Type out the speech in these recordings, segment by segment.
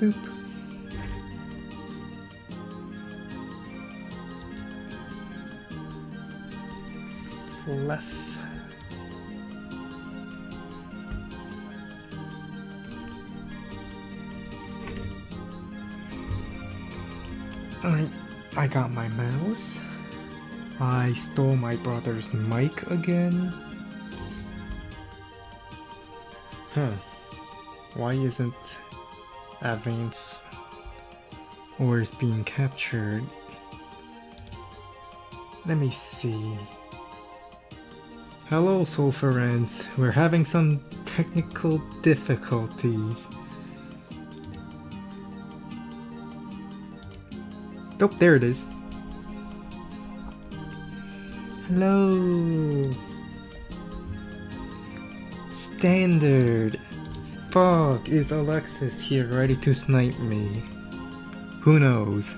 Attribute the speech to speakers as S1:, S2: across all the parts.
S1: Boop. Left. Alright, I got my mouse. I stole my brother's mic again. Huh. Why isn't advance or is being captured? Let me see. Hello, soul friends. We're having some technical difficulties. Oh, there it is. Hello. Standard. Fuck, is Alexis here ready to snipe me? Who knows?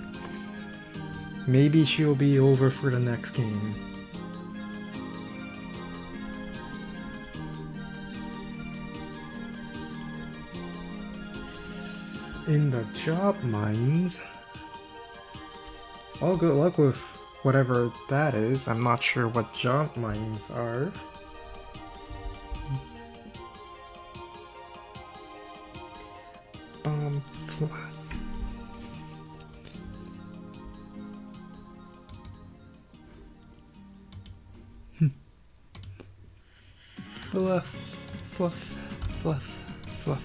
S1: Maybe she'll be over for the next game. In the job mines. Well, good luck with whatever that is. I'm not sure what job mines are. Bomb fluff. Fluff, fluff, fluff, fluff.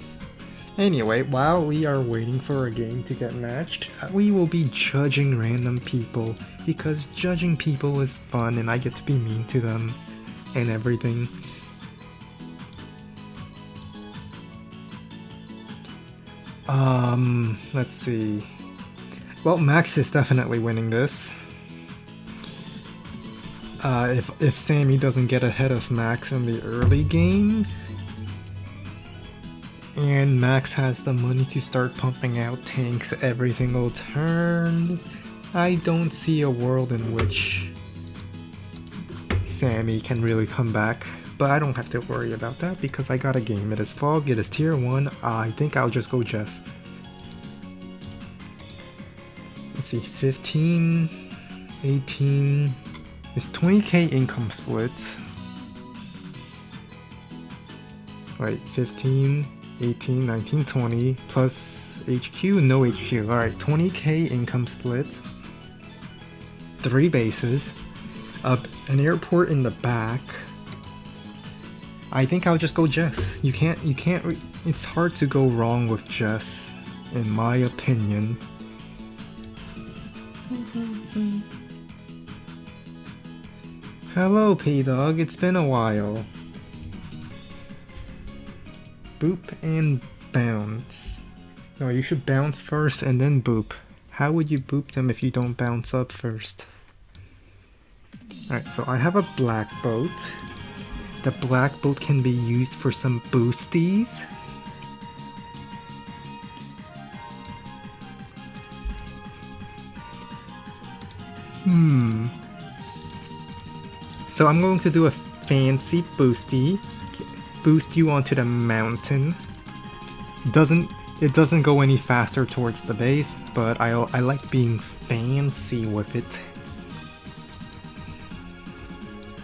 S1: Anyway, while we are waiting for a game to get matched, we will be judging random people because judging people is fun and I get to be mean to them and everything. Let's see. Well, Max is definitely winning this. If Sammy doesn't get ahead of Max in the early game, and Max has the money to start pumping out tanks every single turn, I don't see a world in which Sammy can really come back. But I don't have to worry about that because I got a game. It is Fog, it is tier 1, I think I'll just go Jess. Let's see, 15, 18, it's 20k income split. Wait, 15, 18, 19, 20, plus HQ, no HQ. Alright, 20k income split. 3 bases. An airport in the back. I think I'll just go Jess. You can't, it's hard to go wrong with Jess, in my opinion. Hello, P-Dog, it's been a while. Boop and bounce. No, you should bounce first and then boop. How would you boop them if you don't bounce up first? Alright, so I have a black boat. The black boat can be used for some boosties. So I'm going to do a fancy boosty. Boost you onto the mountain. It doesn't go any faster towards the base, but I like being fancy with it.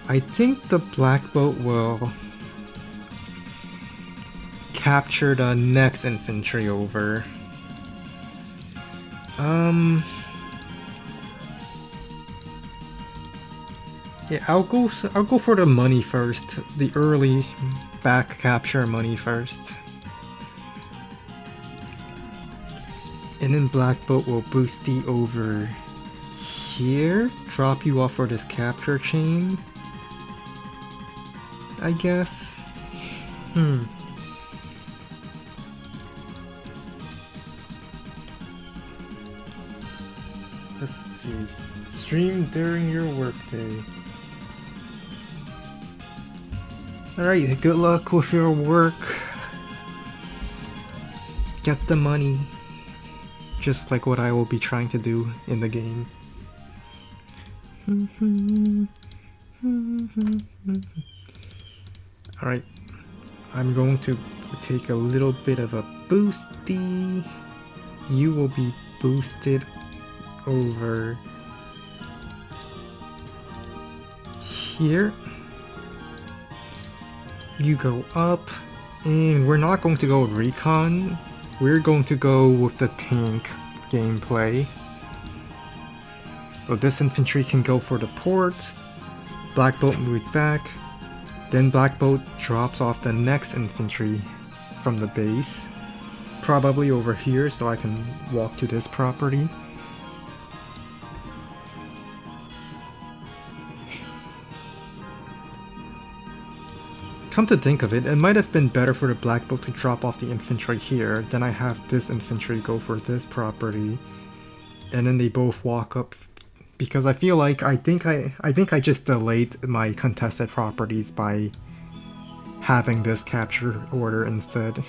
S1: I think the black boat will capture the next infantry over. Yeah, I'll go for the money first. The early back capture money first. And then black boat will boost you over here, drop you off for this capture chain, I guess. Let's see. Stream during your workday. Alright, good luck with your work. Get the money. Just like what I will be trying to do in the game. Alright, I'm going to take a little bit of a boosty. You will be boosted over here. You go up, and we're not going to go recon. We're going to go with the tank gameplay. So this infantry can go for the port. Black boat moves back. Then Black boat drops off the next infantry from the base. Probably over here, so I can walk to this property. Come to think of it, it might have been better for the Black boat to drop off the infantry here, then I have this infantry go for this property, and then they both walk up, because I feel like I think I just delayed my contested properties by having this capture order instead.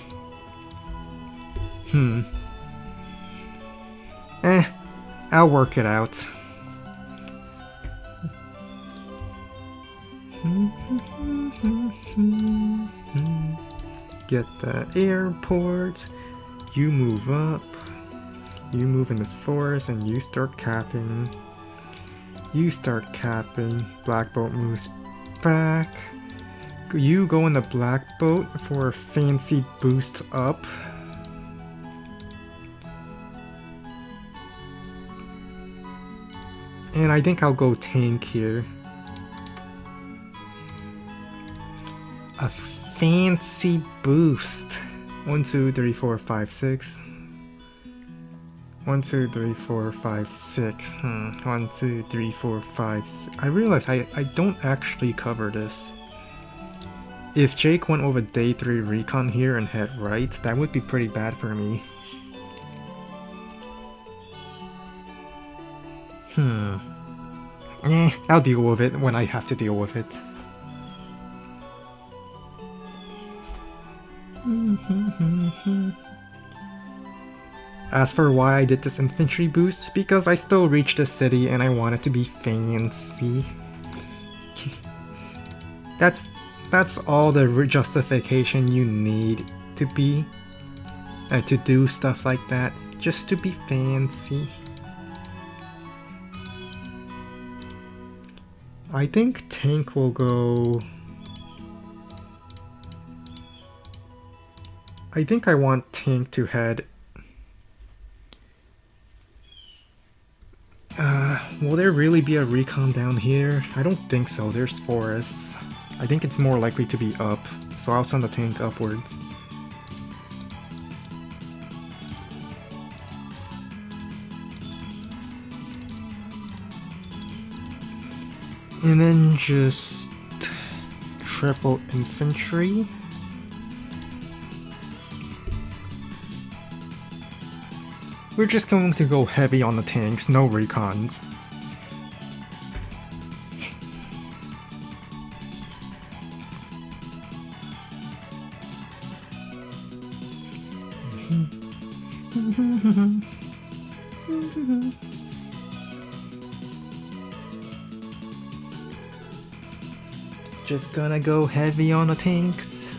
S1: I'll work it out. Get the airport. You move up. You move in this forest and you start capping. You start capping. Black boat moves back. You go in the black boat for a fancy boost up. And I think I'll go tank here. A fancy boost. 1, 2, 3, 4, 5, 6. 1, 2, 3, 4, 5, 6. 1, 2, 3, 4, 5, 6. I realize I don't actually cover this. If Jake went over day 3 recon here and head right, that would be pretty bad for me. I'll deal with it when I have to deal with it. As for why I did this infantry boost, because I still reached the city and I want it to be fancy. That's all the justification you need to be, to do stuff like that, just to be fancy. I think tank will go... I think I want tank to head... will there really be a recon down here? I don't think so, there's forests. I think it's more likely to be up, so I'll send the tank upwards. And then just triple infantry. We're just going to go heavy on the tanks, no recons. Just gonna go heavy on the tanks.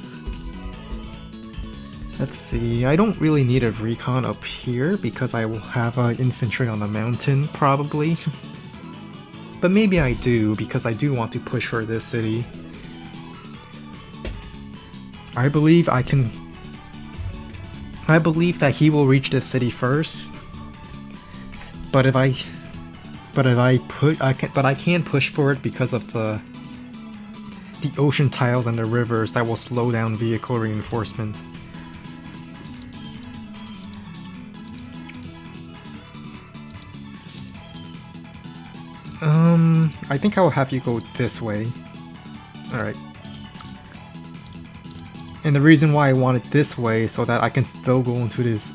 S1: Let's see, I don't really need a recon up here because I will have infantry on the mountain, probably. But maybe I do, because I do want to push for this city. I believe that he will reach this city first. But I can't push for it because of the ocean tiles and the rivers that will slow down vehicle reinforcement. I think I will have you go this way. Alright. And the reason why I want it this way so that I can still go into this...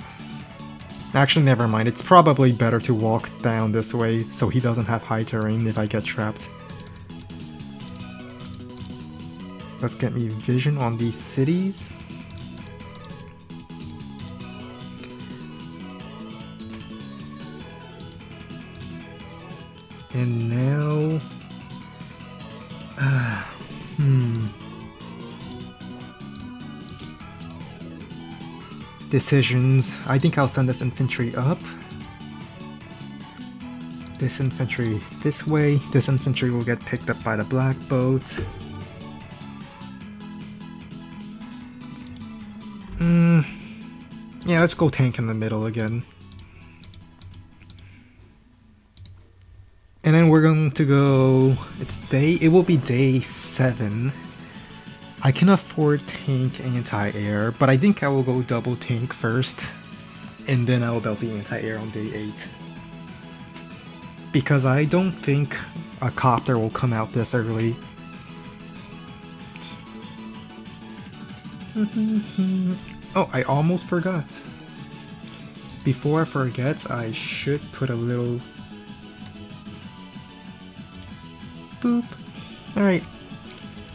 S1: Actually, never mind. It's probably better to walk down this way so he doesn't have high terrain if I get trapped. Let's get me vision on these cities. And now... decisions. I think I'll send this infantry up. This infantry this way. This infantry will get picked up by the black boat. Yeah, let's go tank in the middle again. And then we're going to go... it will be day 7. I can afford tank anti-air, but I think I will go double tank first. And then I will build the anti-air on day 8. Because I don't think a copter will come out this early. Oh, I almost forgot. Before I forget, I should put a little... boop. Alright.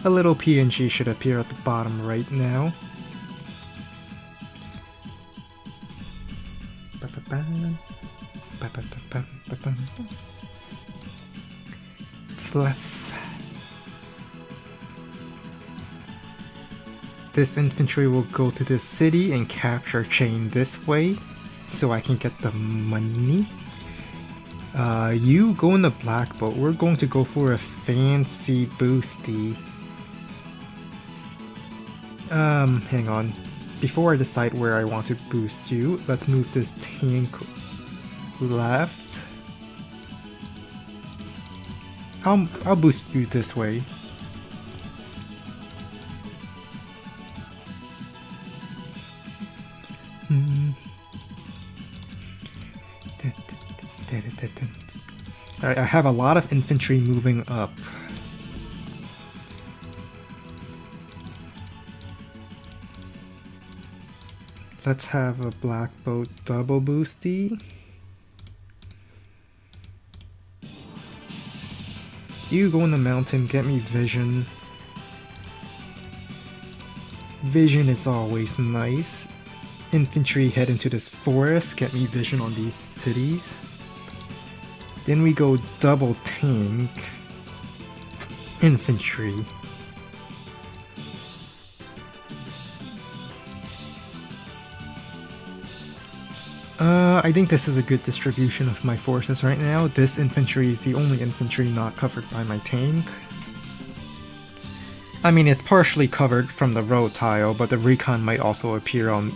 S1: A little PNG should appear at the bottom right now. Fluff. This infantry will go to this city and capture chain this way, so I can get the money. You go in the black boat. We're going to go for a fancy boosty. Hang on. Before I decide where I want to boost you, let's move this tank left. I'll boost you this way. Alright, I have a lot of infantry moving up. Let's have a black boat double boosty. You go in the mountain, get me vision. Vision is always nice. Infantry head into this forest, get me vision on these cities. Then we go double tank. Infantry. I think this is a good distribution of my forces right now. This infantry is the only infantry not covered by my tank. I mean, it's partially covered from the road tile, but the recon might also appear on...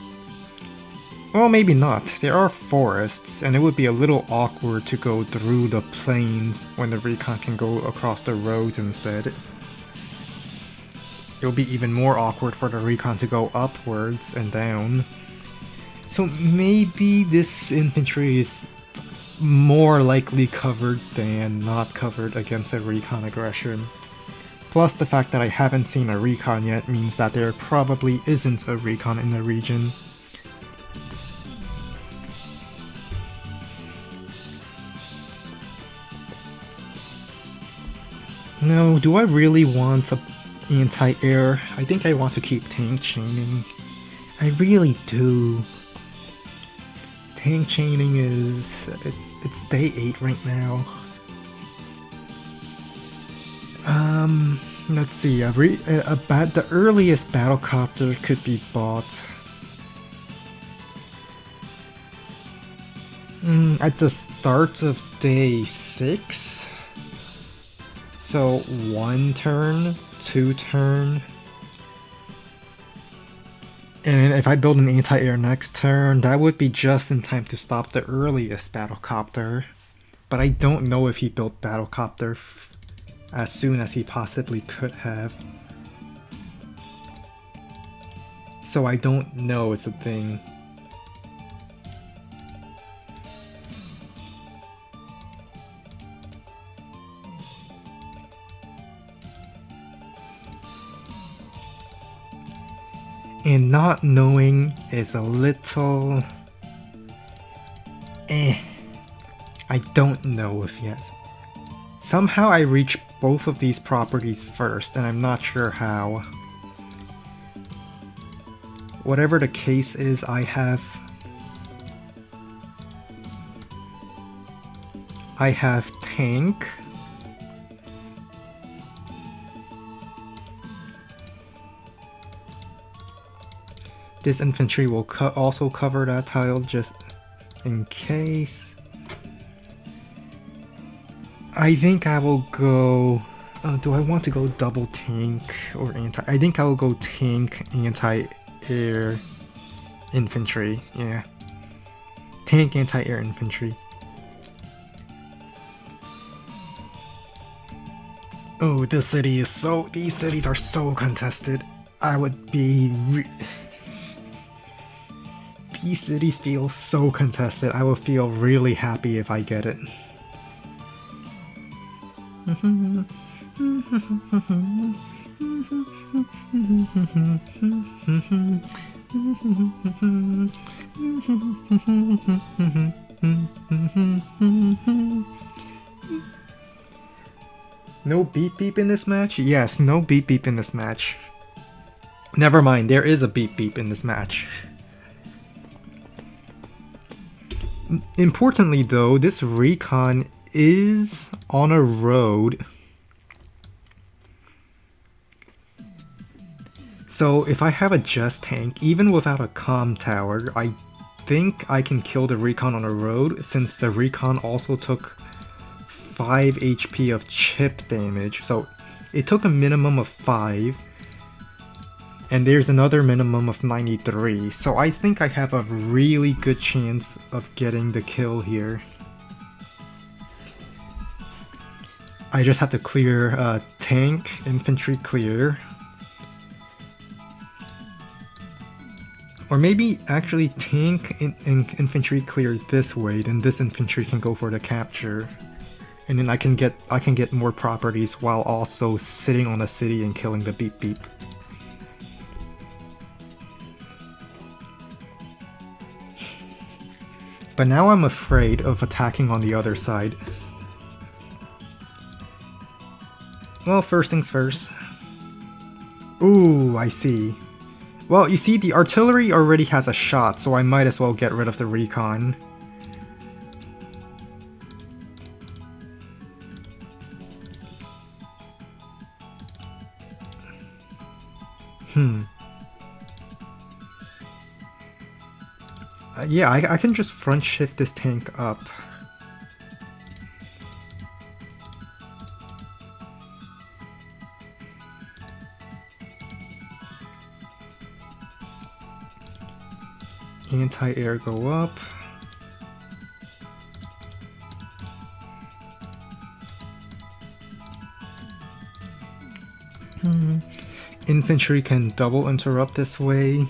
S1: Well, maybe not. There are forests, and it would be a little awkward to go through the plains when the recon can go across the roads instead. It will be even more awkward for the recon to go upwards and down. So maybe this infantry is more likely covered than not covered against a recon aggression. Plus the fact that I haven't seen a recon yet means that there probably isn't a recon in the region. No, do I really want an anti-air? I think I want to keep tank chaining. I really do. Tank chaining is... it's day 8 right now. Let's see, the earliest battlecopter could be bought. At the start of day 6? So 1 turn, 2 turn. And if I build an anti-air next turn, that would be just in time to stop the earliest battlecopter. But I don't know if he built battlecopter as soon as he possibly could have. So I don't know it's a thing. And not knowing is a little... I don't know if yet. Somehow I reach both of these properties first, and I'm not sure how. Whatever the case is, I have tank. This infantry will also cover that tile just in case. I think I will go... do I want to go double tank or anti? I think I will go tank, anti-air, infantry. Yeah. Tank, anti-air, infantry. Oh, this city is so... These cities are so contested. I would be... These cities feel so contested. I will feel really happy if I get it. No beep beep in this match? Yes, no beep beep in this match. Never mind, there is a beep beep in this match. Importantly though, this recon is on a road. So if I have a just tank, even without a comm tower, I think I can kill the recon on a road, since the recon also took 5 HP of chip damage. So it took a minimum of 5. And there's another minimum of 93, so I think I have a really good chance of getting the kill here. I just have to clear tank, infantry clear. Or maybe actually tank and infantry clear this way, then this infantry can go for the capture. And then I can get more properties while also sitting on the city and killing the beep beep. But now I'm afraid of attacking on the other side. Well, first things first. Ooh, I see. Well, you see, the artillery already has a shot, so I might as well get rid of the recon. Yeah, I can just front shift this tank up. Anti-air go up. Infantry can double interrupt this way.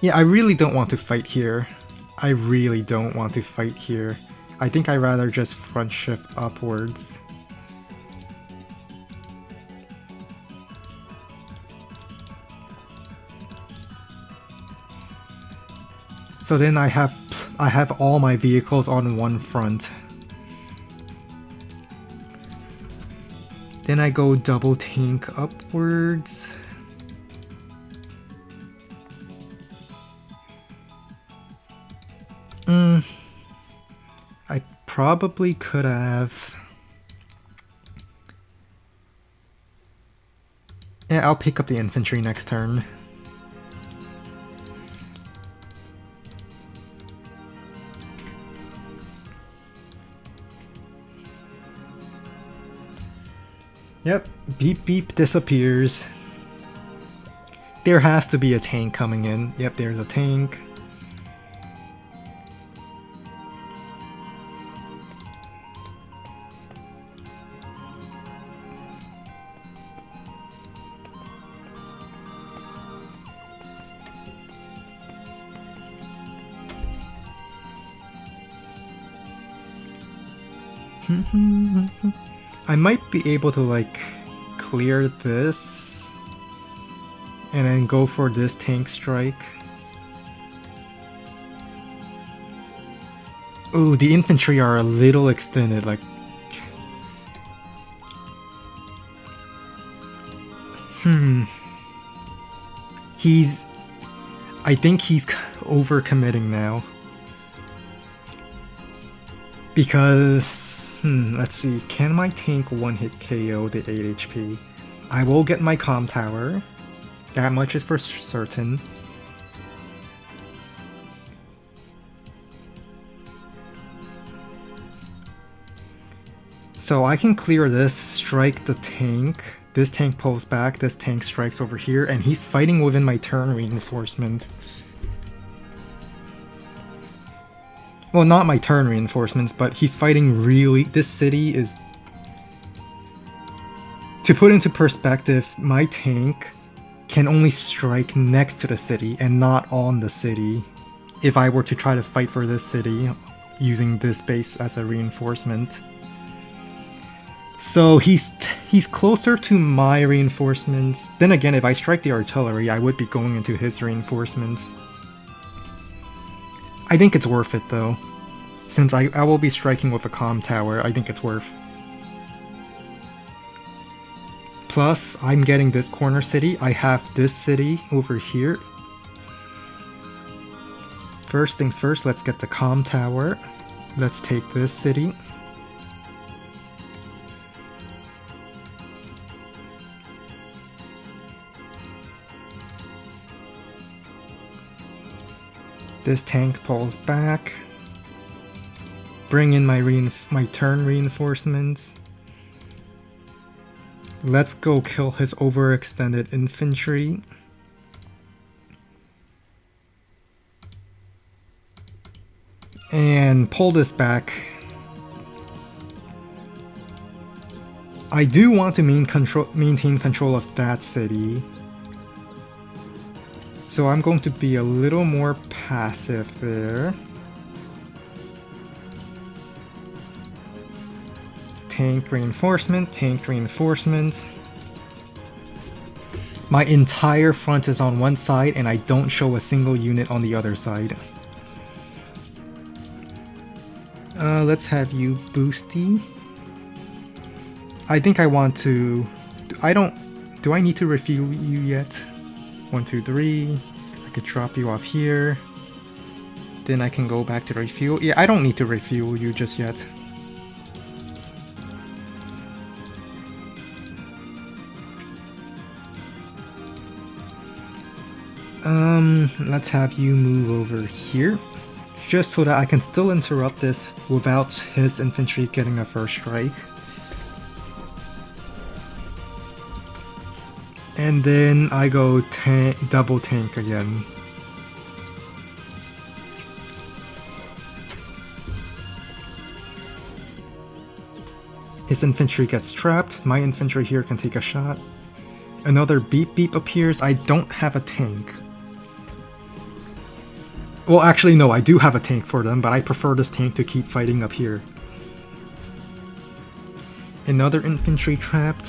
S1: Yeah, I really don't want to fight here. I really don't want to fight here. I think I'd rather just front shift upwards. So then I have all my vehicles on one front. Then I go double tank upwards. I probably could have... Yeah, I'll pick up the infantry next turn. Yep, beep beep disappears. There has to be a tank coming in. Yep, there's a tank. I might be able to like clear this and then go for this tank strike. Ooh, the infantry are a little extended, like... I think he's overcommitting now. Because... let's see, can my tank one-hit KO the 8 HP? I will get my comm tower. That much is for certain. So I can clear this, strike the tank. This tank pulls back, this tank strikes over here, and he's fighting within my turn reinforcements. Well, not my turn reinforcements, but he's fighting really... This city is... To put into perspective, my tank can only strike next to the city and not on the city. If I were to try to fight for this city using this base as a reinforcement. So he's closer to my reinforcements. Then again, if I strike the artillery, I would be going into his reinforcements. I think it's worth it though. Since I will be striking with a comm tower, I think it's worth. Plus, I'm getting this corner city. I have this city over here. First things first, let's get the comm tower. Let's take this city. This tank pulls back. Bring in my turn reinforcements. Let's go kill his overextended infantry. And pull this back. I do want to maintain control of that city. So I'm going to be a little more passive there. Tank reinforcement, tank reinforcement. My entire front is on one side and I don't show a single unit on the other side. Let's have you boosty. I think I want to... Do I need to refuel you yet? 1, 2, 3. I could drop you off here. Then I can go back to refuel. Yeah, I don't need to refuel you just yet. Let's have you move over here. Just so that I can still interrupt this without his infantry getting a first strike. And then I go double tank again. His infantry gets trapped. My infantry here can take a shot. Another beep beep appears. I don't have a tank. Well, actually no, I do have a tank for them, but I prefer this tank to keep fighting up here. Another infantry trapped.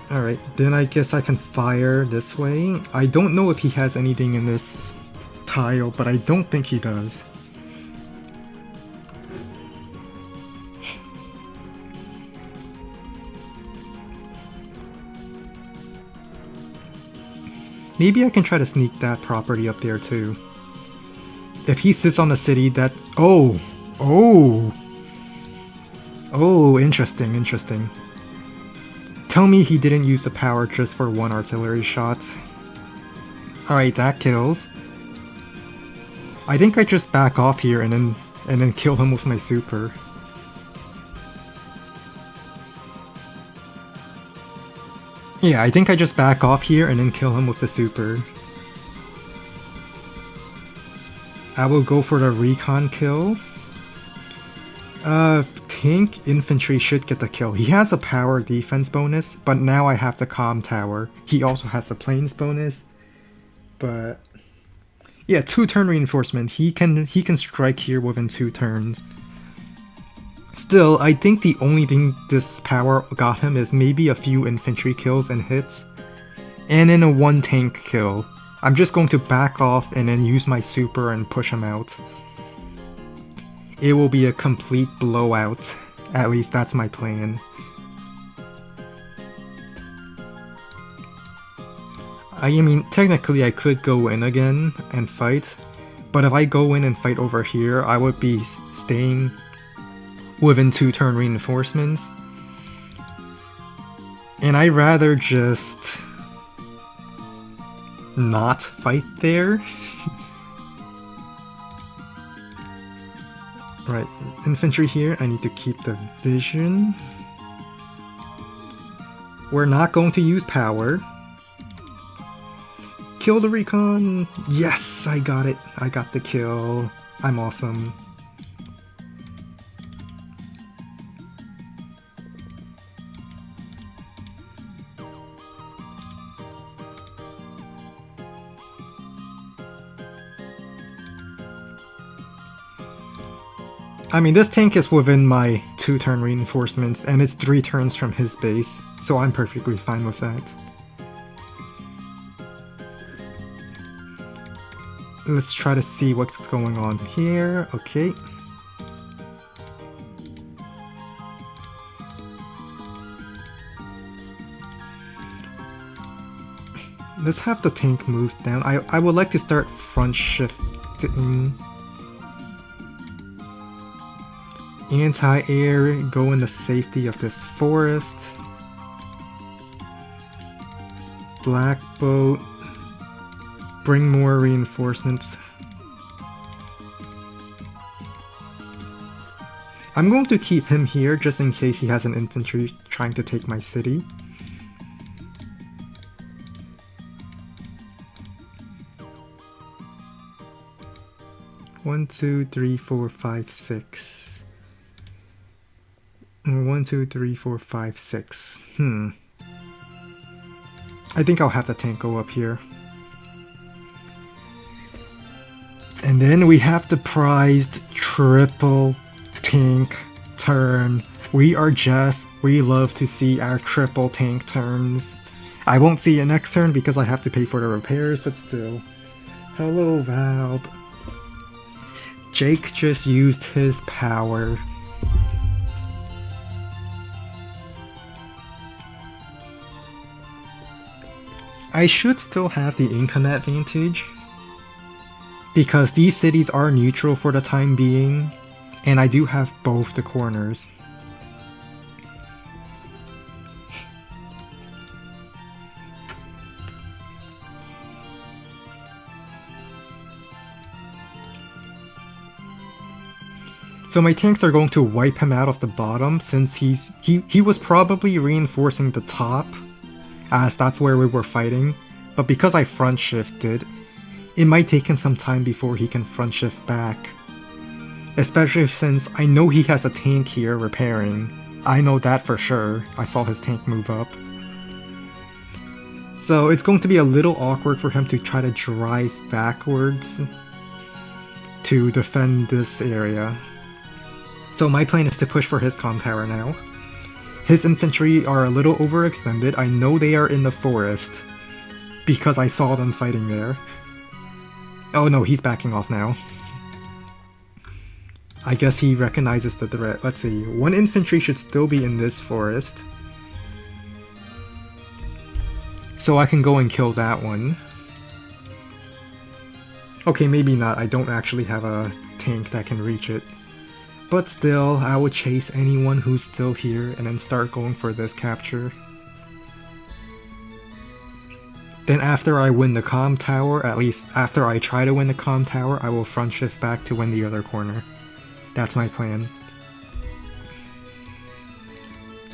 S1: Alright, then I guess I can fire this way. I don't know if he has anything in this tile, but I don't think he does. Maybe I can try to sneak that property up there too. If he sits on a city that... Oh! Oh! Oh, interesting, interesting. Tell me he didn't use the power just for one artillery shot. Alright, that kills. I think I just back off here and then kill him with my super. Yeah, I think I just back off here and then kill him with the super. I will go for the recon kill. Tank infantry should get the kill. He has a power defense bonus, but now I have the comm tower. He also has the planes bonus. But yeah, 2-turn reinforcement. He can strike here within 2 turns. Still, I think the only thing this power got him is maybe a few infantry kills and hits, and then a 1 tank kill. I'm just going to back off and then use my super and push him out. It will be a complete blowout. At least that's my plan. I mean, technically I could go in again and fight, but if I go in and fight over here, I would be staying within 2-turn reinforcements. And I'd rather just not fight there. Right, infantry here, I need to keep the vision. We're not going to use power. Kill the recon! Yes, I got it. I got the kill. I'm awesome. I mean, this tank is within my 2-turn reinforcements, and it's 3 turns from his base, so I'm perfectly fine with that. Let's try to see what's going on here. Okay. Let's have the tank move down. I would like to start front shifting. Anti-air, go in the safety of this forest. Black boat, bring more reinforcements. I'm going to keep him here just in case he has an infantry trying to take my city. One, two, three, four, five, six. 1, 2, 3, 4, 5, 6. I think I'll have the tank go up here. And then we have the prized triple tank turn. We love to see our triple tank turns. I won't see it next turn because I have to pay for the repairs, but still. Hello, Valve. Jake just used his power. I should still have the income advantage, because these cities are neutral for the time being, and I do have both the corners. So my tanks are going to wipe him out of the bottom, since he was probably reinforcing the top, as that's where we were fighting, but because I front shifted, it might take him some time before he can front shift back. Especially since I know he has a tank here repairing. I know that for sure. I saw his tank move up. So it's going to be a little awkward for him to try to drive backwards to defend this area. So my plan is to push for his comm tower now. His infantry are a little overextended. I know they are in the forest because I saw them fighting there. Oh no, he's backing off now. I guess he recognizes the threat. Let's see. 1 infantry should still be in this forest. So I can go and kill that one. Okay, maybe not. I don't actually have a tank that can reach it. But still, I would chase anyone who's still here and then start going for this capture. Then after I win the comm tower, at least after I try to win the comm tower, I will front shift back to win the other corner. That's my plan.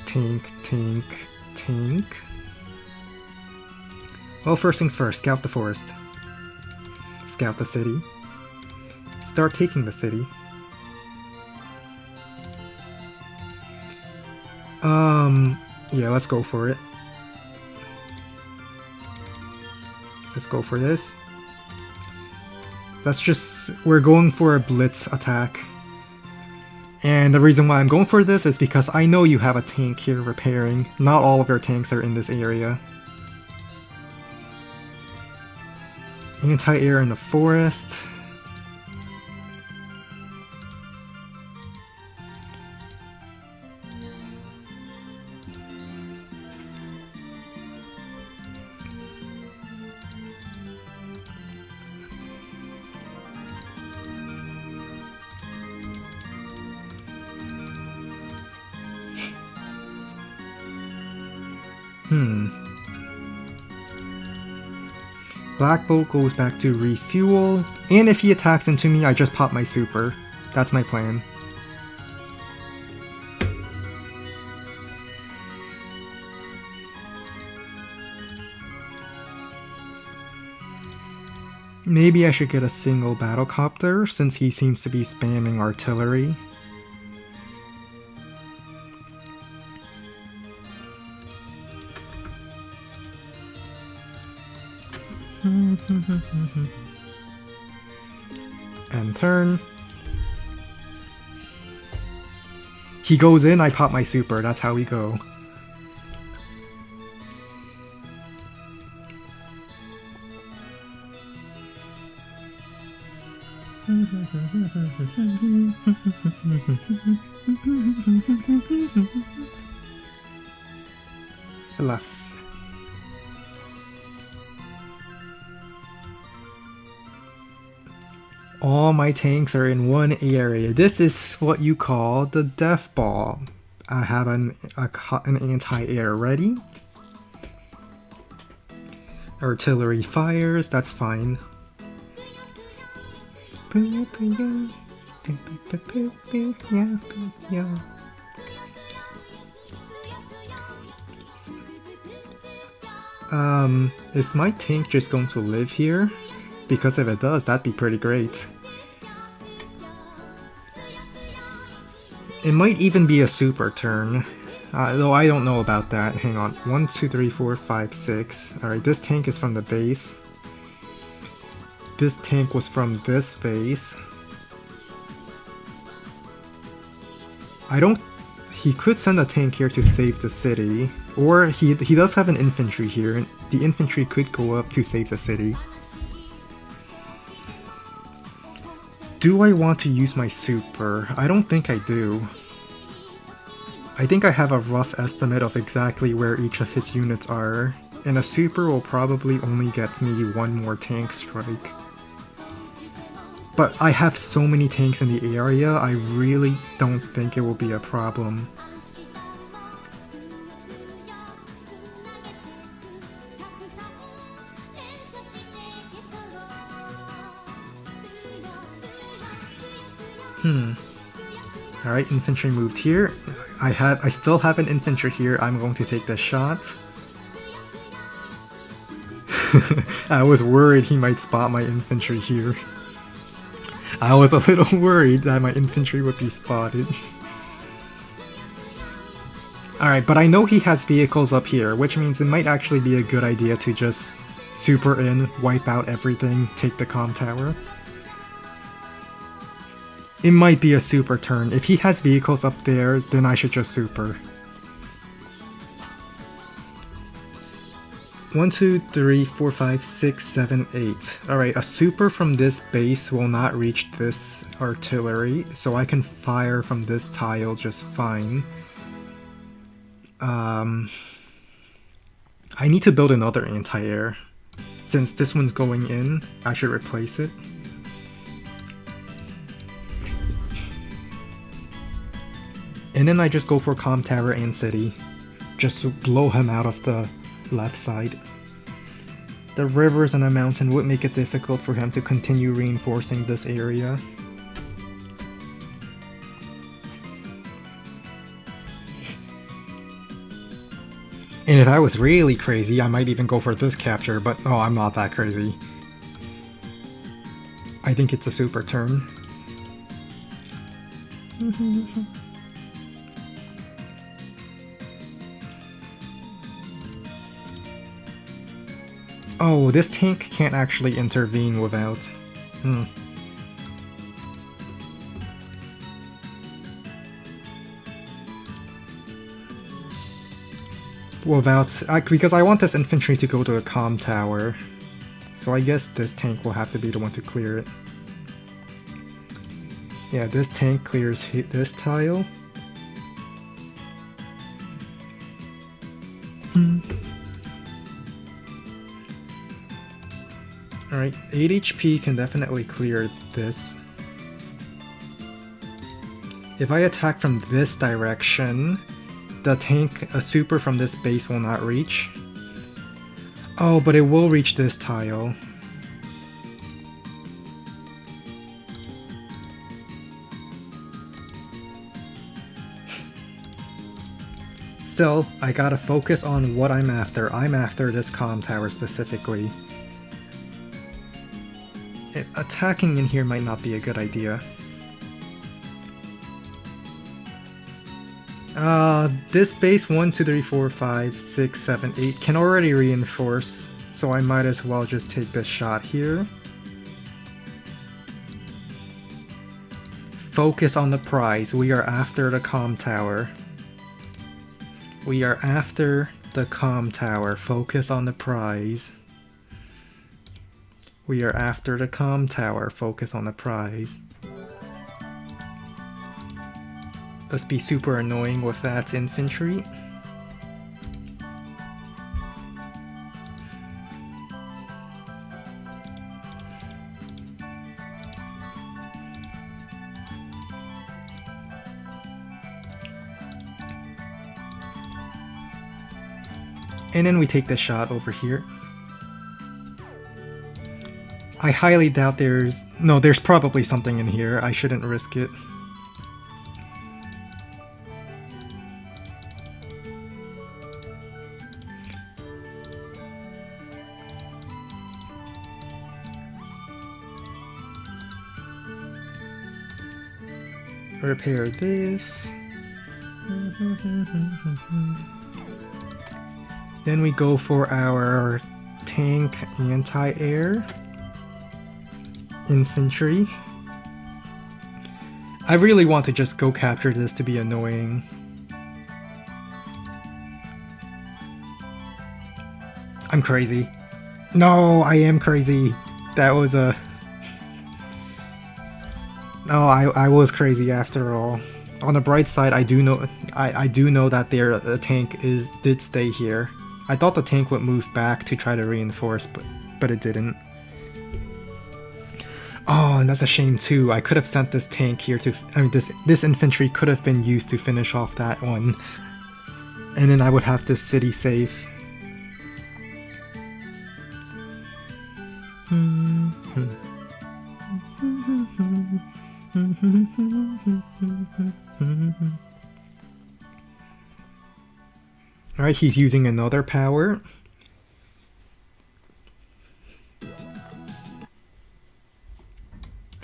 S1: Tank, tank, tank. Well, first things first, scout the forest. Scout the city. Start taking the city. Yeah, let's go for it. Let's go for this. We're going for a blitz attack. And the reason why I'm going for this is because I know you have a tank here repairing. Not all of your tanks are in this area. Anti-air in the forest. Black Bolt goes back to refuel, and if he attacks into me, I just pop my super. That's my plan. Maybe I should get a single battlecopter, since he seems to be spamming artillery. End turn. He goes in, I pop my super, that's how we go. Left. All my tanks are in one area. This is what you call the death ball. I have an anti-air ready. Artillery fires, that's fine. Is my tank just going to live here? Because if it does, that'd be pretty great. It might even be a super turn, though I don't know about that. Hang on. 1, 2, 3, 4, 5, 6. Alright, this tank is from the base. This tank was from this base. He could send a tank here to save the city, or he does have an infantry here, and the infantry could go up to save the city. Do I want to use my super? I don't think I do. I think I have a rough estimate of exactly where each of his units are, and a super will probably only get me one more tank strike. But I have so many tanks in the area, I really don't think it will be a problem. Alright, infantry moved here. I still have an infantry here. I'm going to take this shot. I was worried he might spot my infantry here. I was a little worried that my infantry would be spotted. Alright, but I know he has vehicles up here, which means it might actually be a good idea to just super in, wipe out everything, take the comm tower. It might be a super turn. If he has vehicles up there, then I should just super. 1, 2, 3, 4, 5, 6, 7, 8. Alright, a super from this base will not reach this artillery, so I can fire from this tile just fine. I need to build another anti-air. Since this one's going in, I should replace it. And then I just go for comm tower and city, just to blow him out of the left side. The rivers and the mountain would make it difficult for him to continue reinforcing this area. And if I was really crazy, I might even go for this capture, but oh, I'm not that crazy. I think it's a super turn. Oh, this tank can't actually intervene without... because I want this infantry to go to the comm tower. So I guess this tank will have to be the one to clear it. Yeah, this tank clears this tile. Alright, 8 HP can definitely clear this. If I attack from this direction, the tank, a super from this base will not reach. Oh, but it will reach this tile. Still, I gotta focus on what I'm after. I'm after this comm tower specifically. Attacking in here might not be a good idea. This base 1, 2, 3, 4, 5, 6, 7, 8 can already reinforce, so I might as well just take this shot here. Focus on the prize. We are after the comm tower. We are after the comm tower. Focus on the prize. We are after the comm tower. Focus on the prize. Let's be super annoying with that infantry. And then we take the shot over here. I highly doubt there's... No, there's probably something in here. I shouldn't risk it. Repair this. Then we go for our tank anti-air infantry. I really want to just go capture this to be annoying. I'm crazy. No, I am crazy. That was a... No, I was crazy after all. On the bright side, I do know that their tank did stay here. I thought the tank would move back to try to reinforce, but it didn't. Oh, and that's a shame too. I could have sent this tank here to... I mean, this infantry could have been used to finish off that one. And then I would have this city safe. Alright, he's using another power.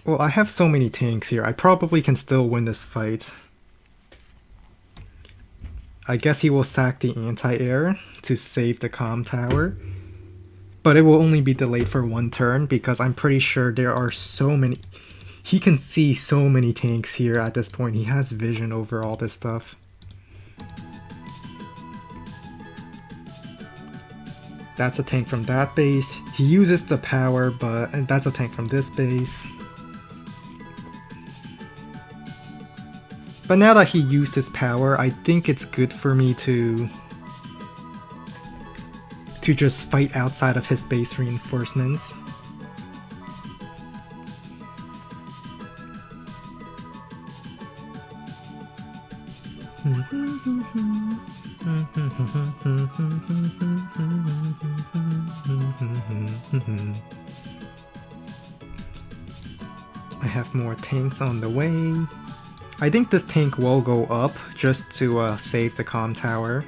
S1: Well, I have so many tanks here. I probably can still win this fight. I guess he will sack the anti-air to save the comm tower. But it will only be delayed for one turn because I'm pretty sure there are so many... He can see so many tanks here at this point. He has vision over all this stuff. That's a tank from that base. He uses the power, but that's a tank from this base. But now that he used his power, I think it's good for me to just fight outside of his base reinforcements. I have more tanks on the way. I think this tank will go up just to save the comm tower.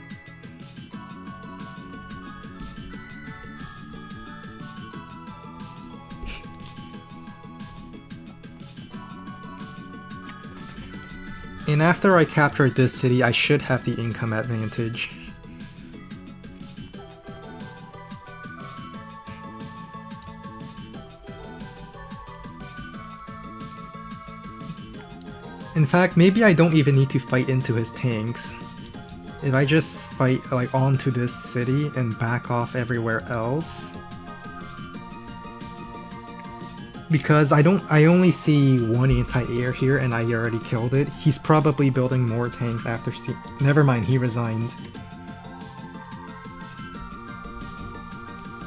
S1: And after I capture this city, I should have the income advantage. In fact, maybe I don't even need to fight into his tanks. If I just fight like onto this city and back off everywhere else. Because I only see one anti-air here and I already killed it. He's probably building more tanks after never mind, he resigned.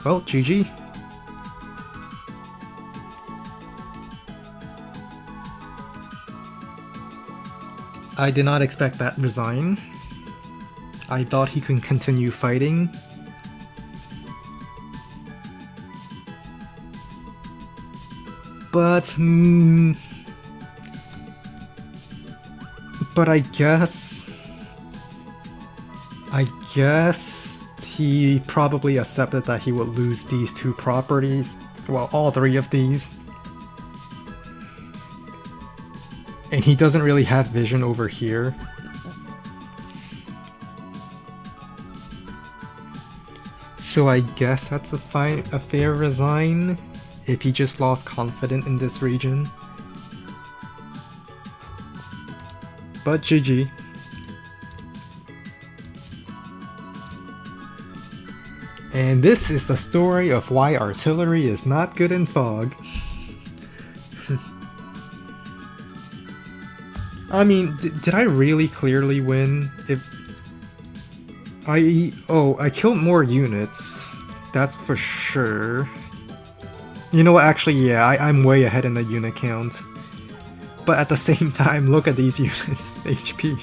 S1: Well, GG. I did not expect that resign. I thought he could continue fighting. But I guess he probably accepted that he would lose these 2 properties. Well, all 3 of these. And he doesn't really have vision over here. So I guess that's a fair resign if he just lost confidence in this region. But GG. And this is the story of why artillery is not good in fog. I mean, did I really clearly win? I killed more units. That's for sure. You know what, actually, yeah, I'm way ahead in the unit count. But at the same time, look at these units, HP.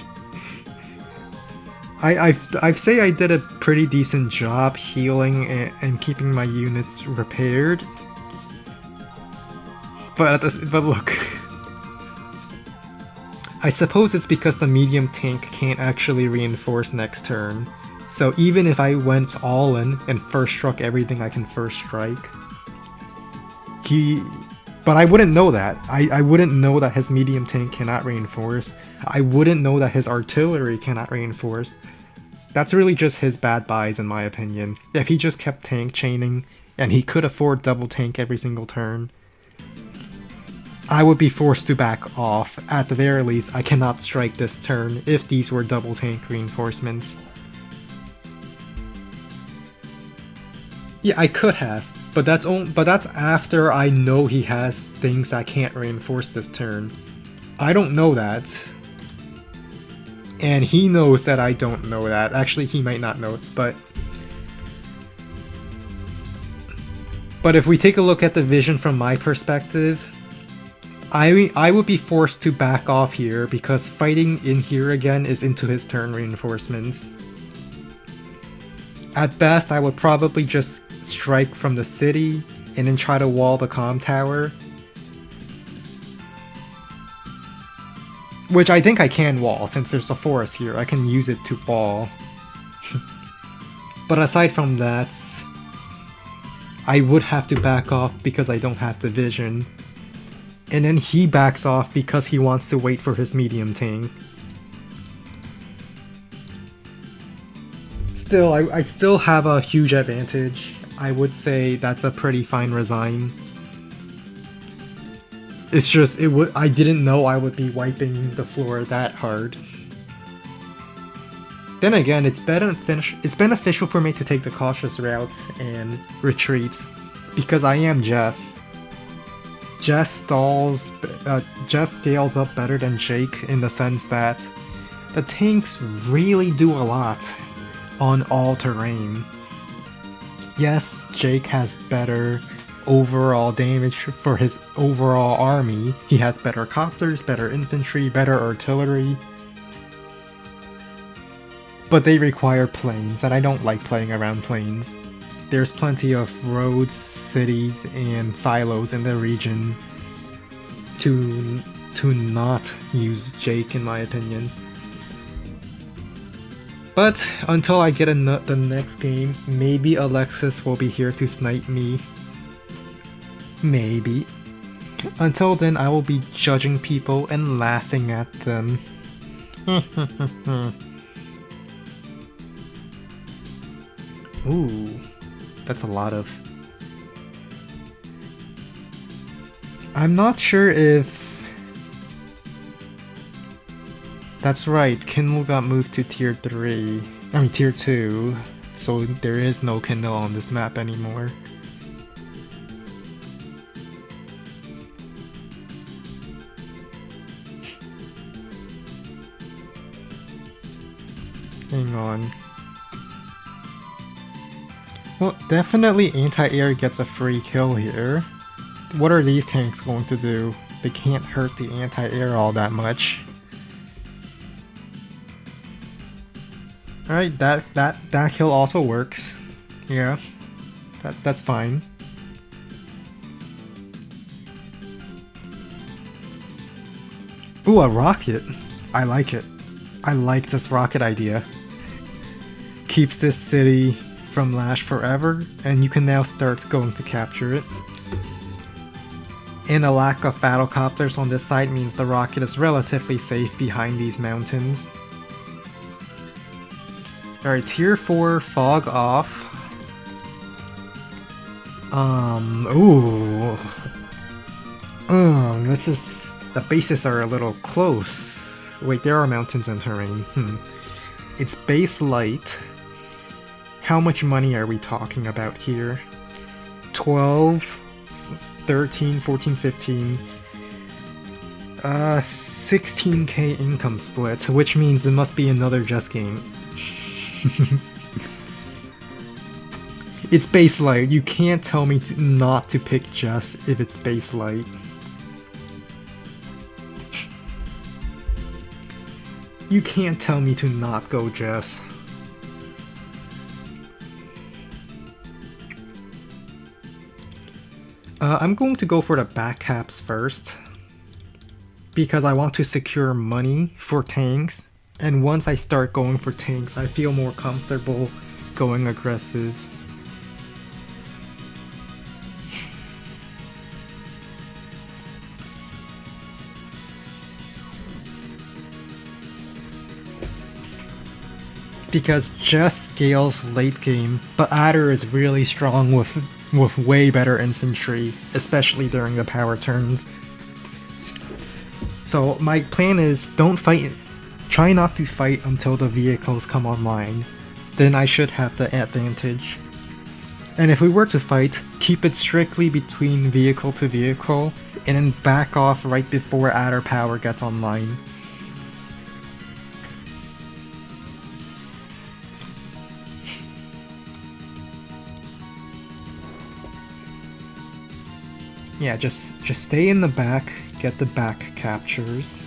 S1: I'd say I did a pretty decent job healing and keeping my units repaired. But look. I suppose it's because the medium tank can't actually reinforce next turn. So even if I went all in and first struck everything I can first strike, but I wouldn't know that. I wouldn't know that his medium tank cannot reinforce. I wouldn't know that his artillery cannot reinforce. That's really just his bad buys in my opinion. If he just kept tank chaining, and he could afford double tank every single turn, I would be forced to back off. At the very least, I cannot strike this turn if these were double tank reinforcements. Yeah, I could have. But that's after I know he has things that can't reinforce this turn. I don't know that. And he knows that I don't know that. Actually, he might not know it, but if we take a look at the vision from my perspective, I would be forced to back off here because fighting in here again is into his turn reinforcements. At best, I would probably just strike from the city and then try to wall the comm tower, which I think I can wall since there's a forest here. I can use it to wall. But aside from that, I would have to back off because I don't have the vision, and then he backs off because he wants to wait for his medium tank. Still, I still have a huge advantage. I would say that's a pretty fine resign. It's just, I didn't know I would be wiping the floor that hard. Then again, it's beneficial for me to take the cautious route and retreat, because I am Jess. Jess scales up better than Jake in the sense that the tanks really do a lot on all terrain. Yes, Jake has better overall damage for his overall army. He has better copters, better infantry, better artillery. But they require planes, and I don't like playing around planes. There's plenty of roads, cities, and silos in the region to not use Jake, in my opinion. But until I get the next game, maybe Alexis will be here to snipe me. Maybe. Until then, I will be judging people and laughing at them. Ooh, that's a lot of... I'm not sure if... That's right, Kindle got moved to tier 3. I mean tier 2. So there is no Kindle on this map anymore. Hang on. Well, definitely anti-air gets a free kill here. What are these tanks going to do? They can't hurt the anti-air all that much. Alright, that kill also works. Yeah, that's fine. Ooh, a rocket. I like it. I like this rocket idea. Keeps this city from Lash forever, and you can now start going to capture it. And a lack of battlecopters on this side means the rocket is relatively safe behind these mountains. Alright, tier 4, fog off. Ooh. This is... the bases are a little close. Wait, there are mountains and terrain. It's base light. How much money are we talking about here? 12, 13, 14, 15... 16k income split, which means it must be another Just game. It's base light. You can't tell me not to pick Just if it's base light. You can't tell me to not go Just. I'm going to go for the back caps first, because I want to secure money for tanks, and once I start going for tanks, I feel more comfortable going aggressive. Because Just scales late game, but Adder is really strong with way better infantry, especially during the power turns. So my plan is don't fight, try not to fight until the vehicles come online. Then I should have the advantage. And if we were to fight, keep it strictly between vehicle to vehicle, and then back off right before Adder power gets online. Yeah, just stay in the back, get the back captures.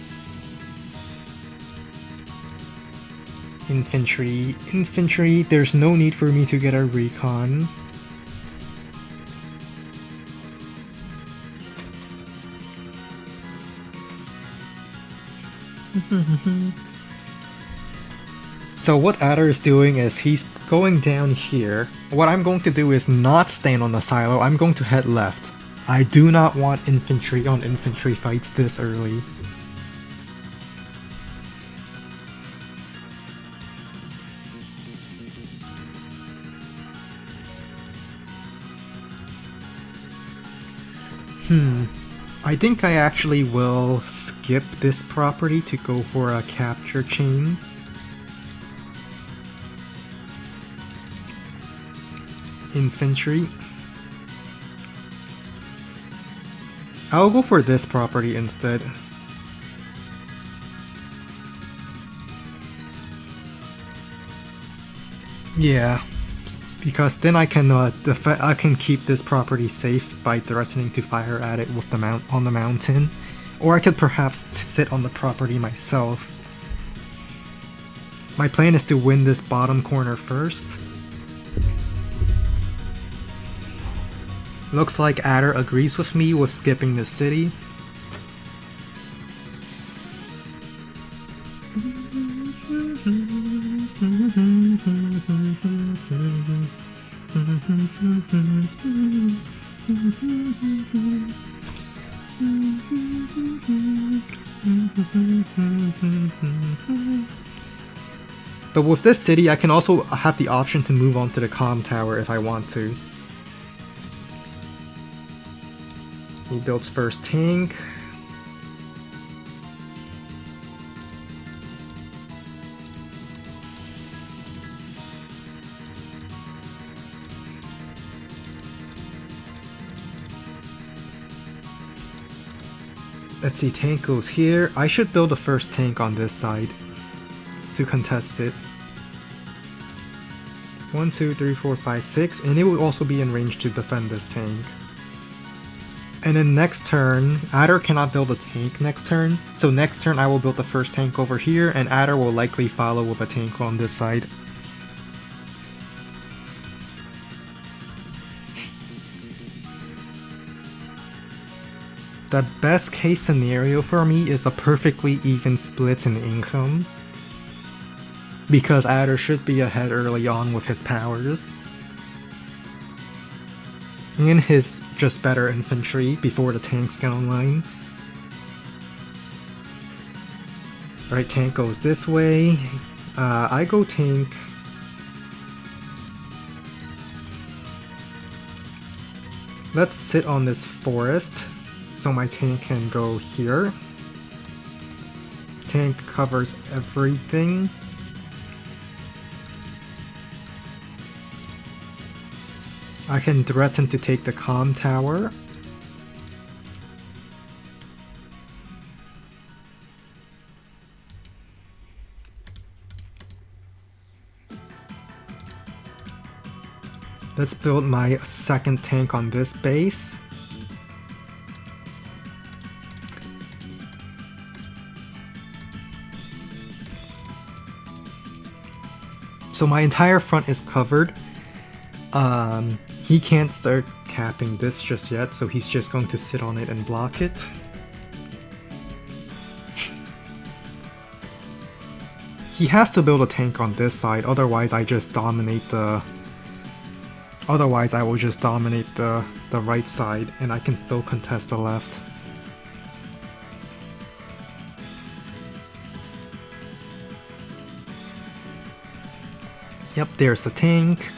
S1: Infantry, there's no need for me to get a recon. So what Adder is doing is he's going down here. What I'm going to do is not stand on the silo, I'm going to head left. I do not want infantry on infantry fights this early. I think I actually will skip this property to go for a capture chain. Infantry. I'll go for this property instead. Yeah, because then I can keep this property safe by threatening to fire at it with the on the mountain, or I could perhaps sit on the property myself. My plan is to win this bottom corner first. Looks like Adder agrees with me with skipping the city. But with this city, I can also have the option to move on to the comm tower if I want to. He builds first tank. Let's see, tank goes here. I should build a first tank on this side to contest it. 1, 2, 3, 4, 5, 6, and it will also be in range to defend this tank. And then next turn, Adder cannot build a tank next turn, so next turn I will build the first tank over here, and Adder will likely follow with a tank on this side. the best case scenario for me is a perfectly even split in income. Because Adder should be ahead early on with his powers. And his just better infantry before the tanks get online. Alright, tank goes this way. I go tank. Let's sit on this forest so my tank can go here. Tank covers everything. I can threaten to take the comm tower. Let's build my second tank on this base. So my entire front is covered. He can't start capping this just yet, so he's just going to sit on it and block it. He has to build a tank on this side, otherwise I just dominate the... Otherwise I will just dominate the right side, and I can still contest the left. Yep, there's the tank.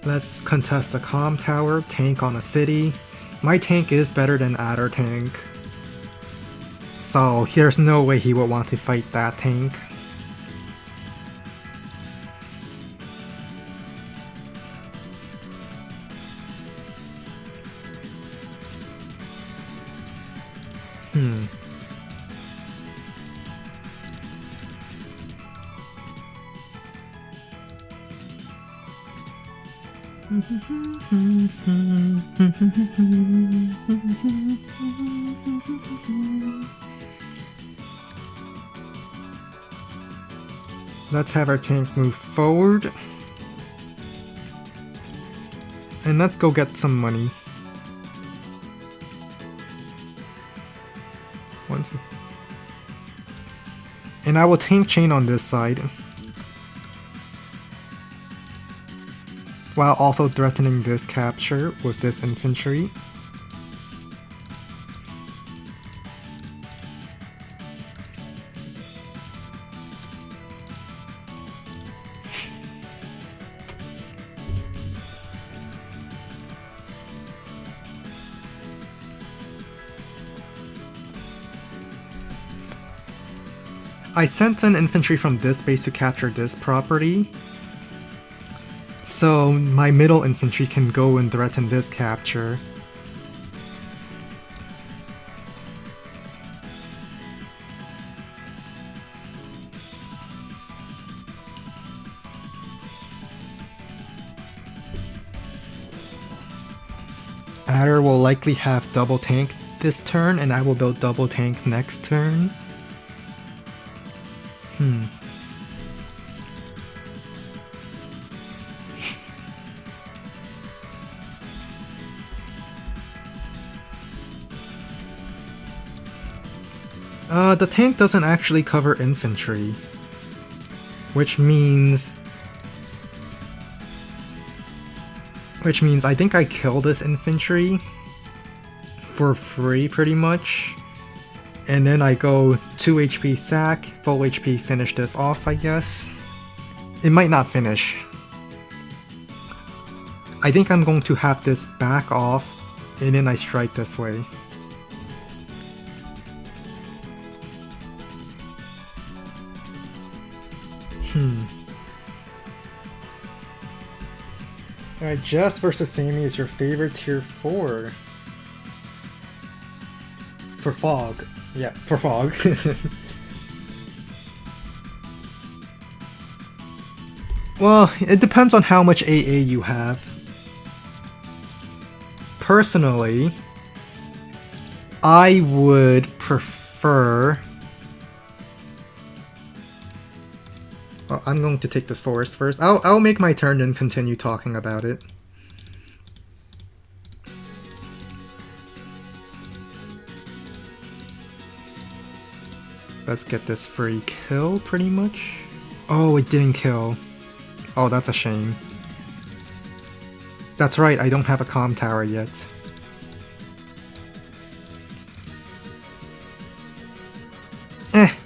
S1: Let's contest the comm tower, tank on a city. My tank is better than Adder tank. So there's no way he would want to fight that tank. Let's have our tank move forward. And let's go get some money. 1, 2. And I will tank chain on this side, while also threatening this capture with this infantry. I sent an infantry from this base to capture this property, so my middle infantry can go and threaten this capture. Adder will likely have double tank this turn, and I will build double tank next turn. The tank doesn't actually cover infantry, which means I think I kill this infantry for free pretty much, and then I go 2 HP sack, full HP finish this off, I guess. It might not finish. I think I'm going to have this back off, and then I strike this way. Alright, Jess versus Sammy is your favorite tier 4. For Fog. Yeah, for Fog. Well, it depends on how much AA you have. Personally, I would prefer... Well, I'm going to take this forest first. I'll make my turn and continue talking about it. Let's get this free kill, pretty much. Oh, it didn't kill. Oh, that's a shame. That's right, I don't have a comm tower yet.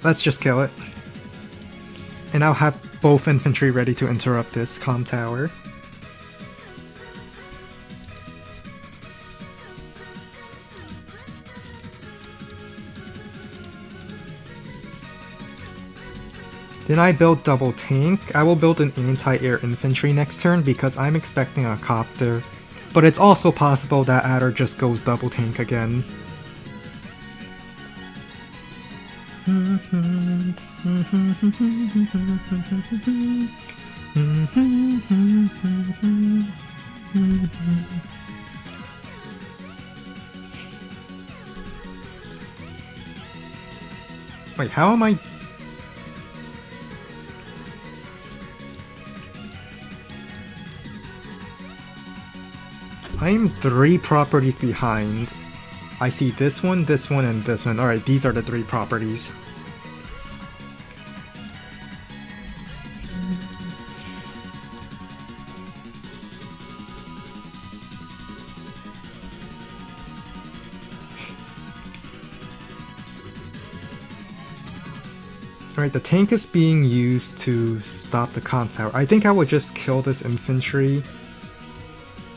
S1: Let's just kill it. And I'll have both infantry ready to interrupt this comm tower. Then I build double tank. I will build an anti-air infantry next turn because I'm expecting a copter. But it's also possible that Adder just goes double tank again. Wait, how am I... I'm 3 properties behind. I see this one, and this one. Alright, these are the 3 properties. Alright, the tank is being used to stop the comm tower. I think I would just kill this infantry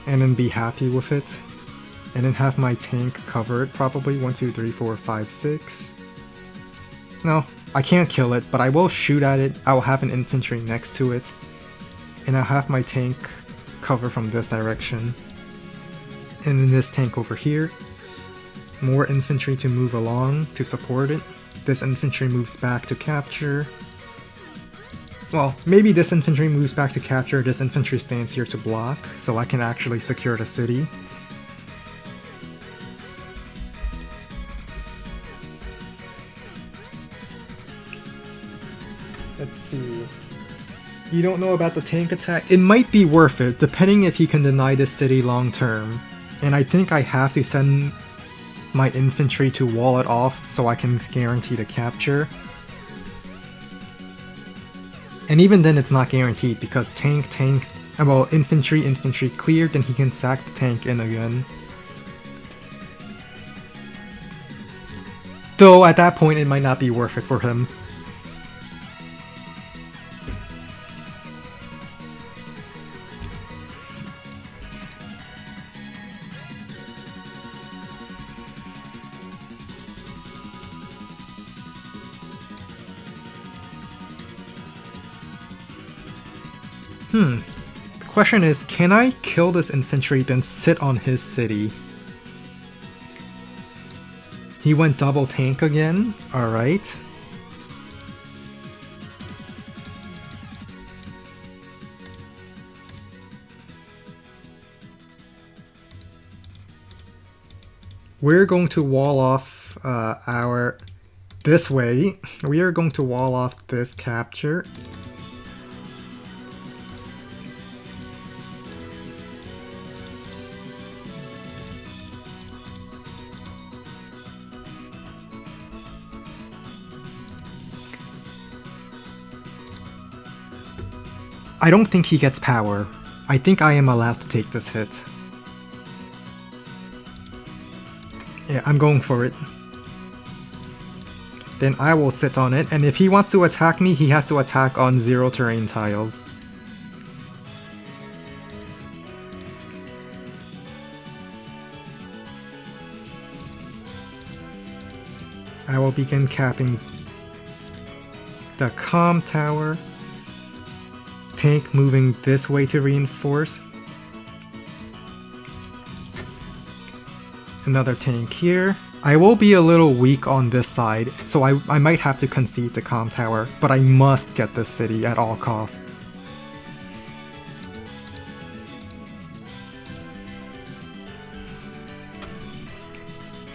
S1: and then be happy with it. And then have my tank cover it, probably. 1, 2, 3, 4, 5, 6. No, I can't kill it, but I will shoot at it. I will have an infantry next to it. And I'll have my tank cover from this direction. And then this tank over here. More infantry to move along to support it. This infantry moves back to capture. Well, maybe this infantry moves back to capture, this infantry stands here to block, so I can actually secure the city. Let's see. You don't know about the tank attack? It might be worth it, depending if he can deny this city long term. And I think I have to send my infantry to wall it off so I can guarantee the capture. And even then it's not guaranteed because infantry cleared, then he can sack the tank in again. Though at that point it might not be worth it for him. The question is, can I kill this infantry then sit on his city? He went double tank again? Alright. We're going to wall off this way. We are going to wall off this capture. I don't think he gets power. I think I am allowed to take this hit. Yeah, I'm going for it. Then I will sit on it, and if he wants to attack me, he has to attack on 0 terrain tiles. I will begin capping the comm tower. Tank moving this way to reinforce. Another tank here. I will be a little weak on this side, so I might have to concede the comm tower, but I must get this city at all costs.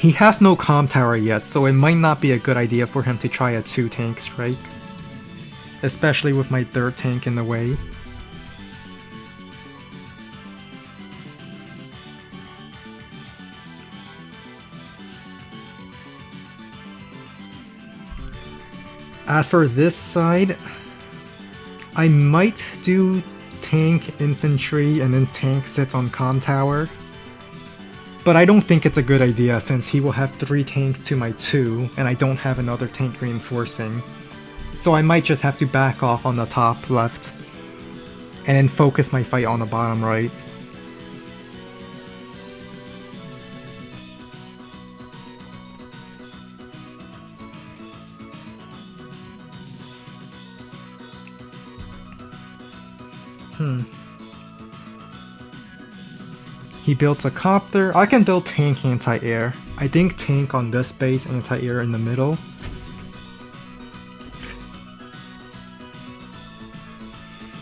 S1: He has no comm tower yet, so it might not be a good idea for him to try a 2-tank strike. Especially with my 3rd tank in the way. As for this side, I might do tank, infantry, and then tank sits on comm tower. But I don't think it's a good idea since he will have 3 tanks to my 2, and I don't have another tank reinforcing. So I might just have to back off on the top left, and then focus my fight on the bottom right. He builds a copter. I can build tank anti-air. I think tank on this base, anti-air in the middle.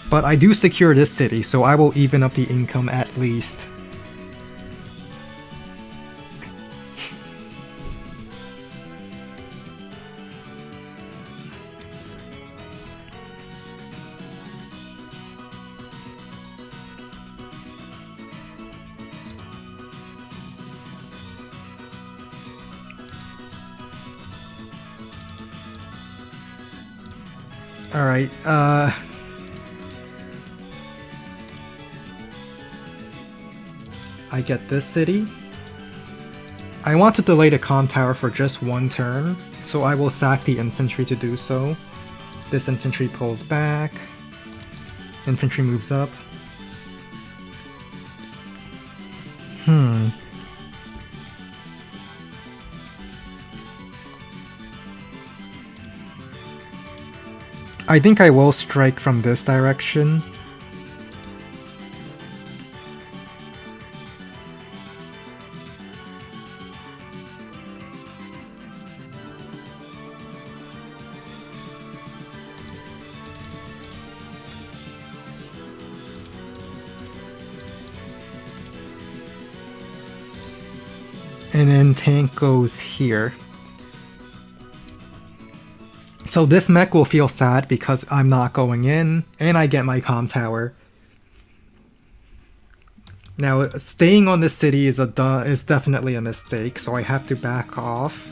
S1: But I do secure this city, so I will even up the income at least. Alright, I get this city. I want to delay the comm tower for just 1 turn, so I will sack the infantry to do so. This infantry pulls back. Infantry moves up. I think I will strike from this direction. And then tank goes here. So this mech will feel sad because I'm not going in, and I get my comm tower. Now, staying on this city is definitely a mistake, so I have to back off.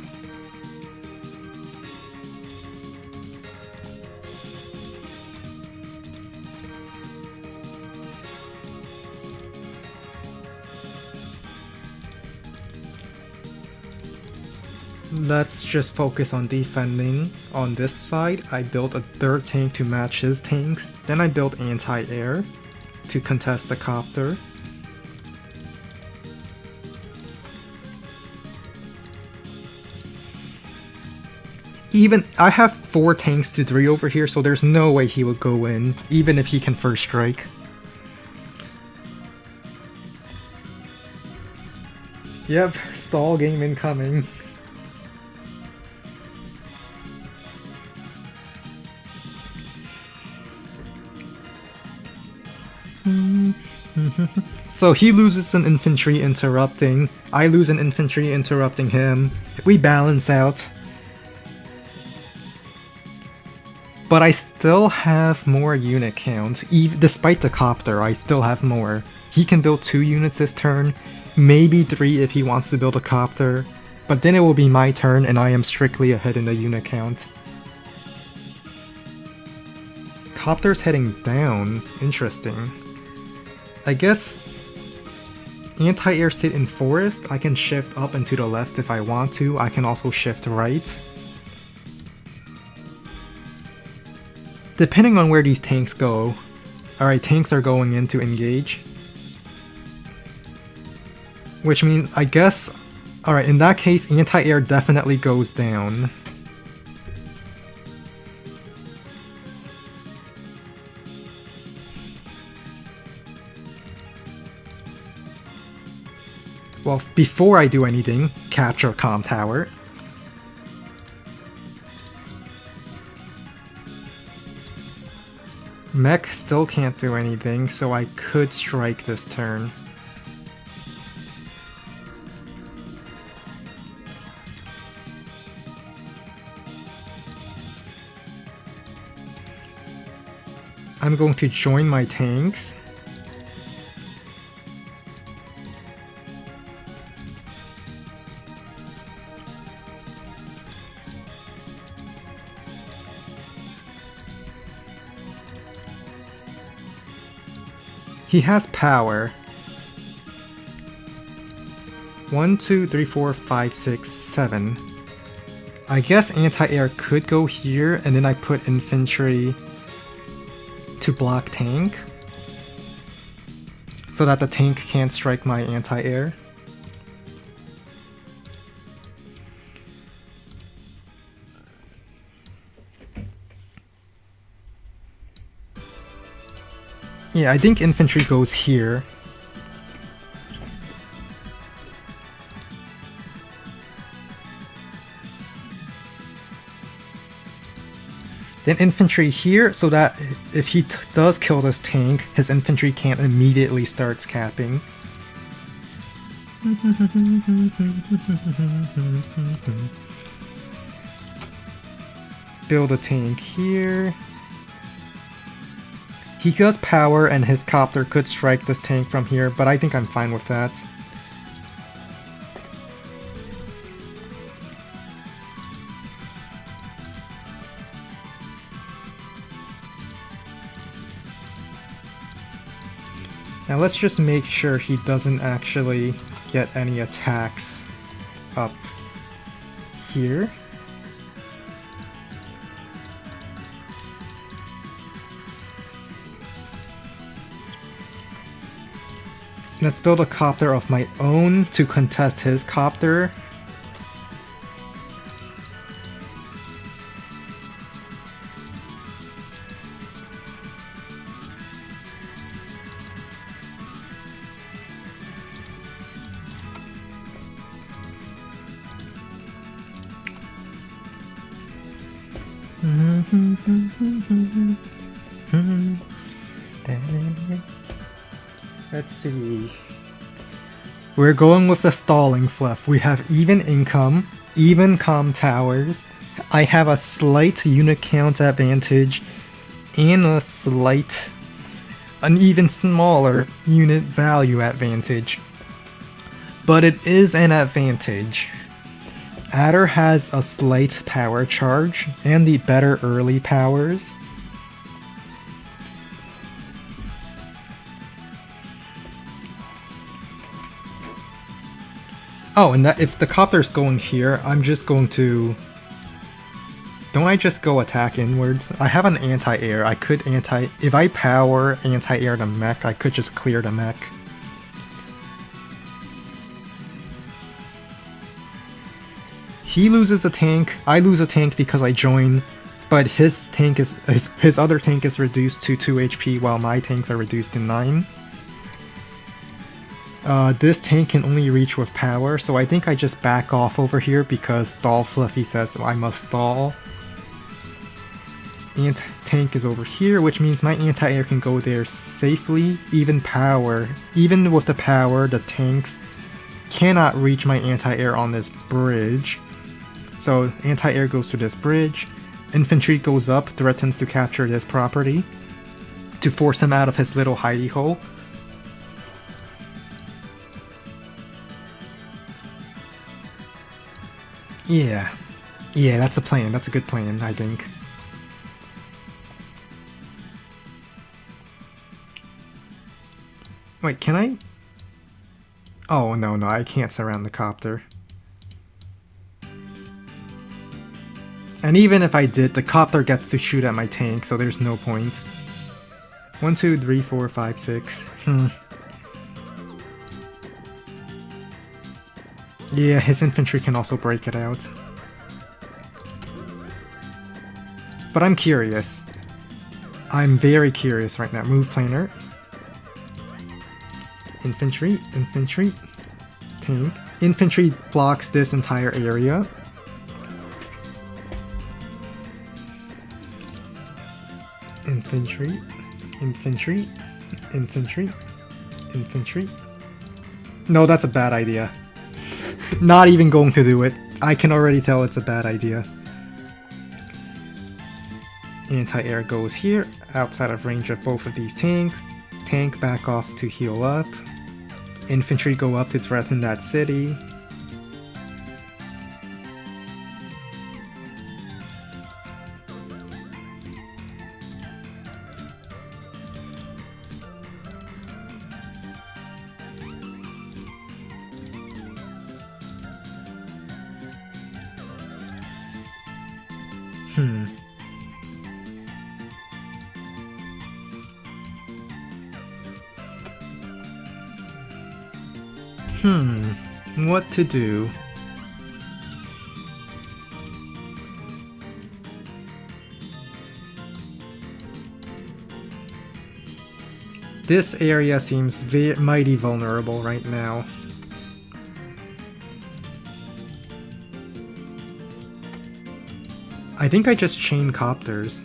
S1: Let's just focus on defending. On this side, I built a 3rd tank to match his tanks, then I built anti-air to contest the copter. I have 4 tanks to 3 over here, so there's no way he would go in, even if he can first strike. Yep, stall game incoming. So he loses an infantry interrupting, I lose an infantry interrupting him, we balance out. But I still have more unit count, despite the copter, I still have more. He can build 2 units this turn, maybe 3 if he wants to build a copter, but then it will be my turn and I am strictly ahead in the unit count. Copter's heading down, interesting. I guess anti-air sit in forest, I can shift up and to the left if I want to, I can also shift right. Depending on where these tanks go. Alright, tanks are going in to engage. Which means, I guess, alright, in that case, anti-air definitely goes down. Well, before I do anything, capture comm tower. Mech still can't do anything, so I could strike this turn. I'm going to join my tanks. He has power. 1, 2, 3, 4, 5, 6, 7. I guess anti-air could go here, and then I put infantry to block tank, so that the tank can't strike my anti-air. Yeah, I think infantry goes here. Then infantry here, so that if he does kill this tank, his infantry can't immediately start capping. Build a tank here. He does power and his copter could strike this tank from here, but I think I'm fine with that. Now let's just make sure he doesn't actually get any attacks up here. Let's build a copter of my own to contest his copter. Let's see. We're going with the stalling fluff. We have even income, even comm towers. I have a slight unit count advantage and an even smaller unit value advantage. But it is an advantage. Adder has a slight power charge and the better early powers. Oh, and that if the copter's going here, I'm just going to... Don't I just go attack inwards? I have an anti-air. I could if I power anti-air the mech, I could just clear the mech. He loses a tank, I lose a tank because I join, but his other tank is reduced to 2 HP while my tanks are reduced to 9. This tank can only reach with power, so I think I just back off over here because stall fluffy says I must stall. Tank is over here, which means my anti-air can go there safely. Even with the power, the tanks cannot reach my anti-air on this bridge. So anti-air goes to this bridge, infantry goes up, threatens to capture this property to force him out of his little hidey hole. Yeah, that's a plan. That's a good plan, I think. Wait, can I? Oh, no, I can't surround the copter. And even if I did, the copter gets to shoot at my tank, so there's no point. 1, 2, 3, 4, 5, 6. Yeah, his infantry can also break it out. But I'm curious. I'm very curious right now. Move planar. Infantry, tank. Infantry blocks this entire area. Infantry. No, that's a bad idea. Not even going to do it. I can already tell it's a bad idea. Anti-air goes here, outside of range of both of these tanks. Tank back off to heal up. Infantry go up to threaten that city. What to do? This area seems mighty vulnerable right now. I think I just chain copters.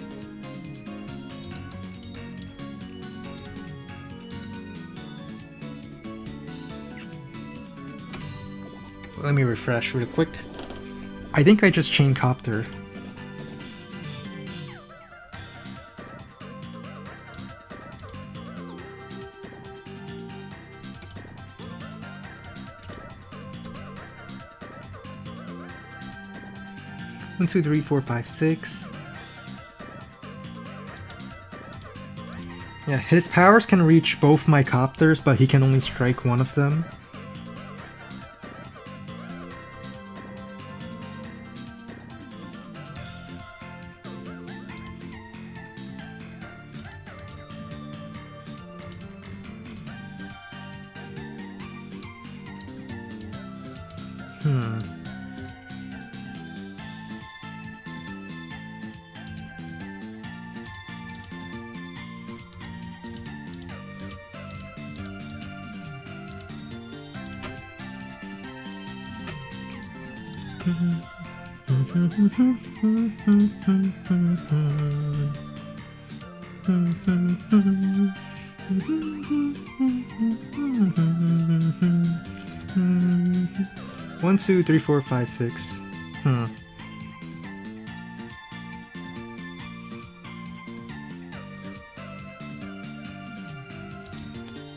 S1: Let me refresh real quick. I think I just chain copter. One, two, three, four, five, six. Yeah, his powers can reach both my copters, but he can only strike one of them. One, two, three, four, five, six.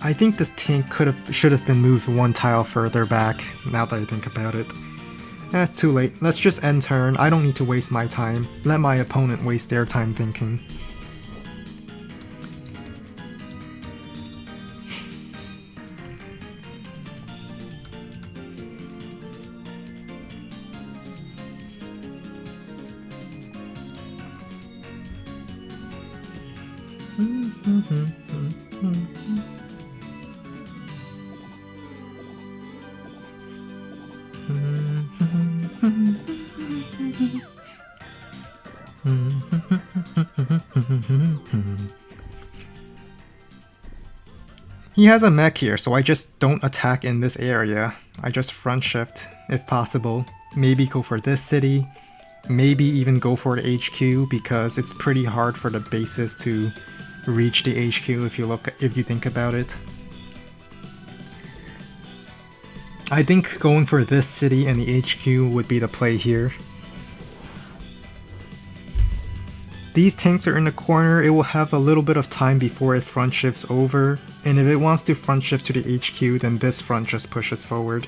S1: I think this tank should have been moved one tile further back, now that I think about it. That's too late. Let's just end turn. I don't need to waste my time. Let my opponent waste their time thinking. He has a mech here, so I just don't attack in this area. I just front shift, if possible. Maybe go for this city. Maybe even go for the HQ, because it's pretty hard for the bases to reach the HQ if you think about it. I think going for this city and the HQ would be the play here. These tanks are in the corner, it will have a little bit of time before it front shifts over, and if it wants to front shift to the HQ, then this front just pushes forward.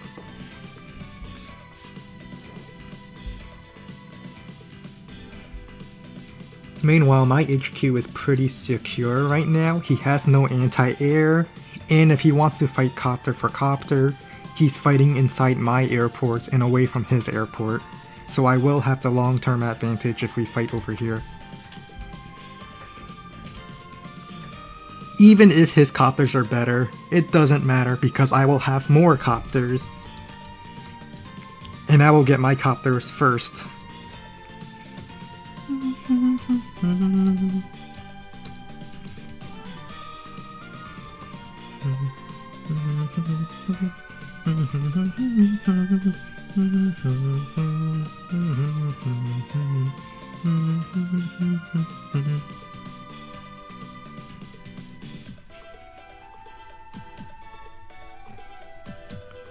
S1: Meanwhile, my HQ is pretty secure right now. He has no anti-air, and if he wants to fight copter for copter, he's fighting inside my airport and away from his airport. So I will have the long-term advantage if we fight over here. Even if his copters are better, it doesn't matter because I will have more copters. And I will get my copters first.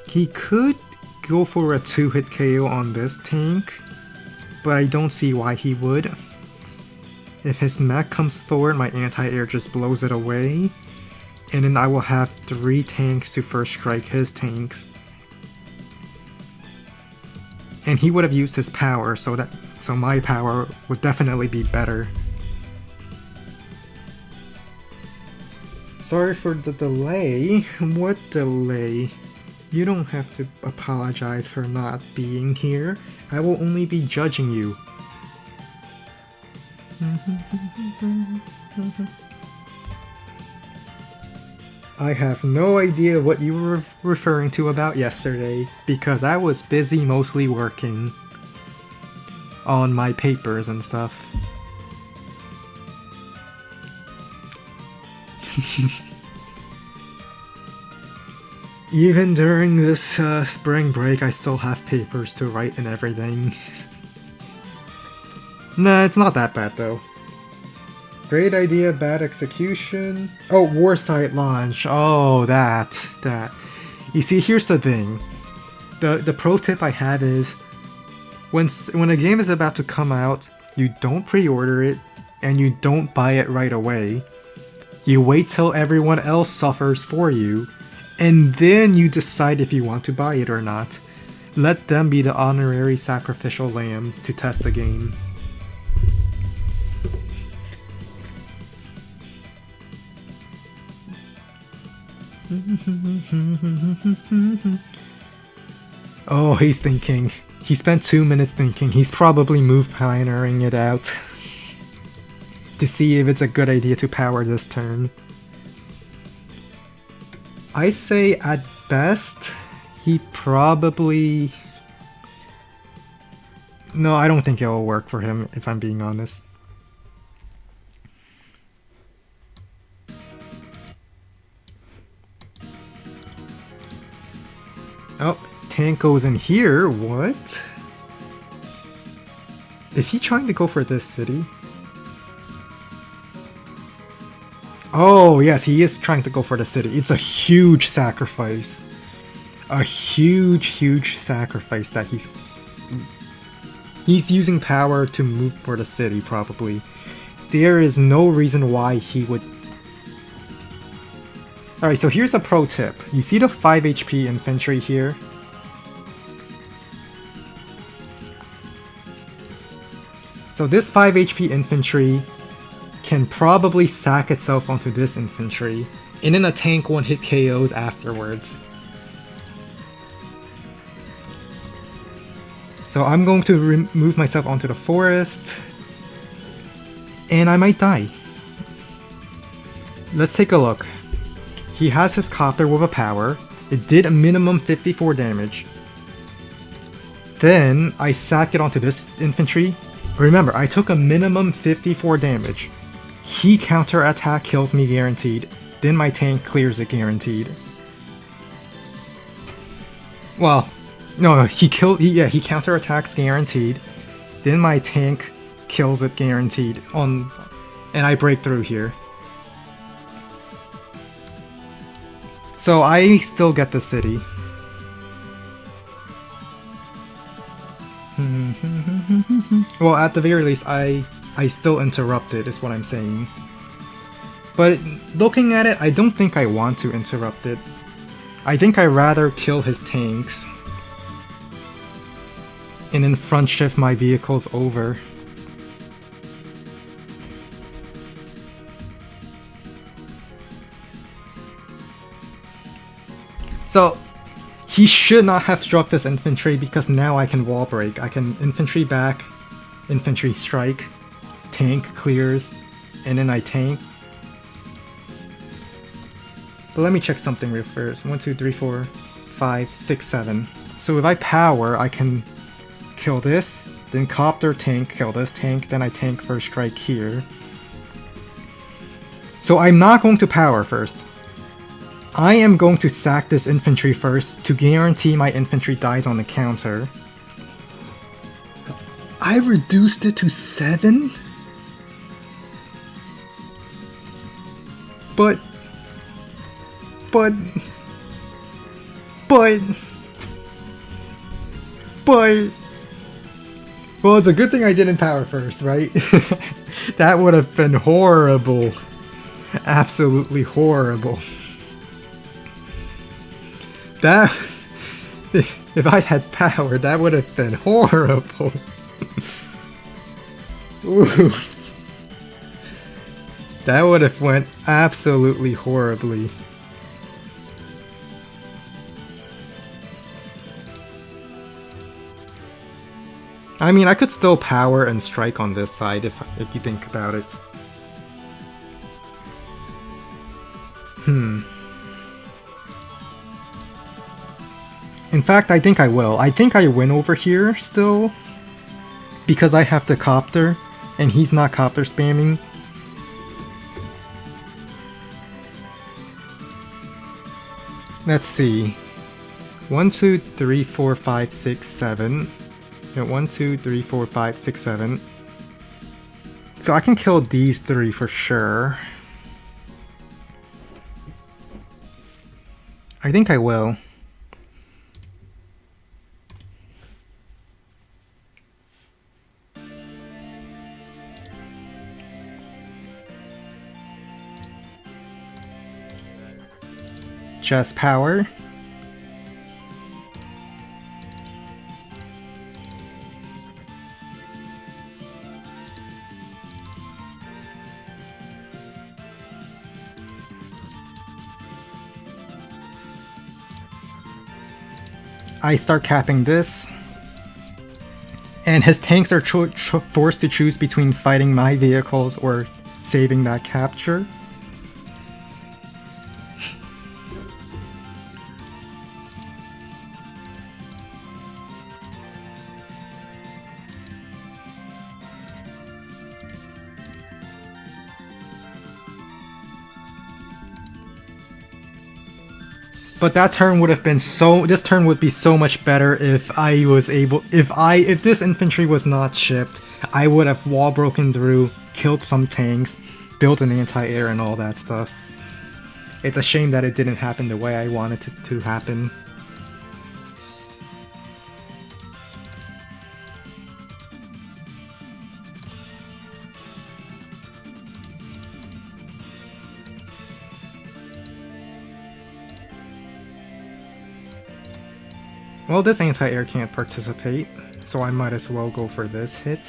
S1: He could go for a 2-hit KO on this tank, but I don't see why he would. If his mech comes forward, my anti-air just blows it away. And then I will have 3 tanks to first strike his tanks. And he would have used his power, so my power would definitely be better. Sorry for the delay. What delay? You don't have to apologize for not being here. I will only be judging you. I have no idea what you were referring to about yesterday, because I was busy mostly working on my papers and stuff. Even during this spring break, I still have papers to write and everything. Nah, it's not that bad though. Great idea, bad execution. Oh, Warsight launch. Oh, that. You see, here's the thing. The pro tip I have is, when a game is about to come out, you don't pre-order it, and you don't buy it right away. You wait till everyone else suffers for you, and then you decide if you want to buy it or not. Let them be the honorary sacrificial lamb to test the game. Oh, he's thinking. He spent 2 minutes thinking. He's probably move pioneering it out to see if it's a good idea to power this turn. I say at best, he probably... No, I don't think it'll work for him, if I'm being honest. Oh, tank goes in here. What? Is he trying to go for this city? Oh, yes, he is trying to go for the city. It's a huge sacrifice. A huge sacrifice that he's using power to move for the city, probably. There is no reason why he would... Alright, so here's a pro tip. You see the 5 HP infantry here? So this 5 HP infantry can probably sack itself onto this infantry, and then a tank won't hit KOs afterwards. So I'm going to move myself onto the forest, and I might die. Let's take a look. He has his copter with a power. It did a minimum 54 damage. Then I sack it onto this infantry. Remember, I took a minimum 54 damage. He counter-attack kills me guaranteed. Then my tank clears it guaranteed. Well, no, he counter-attacks guaranteed. Then my tank kills it guaranteed. And I break through here. So I still get the city. Well, at the very least, I still interrupted, is what I'm saying. But looking at it, I don't think I want to interrupt it. I think I'd rather kill his tanks and then front shift my vehicles over. So, he should not have struck this infantry because now I can wall break. I can infantry back, infantry strike, tank clears, and then I tank. But let me check something real first. 1, 2, 3, 4, 5, 6, 7. So if I power, I can kill this, then copter tank, kill this tank, then I tank first strike here. So I'm not going to power first. I am going to sack this infantry first to guarantee my infantry dies on the counter. I reduced it to 7? But... Well, it's a good thing I didn't power first, right? That would have been horrible. Absolutely horrible. That... If I had power, that would have been horrible. Ooh. That would have went absolutely horribly. I mean, I could still power and strike on this side if you think about it. In fact, I think I will. I think I win over here still. Because I have the copter, and he's not copter spamming. Let's see. 1, 2, 3, 4, 5, 6, 7. No, 1, 2, 3, 4, 5, 6, 7. So I can kill these 3 for sure. I think I will. Just power. I start capping this. And his tanks are forced to choose between fighting my vehicles or saving that capture. But that turn would have been this turn would be so much better if I was able, if this infantry was not chipped, I would have wall broken through, killed some tanks, built an anti-air and all that stuff. It's a shame that it didn't happen the way I wanted it to happen. Well, this anti-air can't participate, so I might as well go for this hit.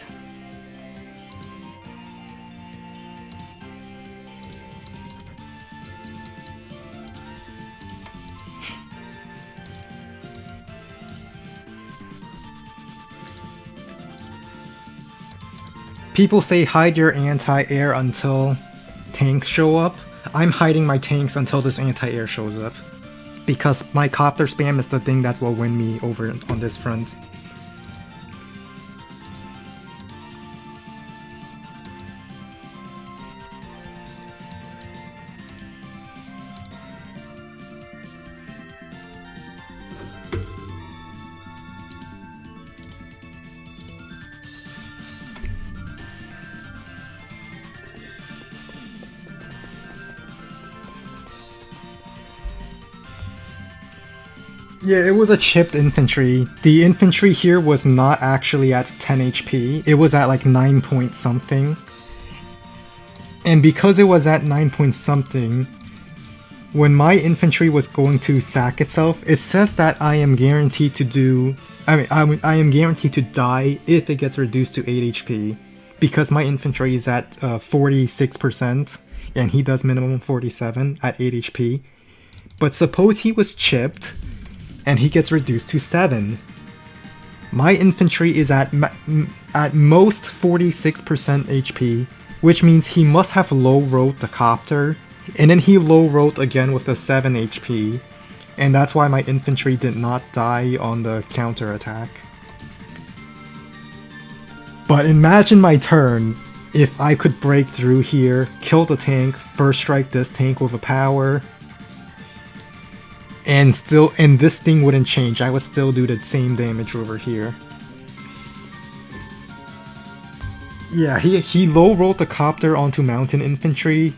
S1: People say hide your anti-air until tanks show up. I'm hiding my tanks until this anti-air shows up. Because my copter spam is the thing that will win me over on this front. Yeah, it was a chipped infantry. The infantry here was not actually at 10 HP. It was at like 9 point something. And because it was at 9 point something, when my infantry was going to sack itself, it says that I am guaranteed to do... I am guaranteed to die if it gets reduced to 8 HP. Because my infantry is at 46%, and he does minimum 47 at 8 HP. But suppose he was chipped, and he gets reduced to 7. My infantry is at most 46% HP, which means he must have low-rolled the copter, and then he low-rolled again with the 7 HP, and that's why my infantry did not die on the counter-attack. But imagine my turn if I could break through here, kill the tank, first strike this tank with a power, and this thing wouldn't change. I would still do the same damage over here. Yeah, he low rolled the copter onto mountain infantry.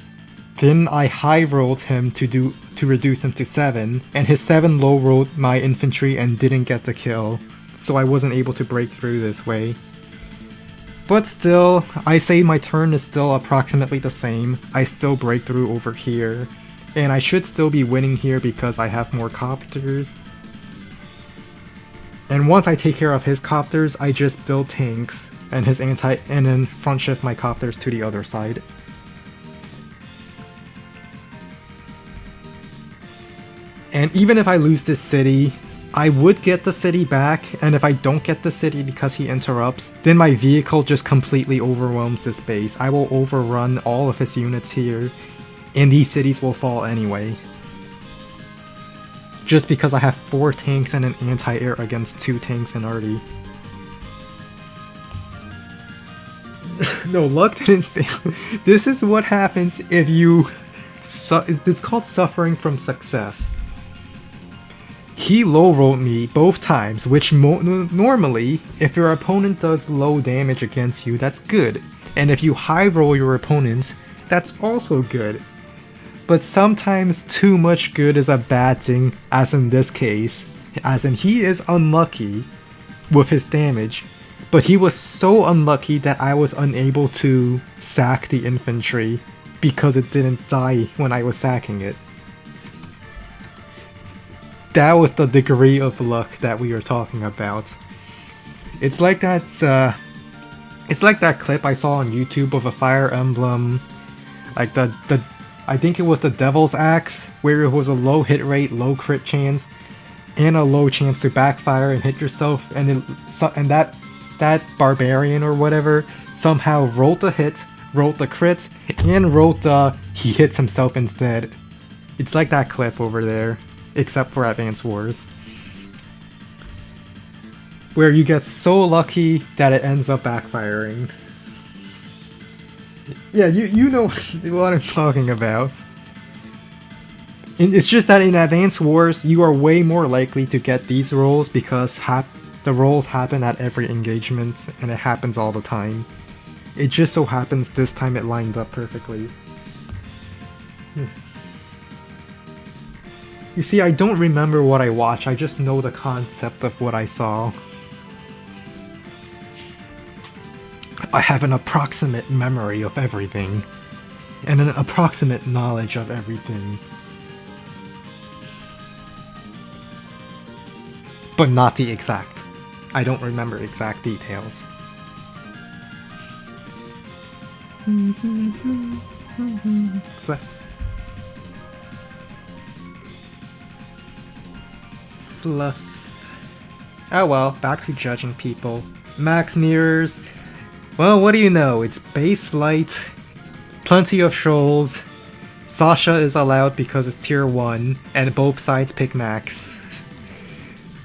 S1: Then I high rolled him to reduce him to 7, and his 7 low rolled my infantry and didn't get the kill. So I wasn't able to break through this way. But still, I say my turn is still approximately the same. I still break through over here. And I should still be winning here because I have more copters. And once I take care of his copters, I just build tanks and and then front shift my copters to the other side. And even if I lose this city, I would get the city back, and if I don't get the city because he interrupts, then my vehicle just completely overwhelms this base. I will overrun all of his units here, and these cities will fall anyway. Just because I have 4 tanks and an anti-air against 2 tanks and arty. No, luck didn't fail. This is what happens if you... it's called suffering from success. He low-rolled me both times, which normally, if your opponent does low damage against you, that's good. And if you high-roll your opponents, that's also good. But sometimes too much good is a bad thing, as in this case. As in, he is unlucky with his damage, but he was so unlucky that I was unable to sack the infantry because it didn't die when I was sacking it. That was the degree of luck that we were talking about. It's like that clip I saw on YouTube of a Fire Emblem, like I think it was the Devil's Axe, where it was a low hit rate, low crit chance, and a low chance to backfire and hit yourself, and that barbarian or whatever somehow rolled the hit, rolled the crit, and rolled he hits himself instead. It's like that clip over there. Except for Advance Wars, where you get so lucky that it ends up backfiring. Yeah, you know what I'm talking about. And it's just that in Advance Wars, you are way more likely to get these rolls because the rolls happen at every engagement, and it happens all the time. It just so happens this time it lined up perfectly. You see, I don't remember what I watched, I just know the concept of what I saw. I have an approximate memory of everything, and an approximate knowledge of everything. But not the exact. I don't remember exact details. Fluff. Oh well, back to judging people. Max mirrors. Well, what do you know? It's base light, plenty of shoals. Sasha is allowed because it's tier 1, and both sides pick max.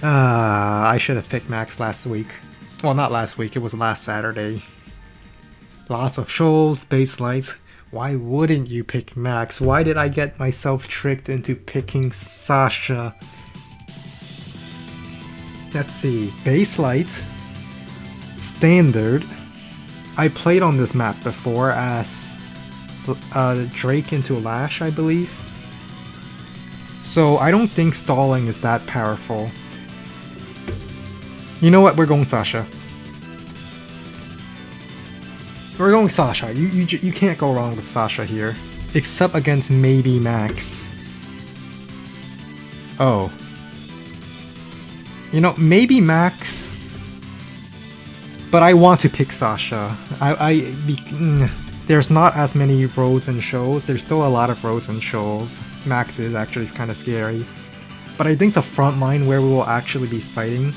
S1: I should have picked max last week. Well, not last week, it was last Saturday. Lots of shoals, base lights. Why wouldn't you pick max? Why did I get myself tricked into picking Sasha? Let's see, base light, standard. I played on this map before as Drake into Lash, I believe. So I don't think stalling is that powerful. You know what? We're going Sasha. We're going Sasha. You can't go wrong with Sasha here, except against maybe Max. Oh. You know, maybe Max, but I want to pick Sasha. There's not as many roads and shoals. There's still a lot of roads and shoals. Max is actually kind of scary. But I think the front line where we will actually be fighting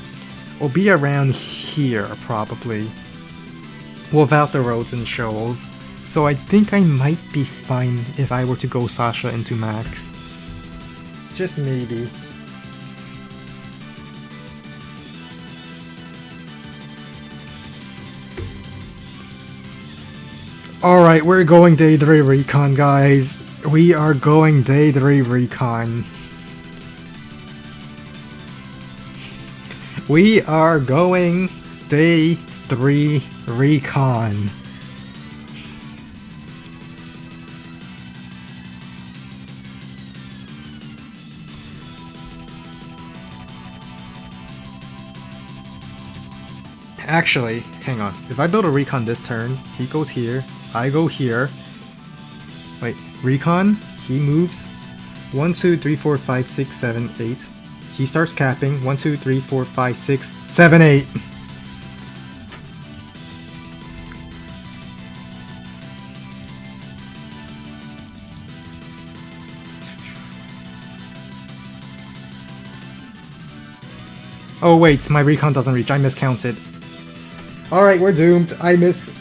S1: will be around here, probably. Without the roads and shoals. So I think I might be fine if I were to go Sasha into Max. Just maybe. Alright, we're going day 3 recon, guys. We are going day 3 recon. We are going day 3 recon. Actually, hang on. If I build a recon this turn, he goes here, I go here. Wait, recon, he moves 1, 2, 3, 4, 5, 6, 7, 8. He starts capping 1, 2, 3, 4, 5, 6, 7, 8. Oh wait, my recon doesn't reach. I miscounted. Alright, we're doomed. I miscounted.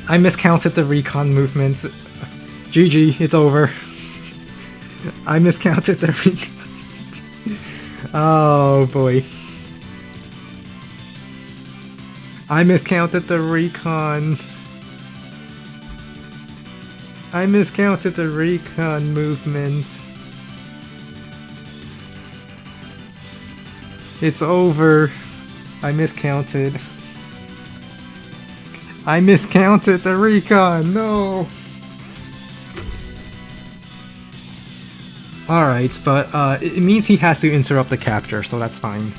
S1: I miscounted the recon movements. GG, it's over. I miscounted the recon. Oh boy. I miscounted the recon. I miscounted the recon movement. It's over. I miscounted. I miscounted the recon. No. Alright, but it means he has to interrupt the capture, so that's fine.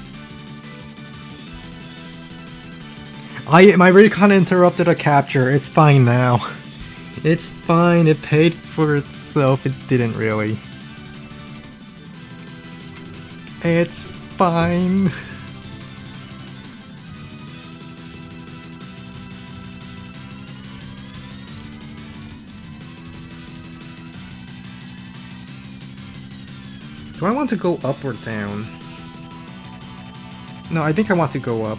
S1: My recon interrupted a capture. It's fine now. It's fine. It paid for itself. It didn't really. It's fine. Do I want to go up or down? No, I think I want to go up.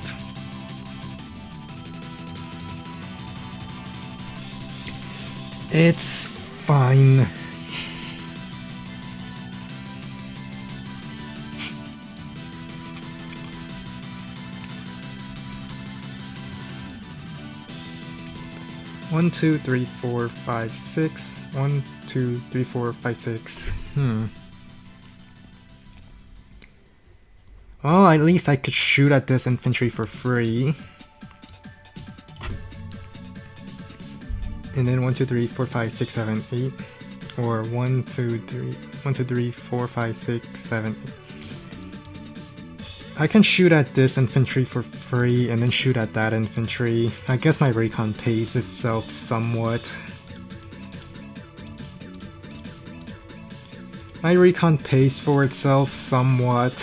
S1: It's fine. One, 2, 3, 4, 5, 6. 1, 2, 3, 4, 5, 6. Well, at least I could shoot at this infantry for free. And then 1, 2, 3, 4, 5, 6, 7, 8. Or 1, 2, 3, 4, 5, 6, 7, 8. I can shoot at this infantry for free and then shoot at that infantry. I guess my recon pays itself somewhat. My recon pays for itself somewhat.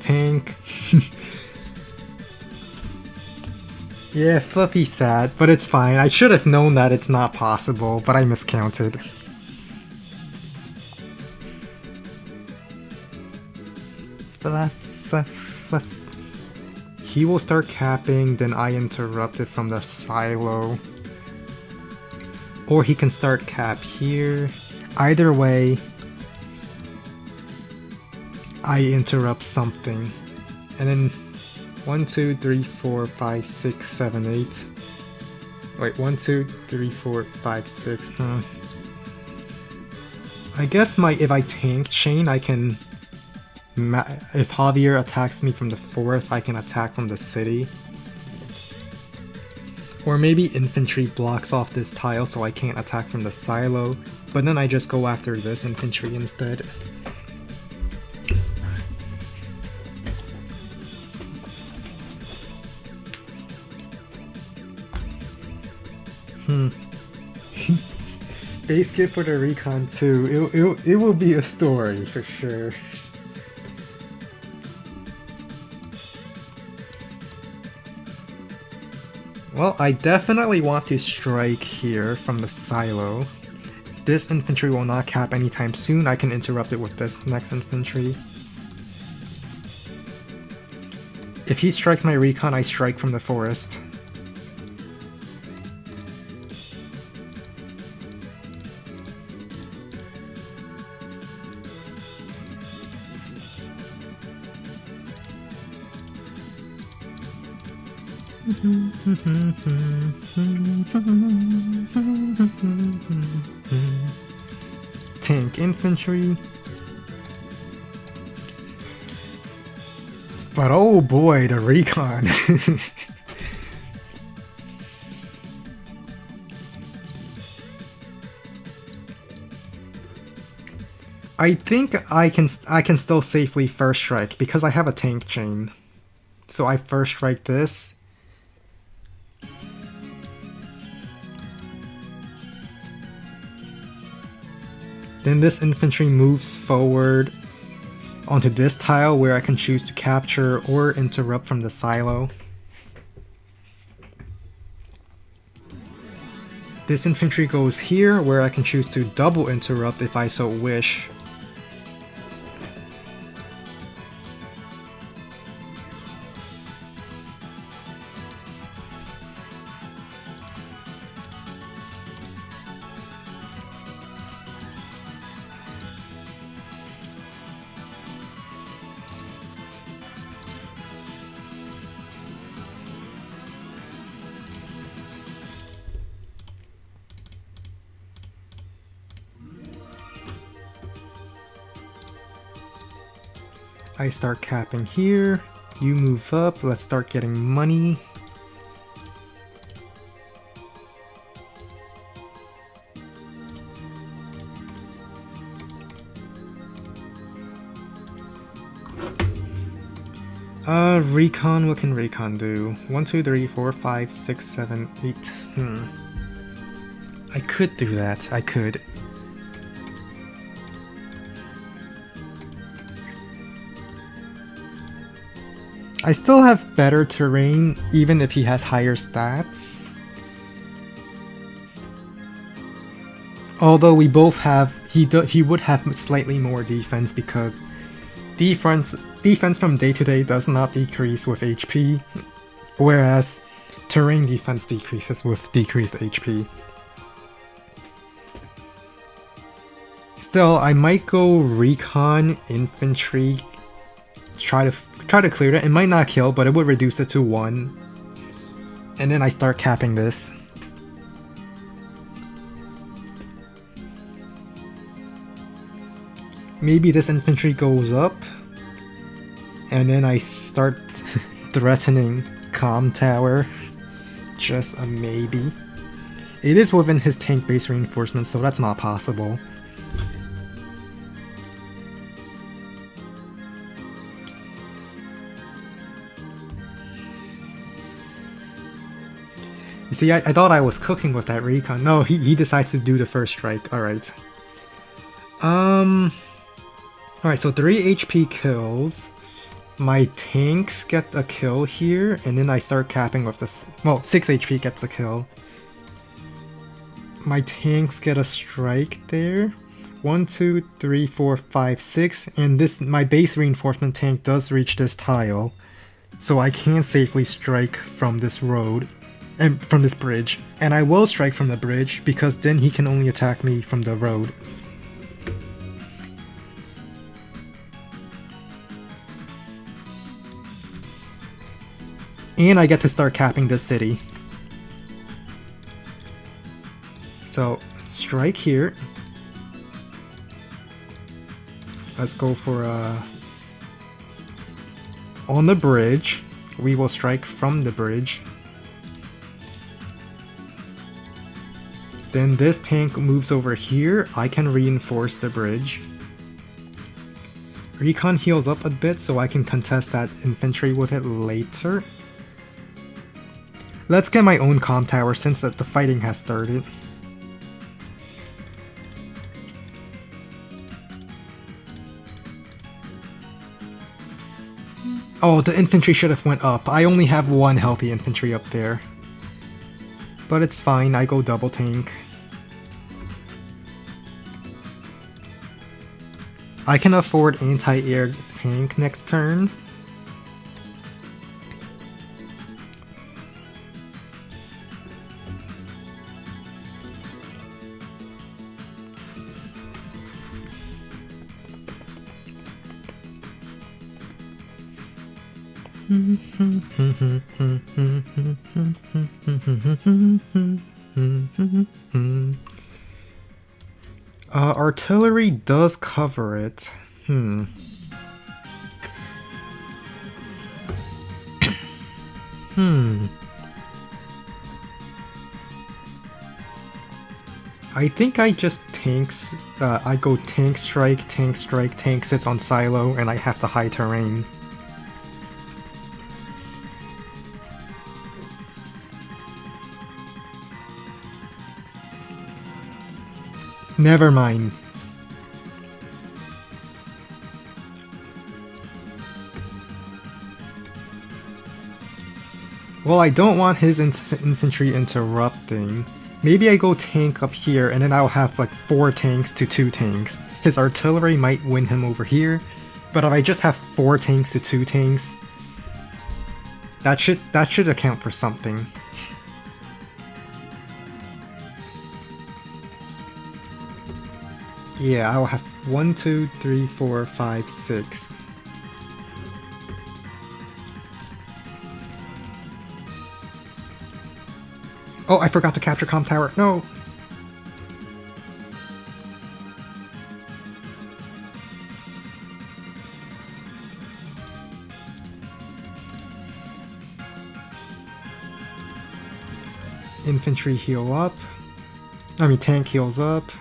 S1: Tank. Yeah, Fluffy's sad, but it's fine. I should have known that it's not possible, but I miscounted. Fluff. He will start capping, then I interrupt it from the silo. Or he can start cap here. Either way, I interrupt something. And then 1, 2, 3, 4, 5, 6, 7, 8. Wait, 1, 2, 3, 4, 5, 6. I guess if I tank Shane, I can. If Javier attacks me from the forest, I can attack from the city. Or maybe infantry blocks off this tile so I can't attack from the silo. But then I just go after this infantry instead. Base kit for the recon too. It will be a story for sure. Well, I definitely want to strike here from the silo. This infantry will not cap anytime soon. I can interrupt it with this next infantry. If he strikes my recon, I strike from the forest. Tank infantry. But oh boy, the recon. I think I can still safely first strike because I have a tank chain. So I first strike this. Then this infantry moves forward onto this tile where I can choose to capture or interrupt from the silo. This infantry goes here where I can choose to double interrupt if I so wish. I start capping here, you move up, let's start getting money. Recon, what can recon do? 1, 2, 3, 4, 5, 6, 7, 8. I could do that, I could. I still have better terrain, even if he has higher stats. Although we both have, he would have slightly more defense because defense from day to day does not decrease with HP, whereas terrain defense decreases with decreased HP. Still, I might go recon infantry, try to clear it. It might not kill, but it would reduce it to 1. And then I start capping this. Maybe this infantry goes up, and then I start threatening Comm Tower. Just a maybe. It is within his tank base reinforcement, so that's not possible. You see, I thought I was cooking with that recon. No, he decides to do the first strike. Alright. Alright, so 3 HP kills. My tanks get a kill here, and then I start capping with this. Well, 6 HP gets a kill. My tanks get a strike there. 1, 2, 3, 4, 5, 6, and this my base reinforcement tank does reach this tile, so I can safely strike from this road and from this bridge. And I will strike from the bridge because then he can only attack me from the road. And I get to start capping this city. So, strike here. Let's go for on the bridge. We will strike from the bridge. Then this tank moves over here. I can reinforce the bridge. Recon heals up a bit so I can contest that infantry with it later. Let's get my own comm tower since the fighting has started. Oh, the infantry should have went up. I only have 1 healthy infantry up there. But it's fine, I go double tank. I can afford anti-air tank next turn. Artillery does cover it. I think I just tanks. I go tank strike, tank sits on silo, and I have to high terrain. Never mind. Well, I don't want his infantry interrupting. Maybe I go tank up here, and then I'll have like 4 tanks to 2 tanks. His artillery might win him over here, but if I just have 4 tanks to 2 tanks, that should account for something. Yeah, I'll have 1, 2, 3, 4, 5, 6. Oh, I forgot to capture Comm Tower. No! Infantry heal up. I mean, tank heals up.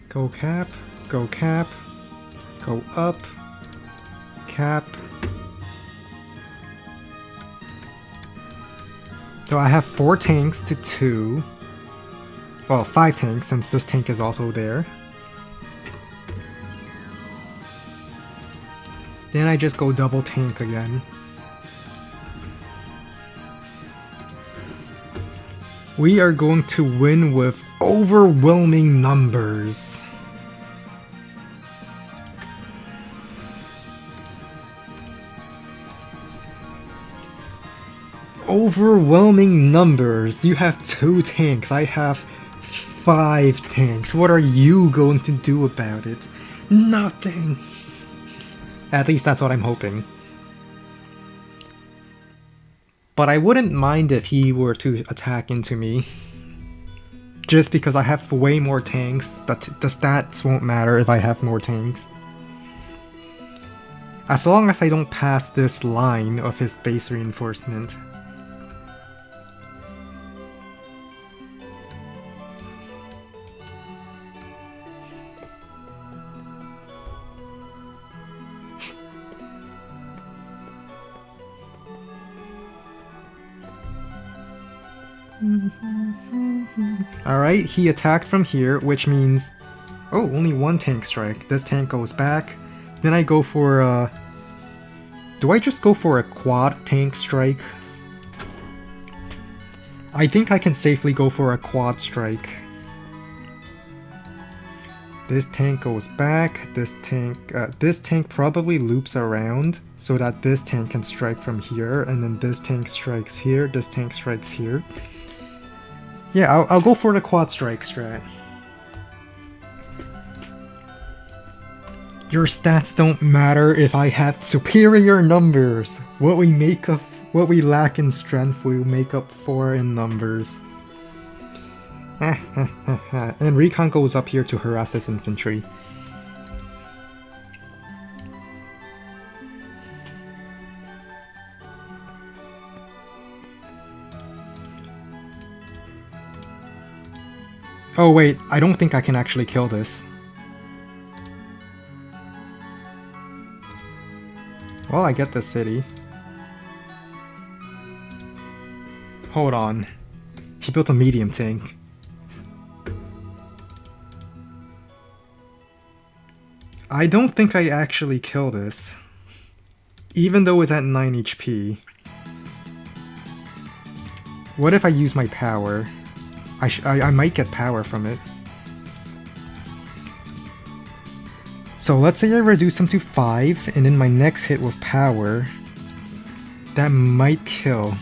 S1: Go cap, go cap, go up, cap. So I have 4 tanks to 2. Well, 5 tanks since this tank is also there. Then I just go double tank again. We are going to win with overwhelming numbers. Overwhelming numbers. You have 2 tanks. I have 5 tanks. What are you going to do about it? Nothing. At least that's what I'm hoping. But I wouldn't mind if he were to attack into me. Just because I have way more tanks, the stats won't matter if I have more tanks. As long as I don't pass this line of his base reinforcement. Alright, he attacked from here, which means... Oh, only 1 tank strike. This tank goes back. Then I go for do I just go for a quad tank strike? I think I can safely go for a quad strike. This tank goes back, this tank probably loops around so that this tank can strike from here, and then this tank strikes here, this tank strikes here. Yeah, I'll go for the quad strike strat. Your stats don't matter if I have superior numbers. What we lack in strength, we will make up for in numbers. And recon goes up here to harass this infantry. Oh wait, I don't think I can actually kill this. Well, I get the city. Hold on. He built a medium tank. I don't think I actually kill this. Even though it's at 9 HP. What if I use my power? I might get power from it. So let's say I reduce him to 5, and then my next hit with power, that might kill.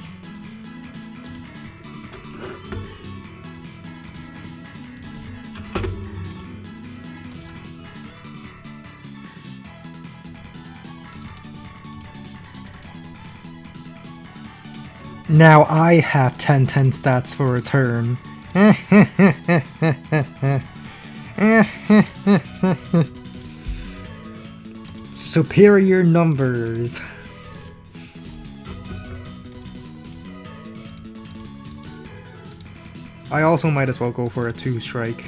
S1: Now I have 10/10 stats for a turn. Superior numbers. I also might as well go for a 2-strike.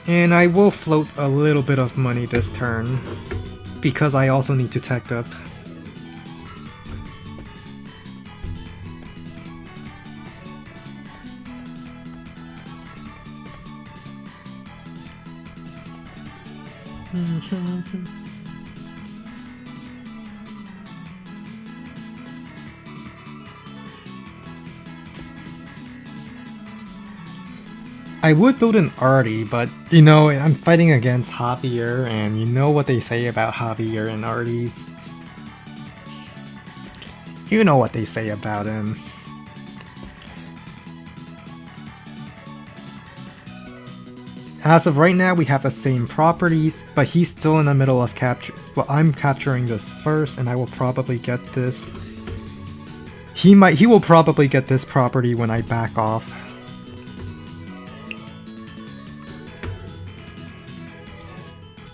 S1: And I will float a little bit of money this turn, because I also need to tech up. I would build an Artie, but you know, I'm fighting against Javier, and you know what they say about Javier and Artie. You know what they say about him. As of right now, we have the same properties, but he's still in the middle of capture. Well, I'm capturing this first, and I will probably get this. He will probably get this property when I back off.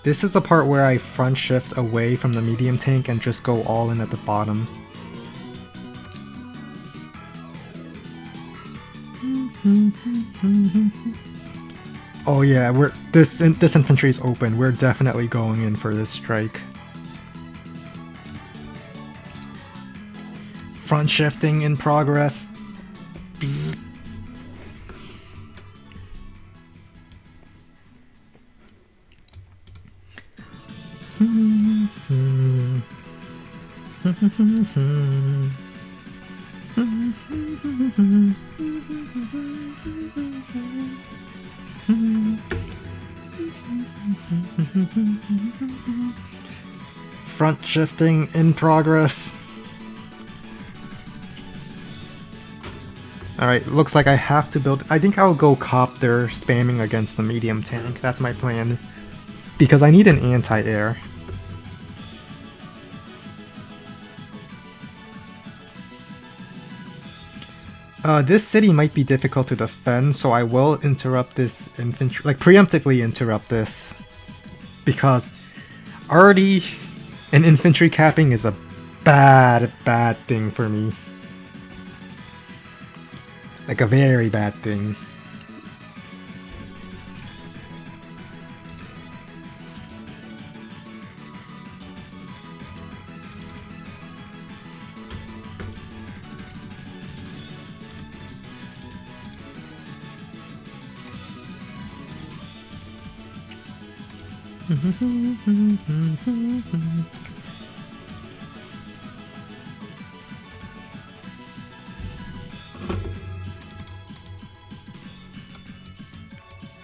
S1: This is the part where I front shift away from the medium tank and just go all in at the bottom. Oh yeah, this infantry is open. We're definitely going in for this strike. Front shifting in progress. Bzz. Front shifting in progress. Alright, looks like I have to build... I think I'll go copter spamming against the medium tank. That's my plan. Because I need an anti-air. This city might be difficult to defend, so I will interrupt this infantry... like, preemptively interrupt this. Because already an infantry capping is a bad thing for me. Like a very bad thing.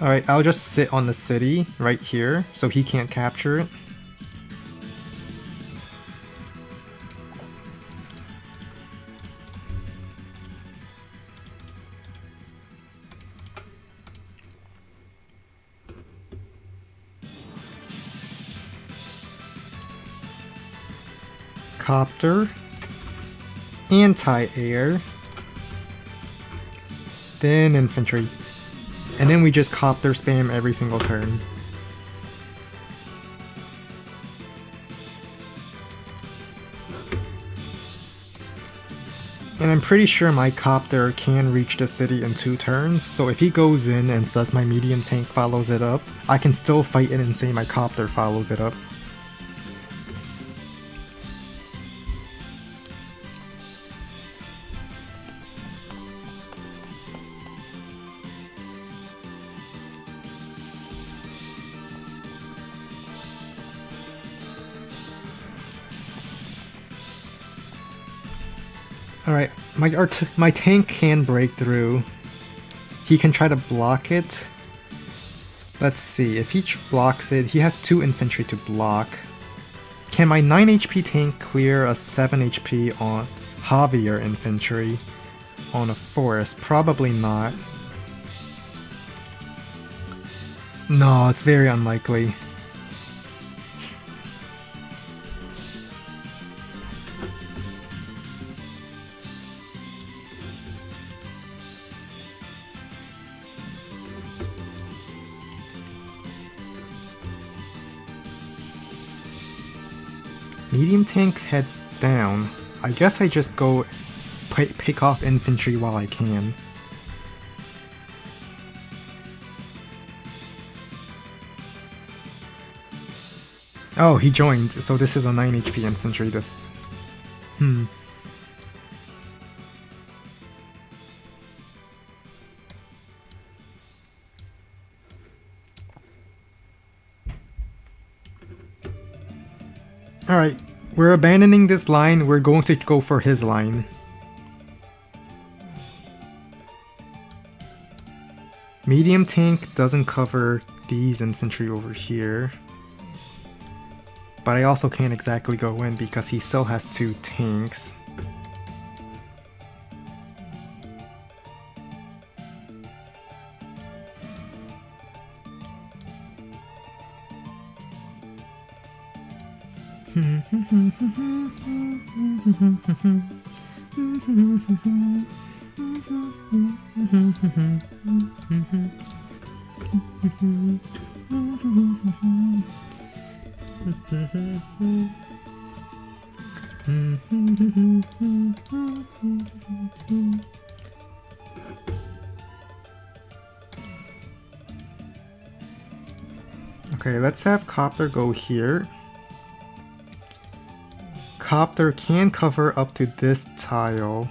S1: Alright, I'll just sit on the city right here so he can't capture it. Copter, anti-air, then infantry, and then we just copter spam every single turn. And I'm pretty sure my copter can reach the city in 2 turns, so if he goes in and says my medium tank follows it up, I can still fight it and say my copter follows it up. Alright, my tank can break through. He can try to block it. Let's see, if he blocks it, he has 2 infantry to block. Can my 9 HP tank clear a 7 HP on Javier infantry on a forest? Probably not. No, it's very unlikely. Medium tank heads down. I guess I just go pick off infantry while I can. Oh, he joined, so this is a 9 HP infantry. Alright, we're abandoning this line, we're going to go for his line. Medium tank doesn't cover these infantry over here. But I also can't exactly go in because he still has 2 tanks. Okay, let's have Copter go here. Copter can cover up to this tile.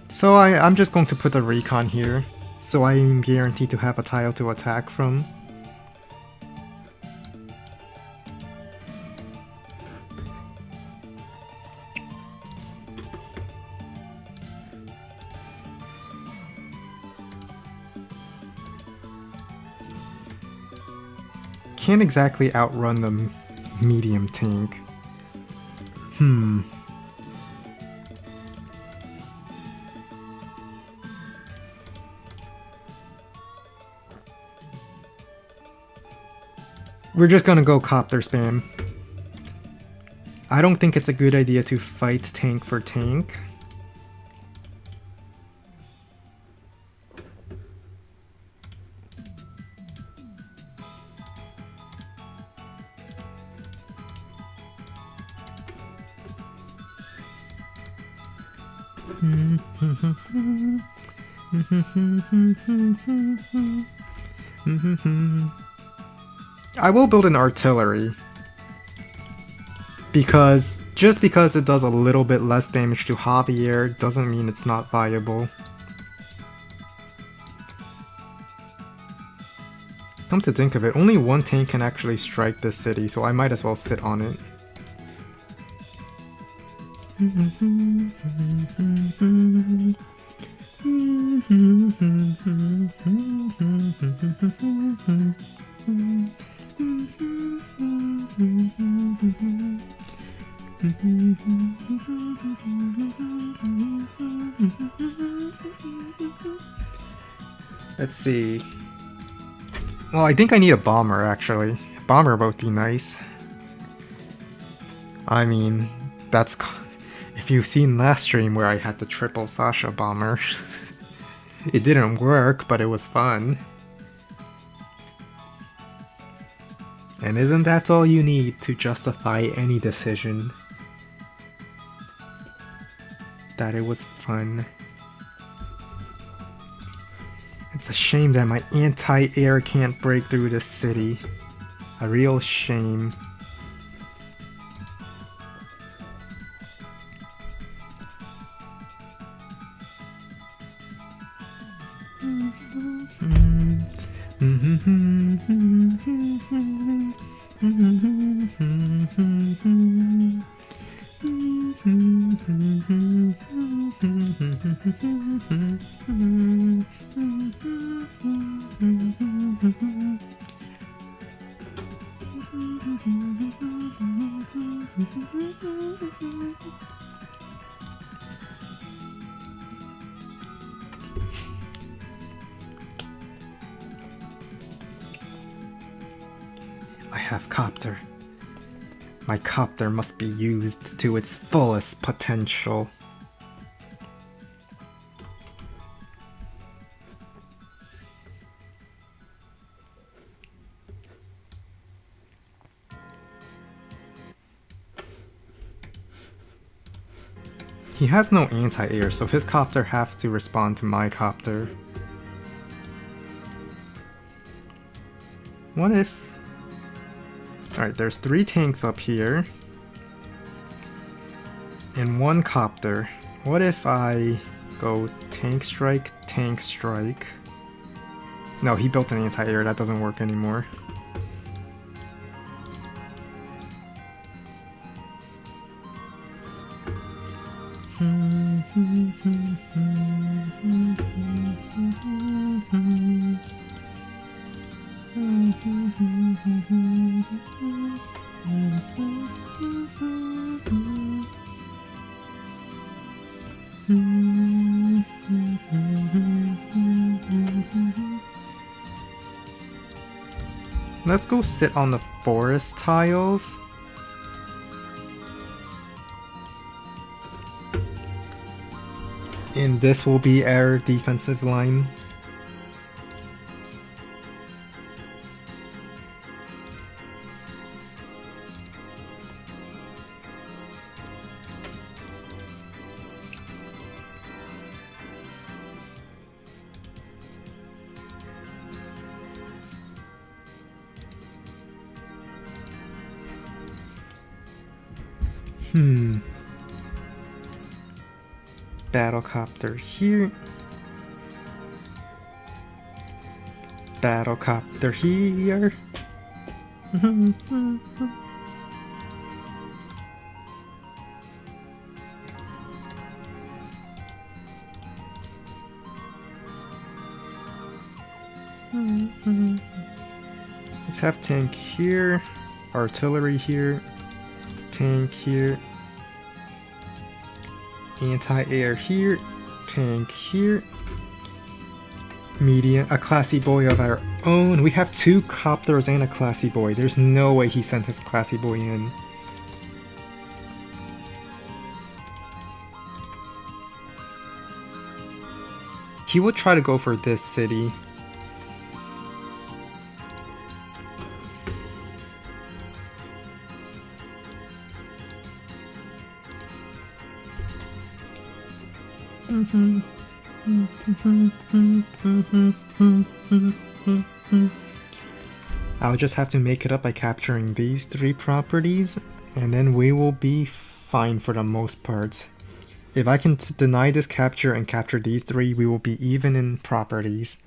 S1: So I'm just going to put a recon here, so I am guaranteed to have a tile to attack from. Can't exactly outrun the medium tank. We're just gonna go Copter spam. I don't think it's a good idea to fight tank for tank. I will build an artillery. Because just because it does a little bit less damage to Javier doesn't mean it's not viable. Come to think of it, only 1 tank can actually strike this city, so I might as well sit on it. Let's see. Well, I think I need a bomber, actually. A bomber would be nice. I mean, that's... If you've seen last stream where I had the triple Sasha bomber, it didn't work, but it was fun. And isn't that all you need to justify any decision? That it was fun. It's a shame that my anti-air can't break through this city. A real shame. I have Copter. My Copter must be used to its fullest potential. He has no anti-air, so his copter has to respond to my copter. What if... Alright, there's 3 tanks up here. And 1 copter. What if I go tank strike, tank strike? No, he built an anti-air, that doesn't work anymore. Let's go sit on the forest tiles. And this will be our defensive line. Battlecopter here. Battlecopter here. Let's have tank here, artillery here, tank here, anti-air here, tank here, medium, a classy boy of our own. We have 2 copters and a classy boy. There's no way he sent his classy boy in. He would try to go for this city. I'll just have to make it up by capturing these 3 properties, and then we will be fine for the most part. If I can deny this capture and capture these 3, we will be even in properties.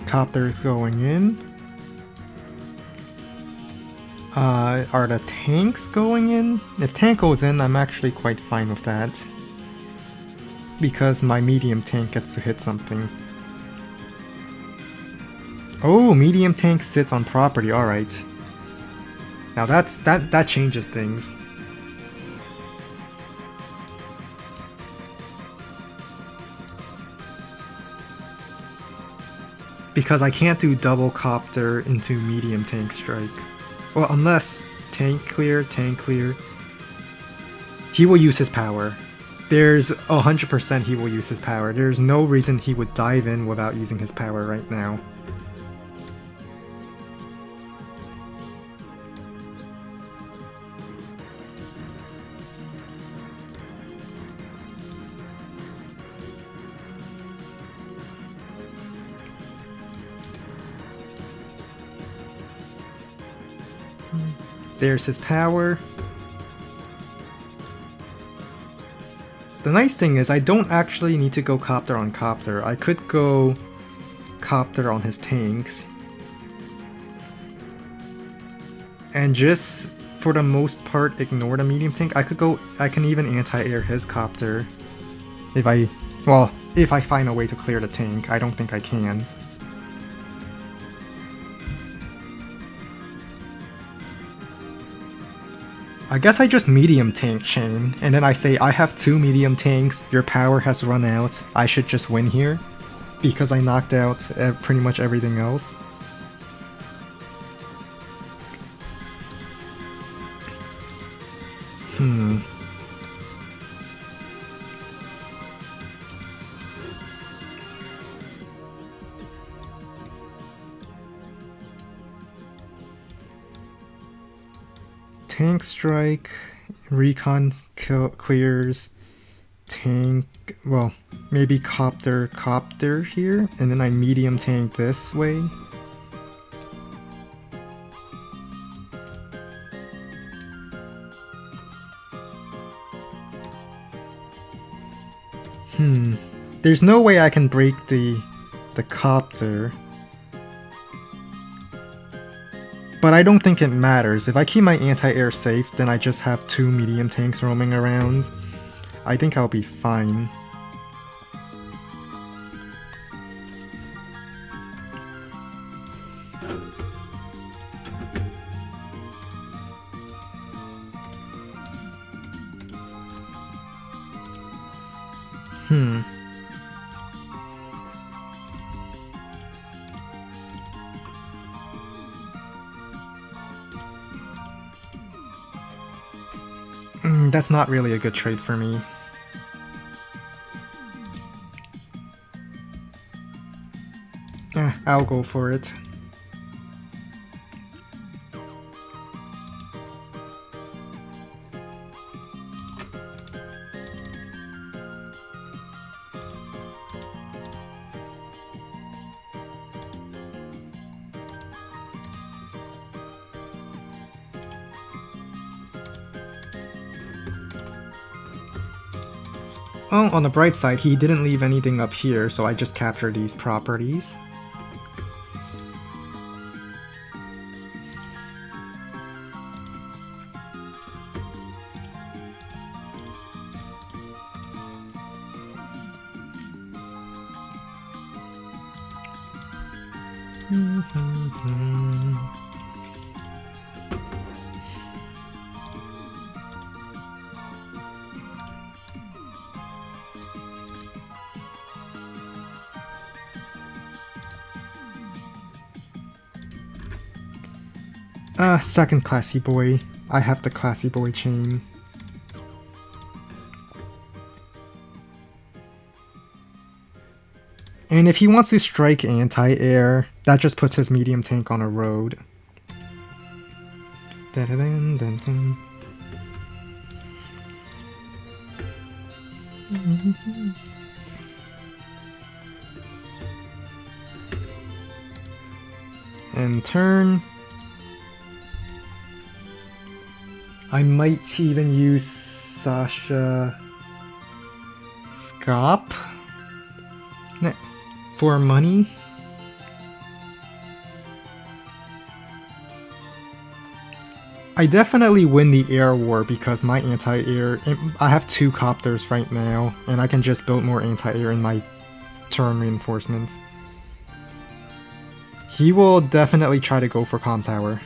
S1: Copters going in. Are the tanks going in? If tank goes in, I'm actually quite fine with that. Because my medium tank gets to hit something. Oh, medium tank sits on property, alright. Now that changes things. Because I can't do double copter into medium tank strike. Well, unless tank clear, tank clear. He will use his power. There's 100% he will use his power. There's no reason he would dive in without using his power right now. There's his power. The nice thing is I don't actually need to go copter on copter. I could go copter on his tanks. And just for the most part ignore the medium tank. I can even anti-air his copter. If I find a way to clear the tank. I don't think I can. I guess I just medium tank chain, and then I say I have 2 medium tanks, your power has run out, I should just win here, because I knocked out pretty much everything else. Tank strike, recon clears, tank, well, maybe copter here, and then I medium tank this way. There's no way I can break the copter. But I don't think it matters. If I keep my anti-air safe, then I just have 2 medium tanks roaming around. I think I'll be fine. That's not really a good trade for me. I'll go for it. Well, on the bright side, he didn't leave anything up here, so I just captured these properties. Second classy boy. I have the classy boy chain. And if he wants to strike anti-air, that just puts his medium tank on a road. Dun, dun, dun. And turn. I might even use Sasha Scop for money. I definitely win the air war because my anti-air, I have 2 copters right now, and I can just build more anti-air in my turn reinforcements. He will definitely try to go for comm tower.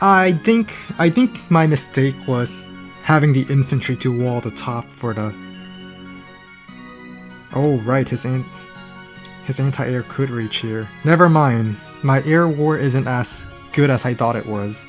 S1: I think my mistake was having the infantry to wall the top for the... Oh right, his anti-air could reach here. Never mind, my air war isn't as good as I thought it was.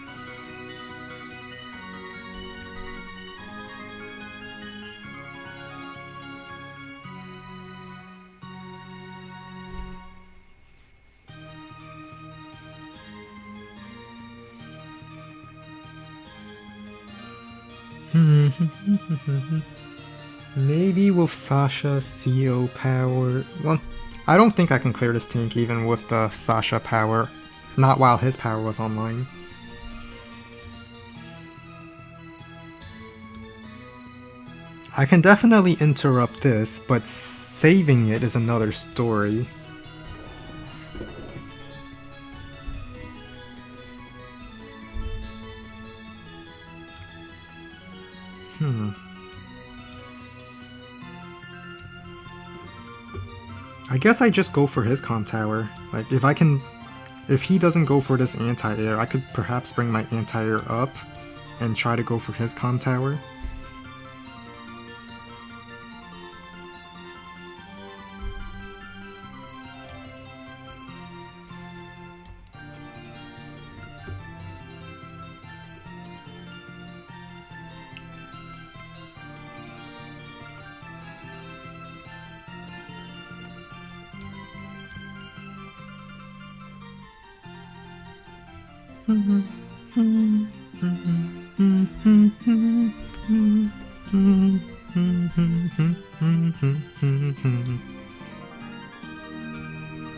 S1: Maybe with Sasha CO power. Well, I don't think I can clear this tank even with the Sasha power. Not while his power was online. I can definitely interrupt this, but saving it is another story. I guess I just go for his comm tower. Like, if he doesn't go for this anti-air, I could perhaps bring my anti-air up and try to go for his comm tower.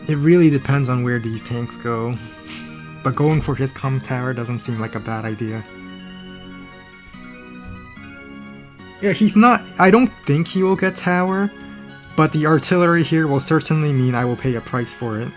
S1: It really depends on where these tanks go, but going for his comm tower doesn't seem like a bad idea. Yeah, I don't think he will get tower, but the artillery here will certainly mean I will pay a price for it.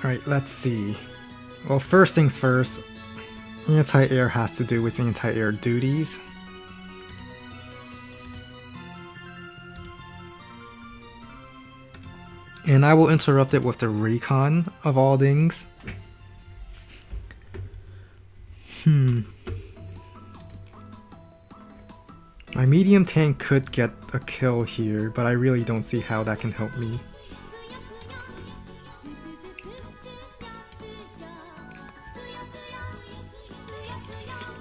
S1: Alright, let's see. Well, first things first, anti-air has to do its anti-air duties. And I will interrupt it with the recon of all things. My medium tank could get a kill here, but I really don't see how that can help me.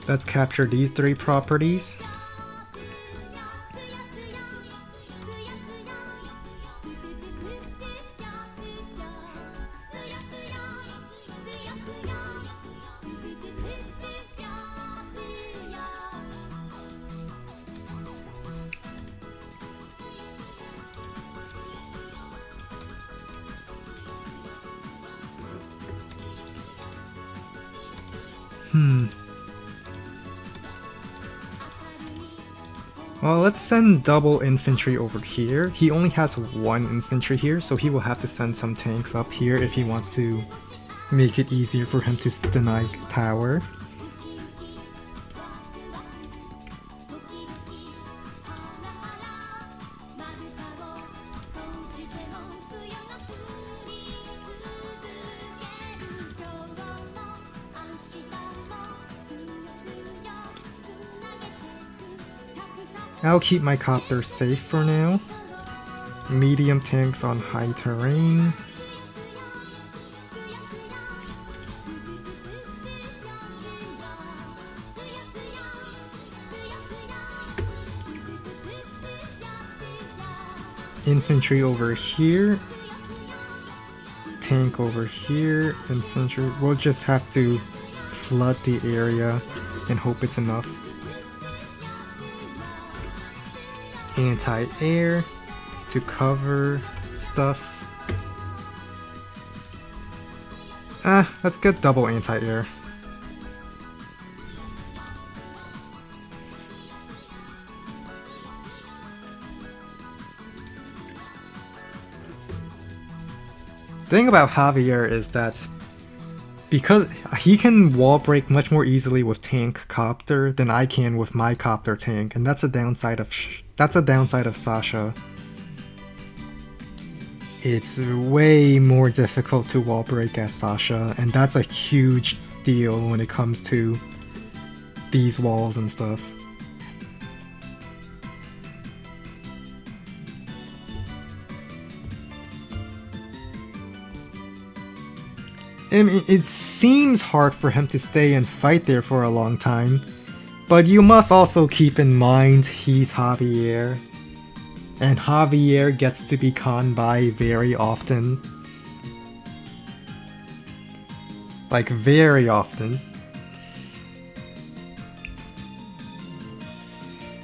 S1: Let's capture these three properties. Well, let's send double infantry over here. He only has one infantry here, so he will have to send some tanks up here if he wants to make it easier for him to deny power. I'll keep my copters safe for now. Medium tanks on high terrain. Infantry over here. Tank over here. Infantry. We'll just have to flood the area and hope it's enough. Anti-air to cover stuff. Let's get double anti-air. The thing about Javier is that because he can wall break much more easily with tank copter than I can with my copter tank, and that's a downside of Sasha. It's way more difficult to wall break as Sasha, and that's a huge deal when it comes to these walls and stuff. I mean, it seems hard for him to stay and fight there for a long time, but you must also keep in mind he's Javier, and Javier gets to be conned by very often. Like, very often.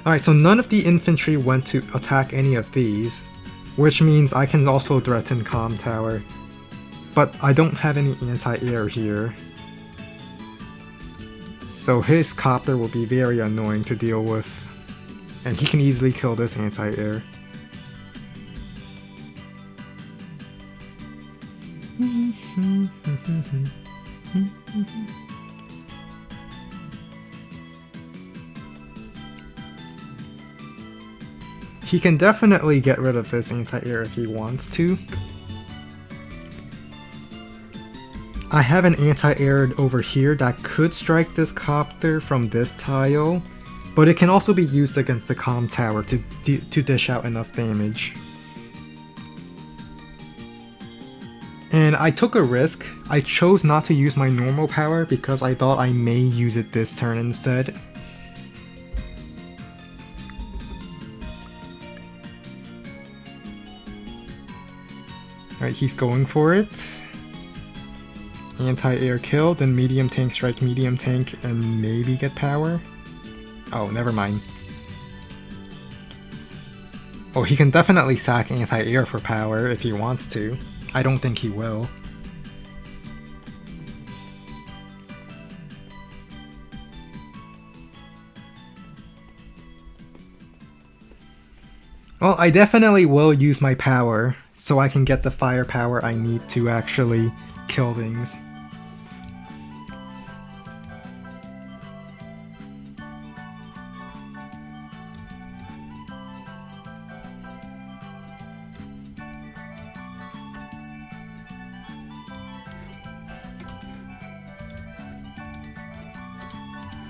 S1: Alright, so none of the infantry went to attack any of these, which means I can also threaten Comm Tower. But I don't have any anti-air here. So his copter will be very annoying to deal with. And he can easily kill this anti-air. He can definitely get rid of this anti-air if he wants to. I have an anti-air over here that could strike this copter from this tile, but it can also be used against the comm tower to dish out enough damage. And I took a risk. I chose not to use my normal power because I thought I may use it this turn instead. Alright, he's going for it. Anti-air kill, then medium tank strike medium tank and maybe get power? Oh, never mind. Oh, he can definitely sack anti-air for power if he wants to. I don't think he will. Well, I definitely will use my power, so I can get the firepower I need to actually kill things.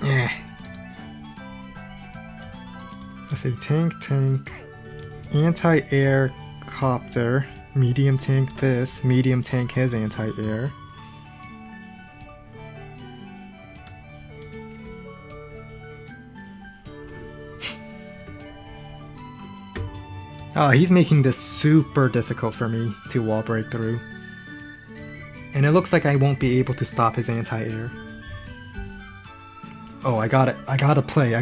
S1: Eh. Let's see, tank, anti-air copter, medium tank this, medium tank his anti-air. Oh, he's making this super difficult for me to wall break through. And it looks like I won't be able to stop his anti-air. Oh, I got it. I got the play.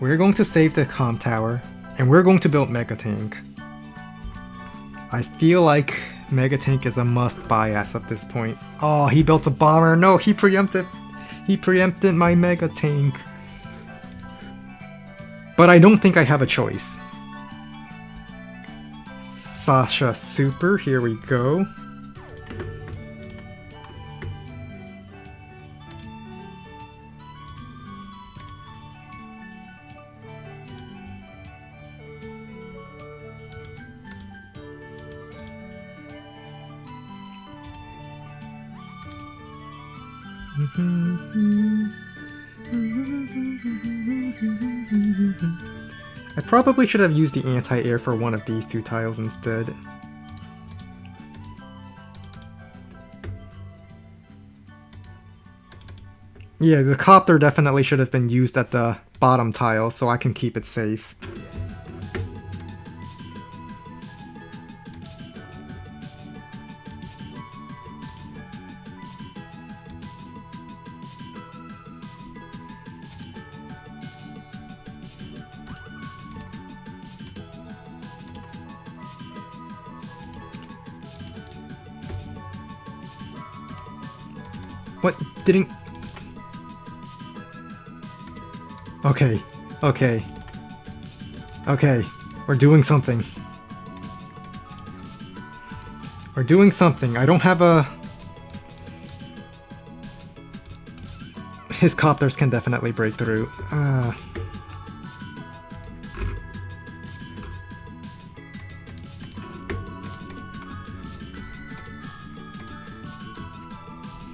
S1: We're going to save the comm tower, and we're going to build Mega Tank. I feel like Mega Tank is a must-buy as of this point. Oh, he built a bomber. No, he preempted my Mega Tank. But I don't think I have a choice. Sasha Super, here we go. I probably should have used the anti-air for one of these two tiles instead. Yeah, the copter definitely should have been used at the bottom tile so I can keep it safe. What? Didn't... Okay. We're doing something. I don't have a... His copters can definitely break through.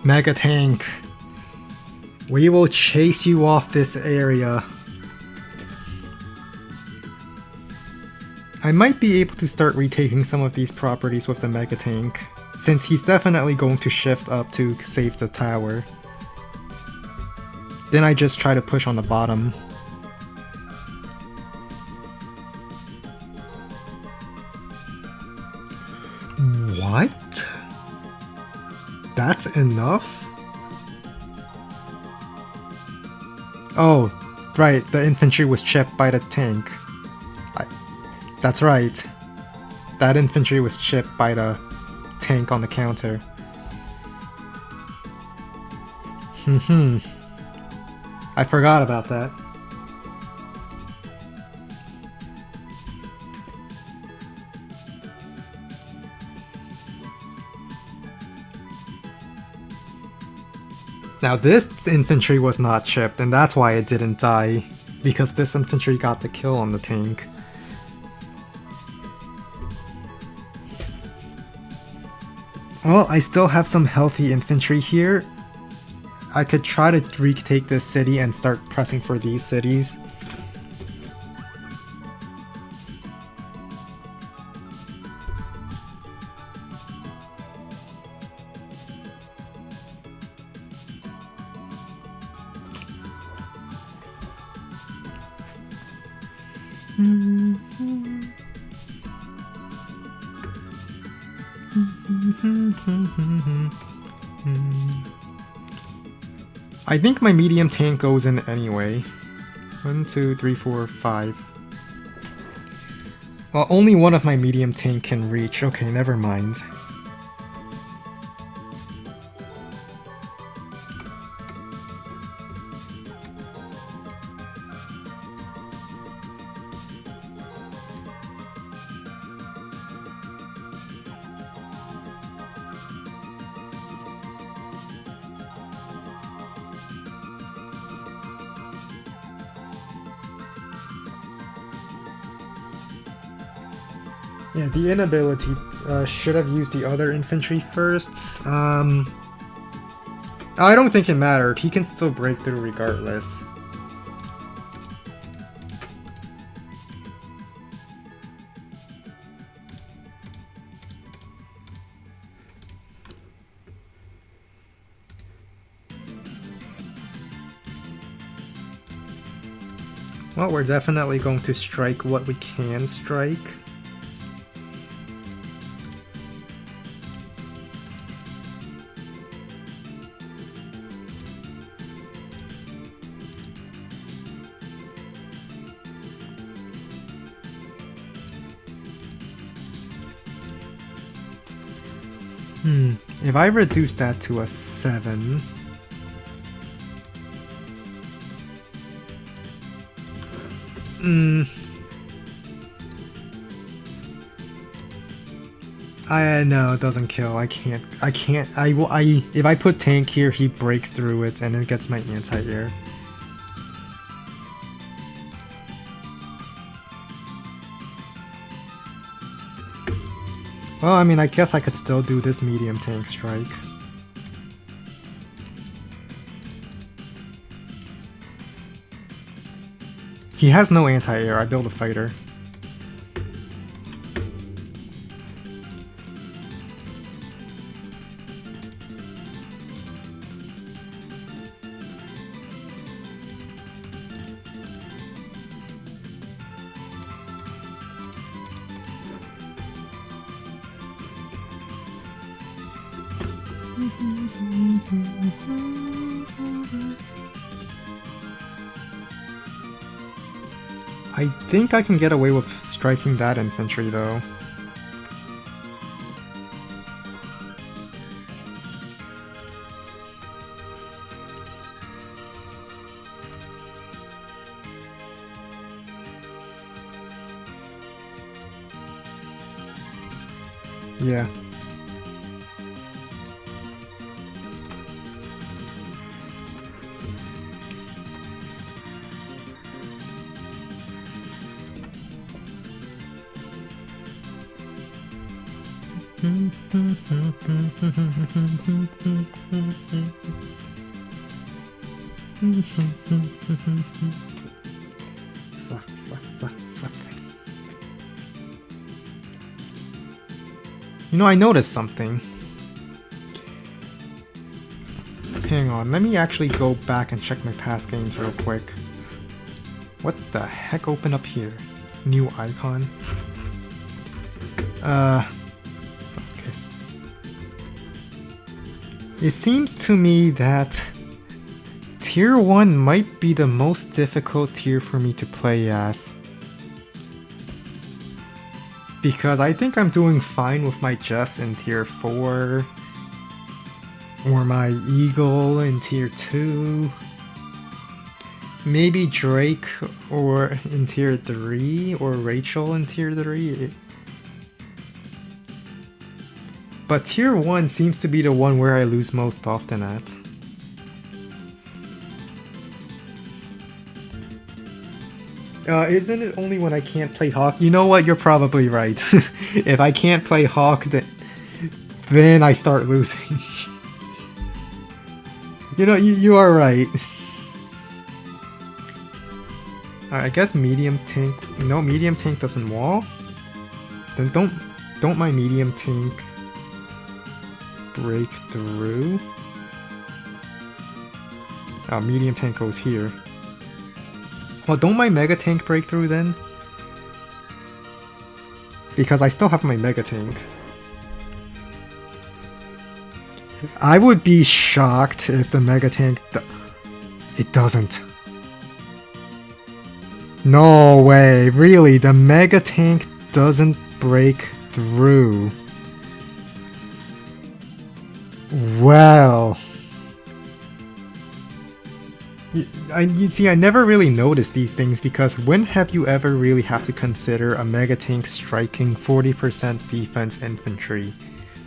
S1: Mega Tank, we will chase you off this area. I might be able to start retaking some of these properties with the Mega Tank. since he's definitely going to shift up to save the tower. Then I just try to push on the bottom. What? That's enough? Oh, right, the infantry was chipped by the tank. That's right. That infantry was chipped by the tank on the counter. I forgot about that. Now this infantry was not chipped, and that's why it didn't die, because this infantry got the kill on the tank. Well, I still have some healthy infantry here. I could try to retake this city and start pressing for these cities. I think my medium tank goes in anyway. 1, 2, 3, 4, 5. Well, only one of my medium tank can reach. Okay, never mind. Yeah, the inability should have used the other infantry first. I don't think it mattered. He can still break through regardless. Well, we're definitely going to strike what we can strike. If I reduce that to a 7... no, it doesn't kill. I can't, if I put tank here, he breaks through it and it gets my anti-air. Well, I mean, I guess I could still do this medium tank strike. He has no anti-air. I build a fighter. I think I can get away with striking that infantry though. Yeah. You know, I noticed something. on, let me actually go back and check my past games real quick. What the heck opened up here? New icon? Okay. It seems to me that Tier 1 might be the most difficult tier for me to play as. Because I think I'm doing fine with my Jess in Tier 4. Or my Eagle in Tier 2. Maybe Drake or in Tier 3. Or Rachel in Tier 3. But Tier 1 seems to be the one where I lose most often at. Isn't it only when I can't play Hawk? You know what, you're probably right. If I can't play Hawk, then I start losing. You know, you are right. I guess medium tank... No, medium tank doesn't wall? Then don't my medium tank break through? Oh, medium tank goes here. Well, don't my Mega Tank break through then? Because I still have my Mega Tank. I would be shocked if the Mega Tank... It doesn't. No way, really, the Mega Tank doesn't break through. Well... You see, I never really noticed these things because when have you ever really had to consider a Mega Tank striking 40% defense infantry?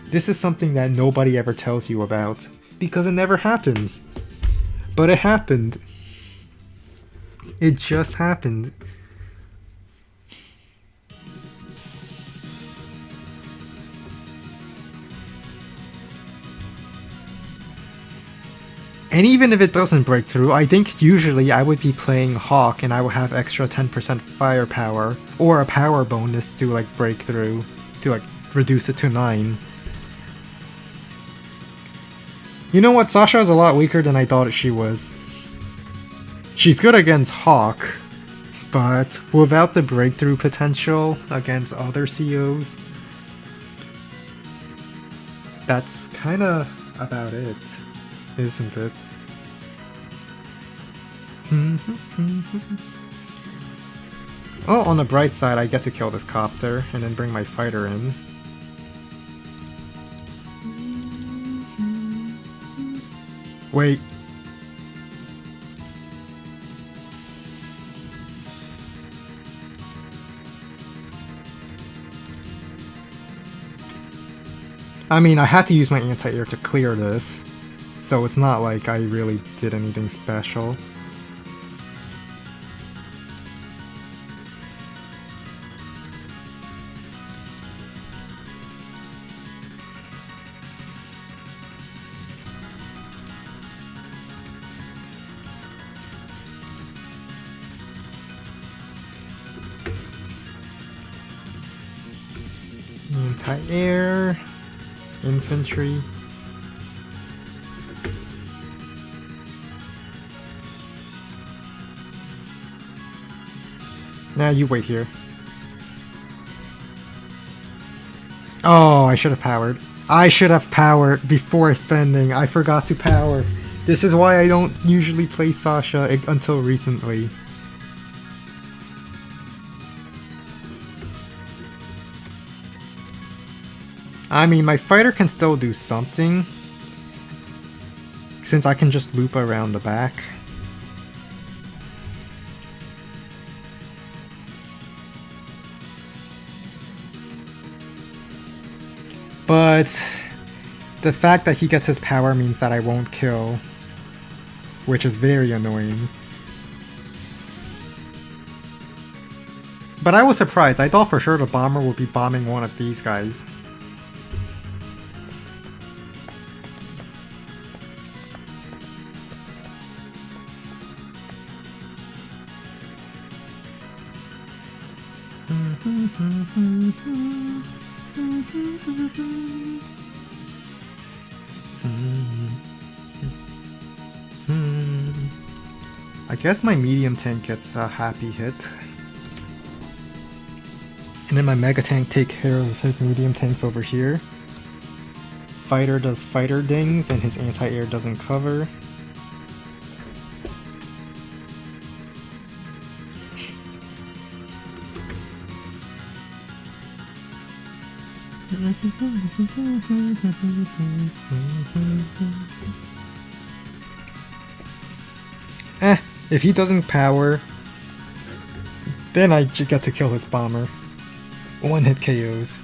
S1: This is something that nobody ever tells you about because it never happens. But it happened. It just happened. And even if it doesn't break through, I think usually I would be playing Hawk and I would have extra 10% firepower or a power bonus to like break through, to like reduce it to 9. You know what, Sasha is a lot weaker than I thought she was. She's good against Hawk, but without the breakthrough potential against other COs, that's kinda about it, isn't it? Oh, on the bright side, I get to kill this copter and then bring my fighter in. Wait. I mean, I had to use my anti-air to clear this, so it's not like I really did anything special. Anti-air, infantry. Nah, you wait here. Oh, I should have powered. I should have powered before spending. I forgot to power. This is why I don't usually play Sasha until recently. I mean, my fighter can still do something, since I can just loop around the back. But the fact that he gets his power means that I won't kill, which is very annoying. But I was surprised. I thought for sure the bomber would be bombing one of these guys. I guess my medium tank gets a happy hit. And then my mega tank take care of his medium tanks over here. Fighter does fighter dings and his anti-air doesn't cover. If he doesn't power, then I get to kill his bomber. One hit KOs.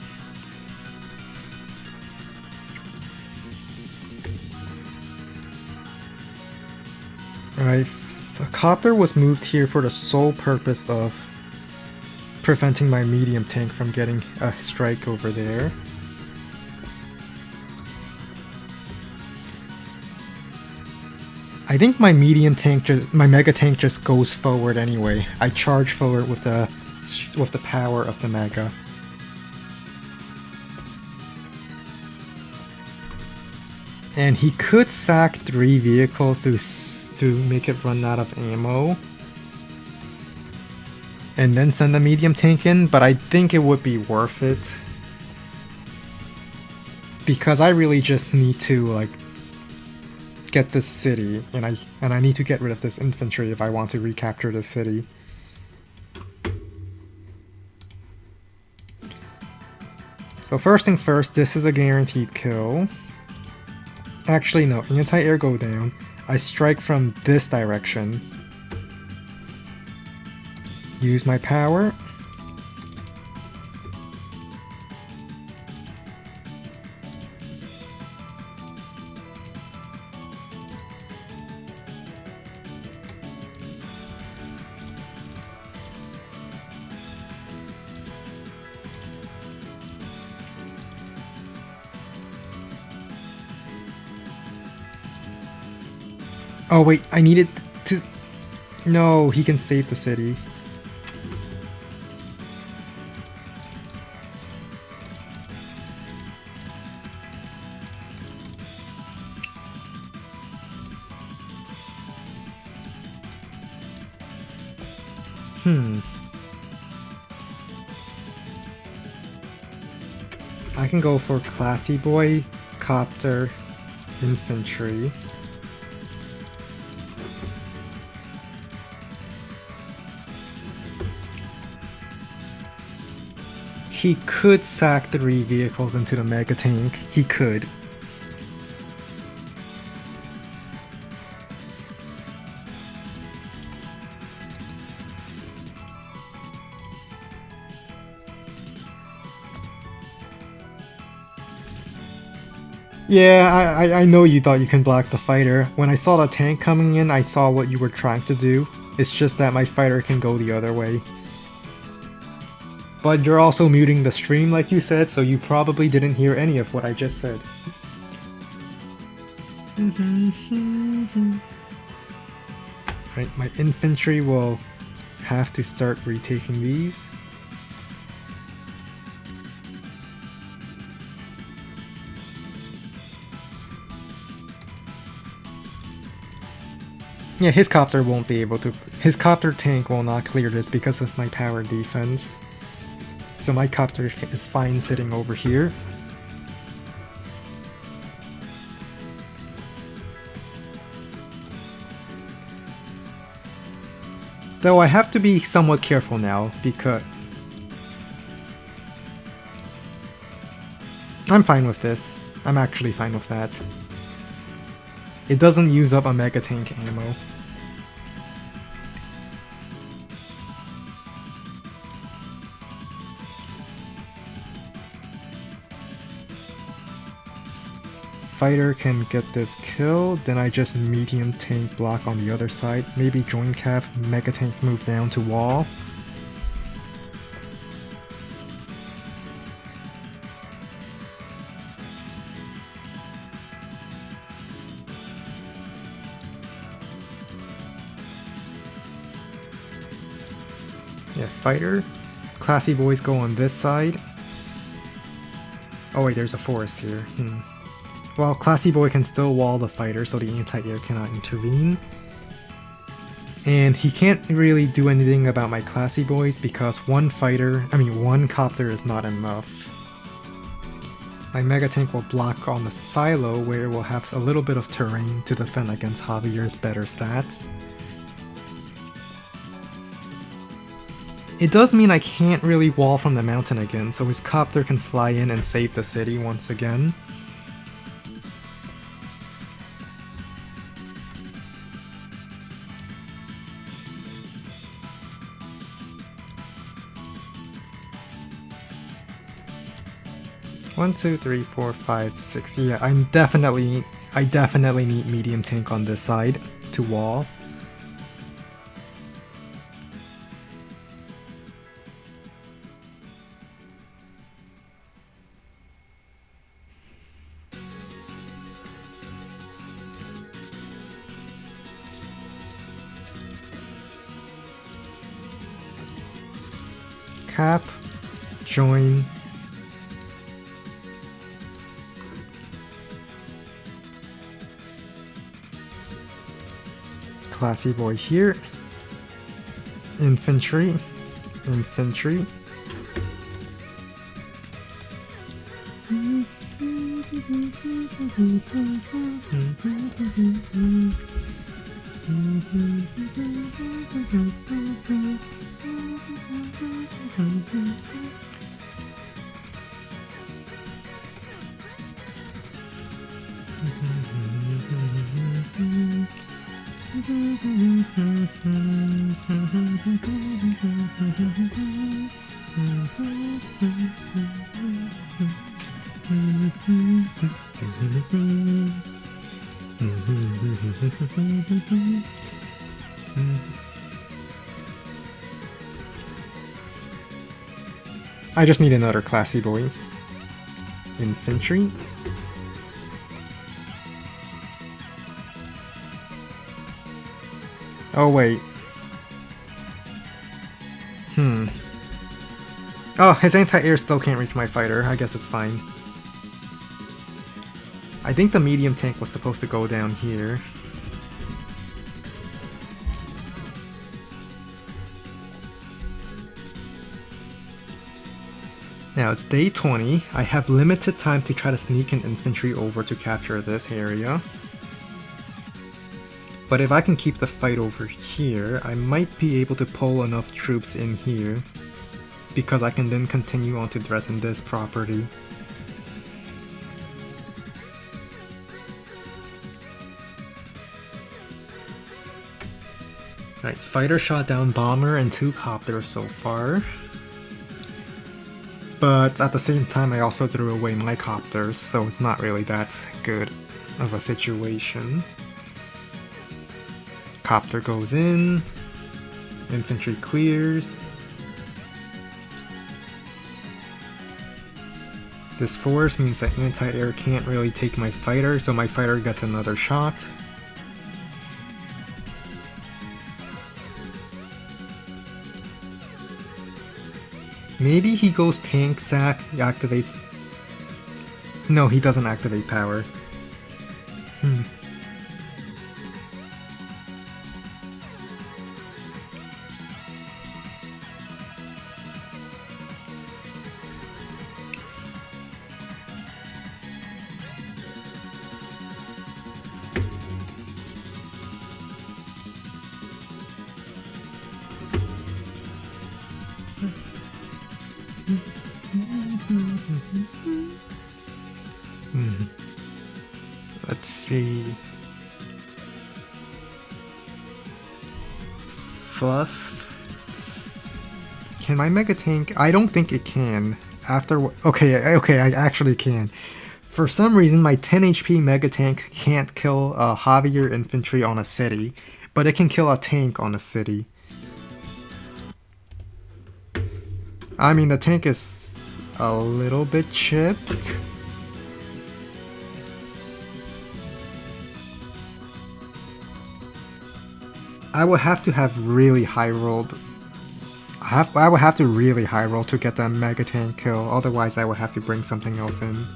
S1: Alright, the copter was moved here for the sole purpose of preventing my medium tank from getting a strike over there. I think my mega tank just goes forward anyway. I charge forward with the power of the mega. And he could sack 3 vehicles to make it run out of ammo. And then send the medium tank in, but I think it would be worth it. Because I really just need to like get this city, and I need to get rid of this infantry if I want to recapture the city. So first things first, this is a guaranteed kill. Actually no, anti-air go down. I strike from this direction. Use my power. Oh wait, I needed to... No, he can save the city. I can go for Classy Boy, Copter, Infantry. He could sack 3 vehicles into the mega tank. He could. Yeah, I know you thought you can block the fighter. When I saw the tank coming in, I saw what you were trying to do. It's just that my fighter can go the other way. But you're also muting the stream like you said, so you probably didn't hear any of what I just said. Right, my infantry will have to start retaking these. Yeah, his copter won't be able to... His copter tank will not clear this because of my power defense. So my copter is fine sitting over here. Though I have to be somewhat careful now because... I'm fine with this. I'm actually fine with that. It doesn't use up a mega tank ammo. Fighter can get this kill, then I just medium tank block on the other side. Maybe join cap, mega tank move down to wall. Yeah, fighter. Classy boys go on this side. Oh wait, there's a forest here. Well, Classy Boy can still wall the fighter, so the anti-air cannot intervene. And he can't really do anything about my classy boys because one copter is not enough. My Mega Tank will block on the silo where it will have a little bit of terrain to defend against Javier's better stats. It does mean I can't really wall from the mountain again, so his copter can fly in and save the city once again. One, two, three, four, five, six. Yeah, I definitely need medium tank on this side to wall. Cap, join. Classy boy here. Infantry. Infantry. I just need another classy boy. Infantry. Oh wait. Oh, his anti-air still can't reach my fighter. I guess it's fine. I think the medium tank was supposed to go down here. Now it's day 20. I have limited time to try to sneak an infantry over to capture this area. But if I can keep the fight over here, I might be able to pull enough troops in here, because I can then continue on to threaten this property. Alright, fighter shot down bomber and 2 copters so far. But at the same time I also threw away my copters, so it's not really that good of a situation. Copter goes in, infantry clears. This force means that anti-air can't really take my fighter, so my fighter gets another shot. Maybe he goes tank sack, he activates... No, he doesn't activate power. Let's see. Fluff. Can my Mega Tank? I don't think it can. Okay, I actually can. For some reason, my 10 HP Mega Tank can't kill a Javier infantry on a city, but it can kill a tank on a city. I mean, the tank is a little bit chipped. I would have to have really high rolled. I would have to really high roll to get the Mega Tank kill, otherwise I would have to bring something else in.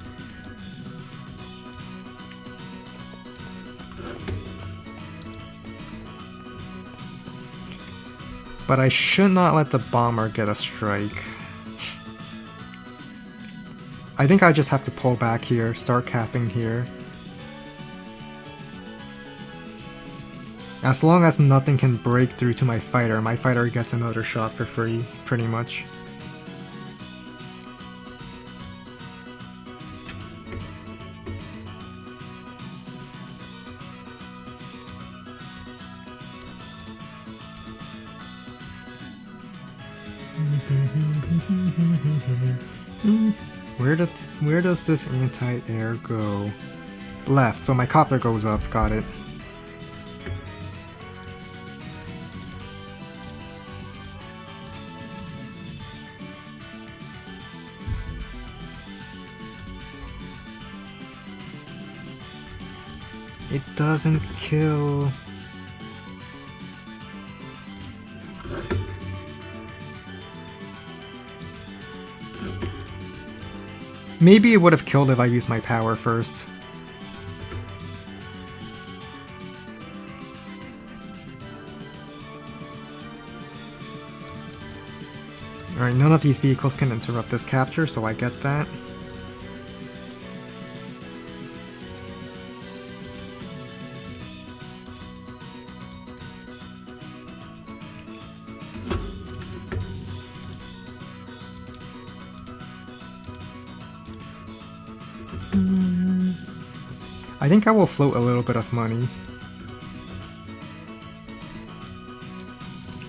S1: But I should not let the bomber get a strike. I think I just have to pull back here, start capping here. As long as nothing can break through to my fighter gets another shot for free, pretty much. Where does this anti-air go? Left, so my copter goes up, got it. It doesn't kill. Maybe it would have killed if I used my power first. Alright, none of these vehicles can interrupt this capture, so I get that. I think I will float a little bit of money.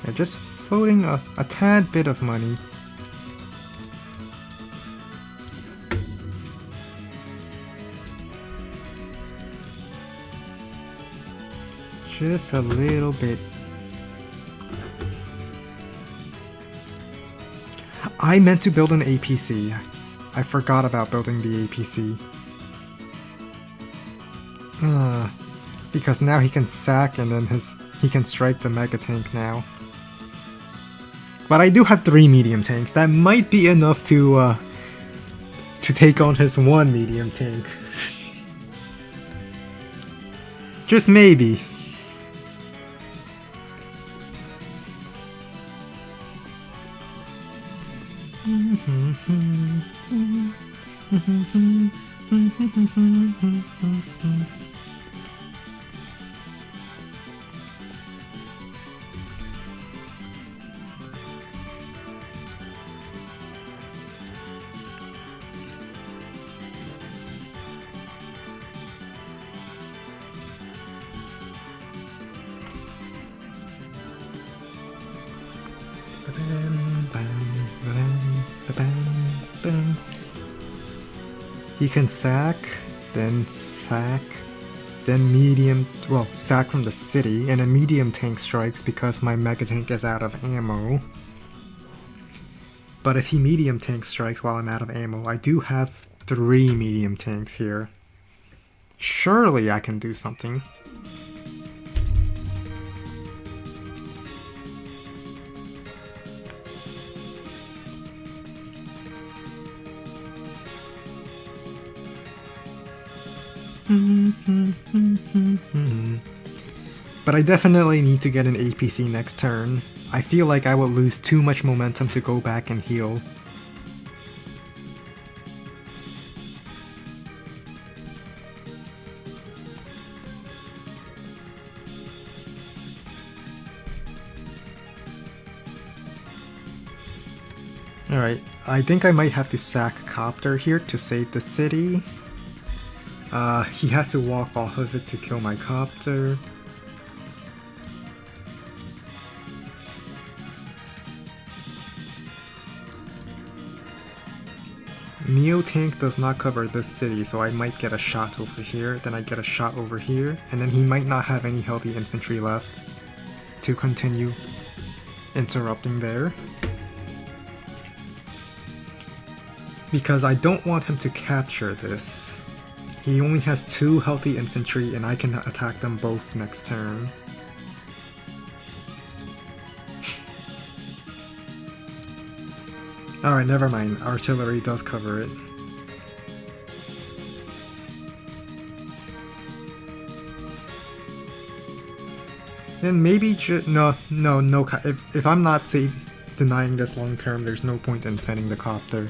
S1: Yeah, just floating a tad bit of money. Just a little bit. I meant to build an APC. I forgot about building the APC. Because now he can sack and then he can strike the mega tank now. But I do have 3 medium tanks. That might be enough to take on his 1 medium tank. Just maybe. He can sack, then medium, well, sack from the city, and a medium tank strikes because my mega tank is out of ammo. But if he medium tank strikes while I'm out of ammo, I do have 3 medium tanks here. Surely I can do something. But I definitely need to get an APC next turn. I feel like I will lose too much momentum to go back and heal. Alright, I think I might have to sack Copter here to save the city. He has to walk off of it to kill my Copter. Neo Tank does not cover this city, so I might get a shot over here, then I get a shot over here, and then he might not have any healthy infantry left to continue interrupting there. Because I don't want him to capture this. He only has 2 healthy infantry and I can attack them both next turn. Alright, never mind. Artillery does cover it. Then maybe no. If I'm not denying this long term, there's no point in sending the copter.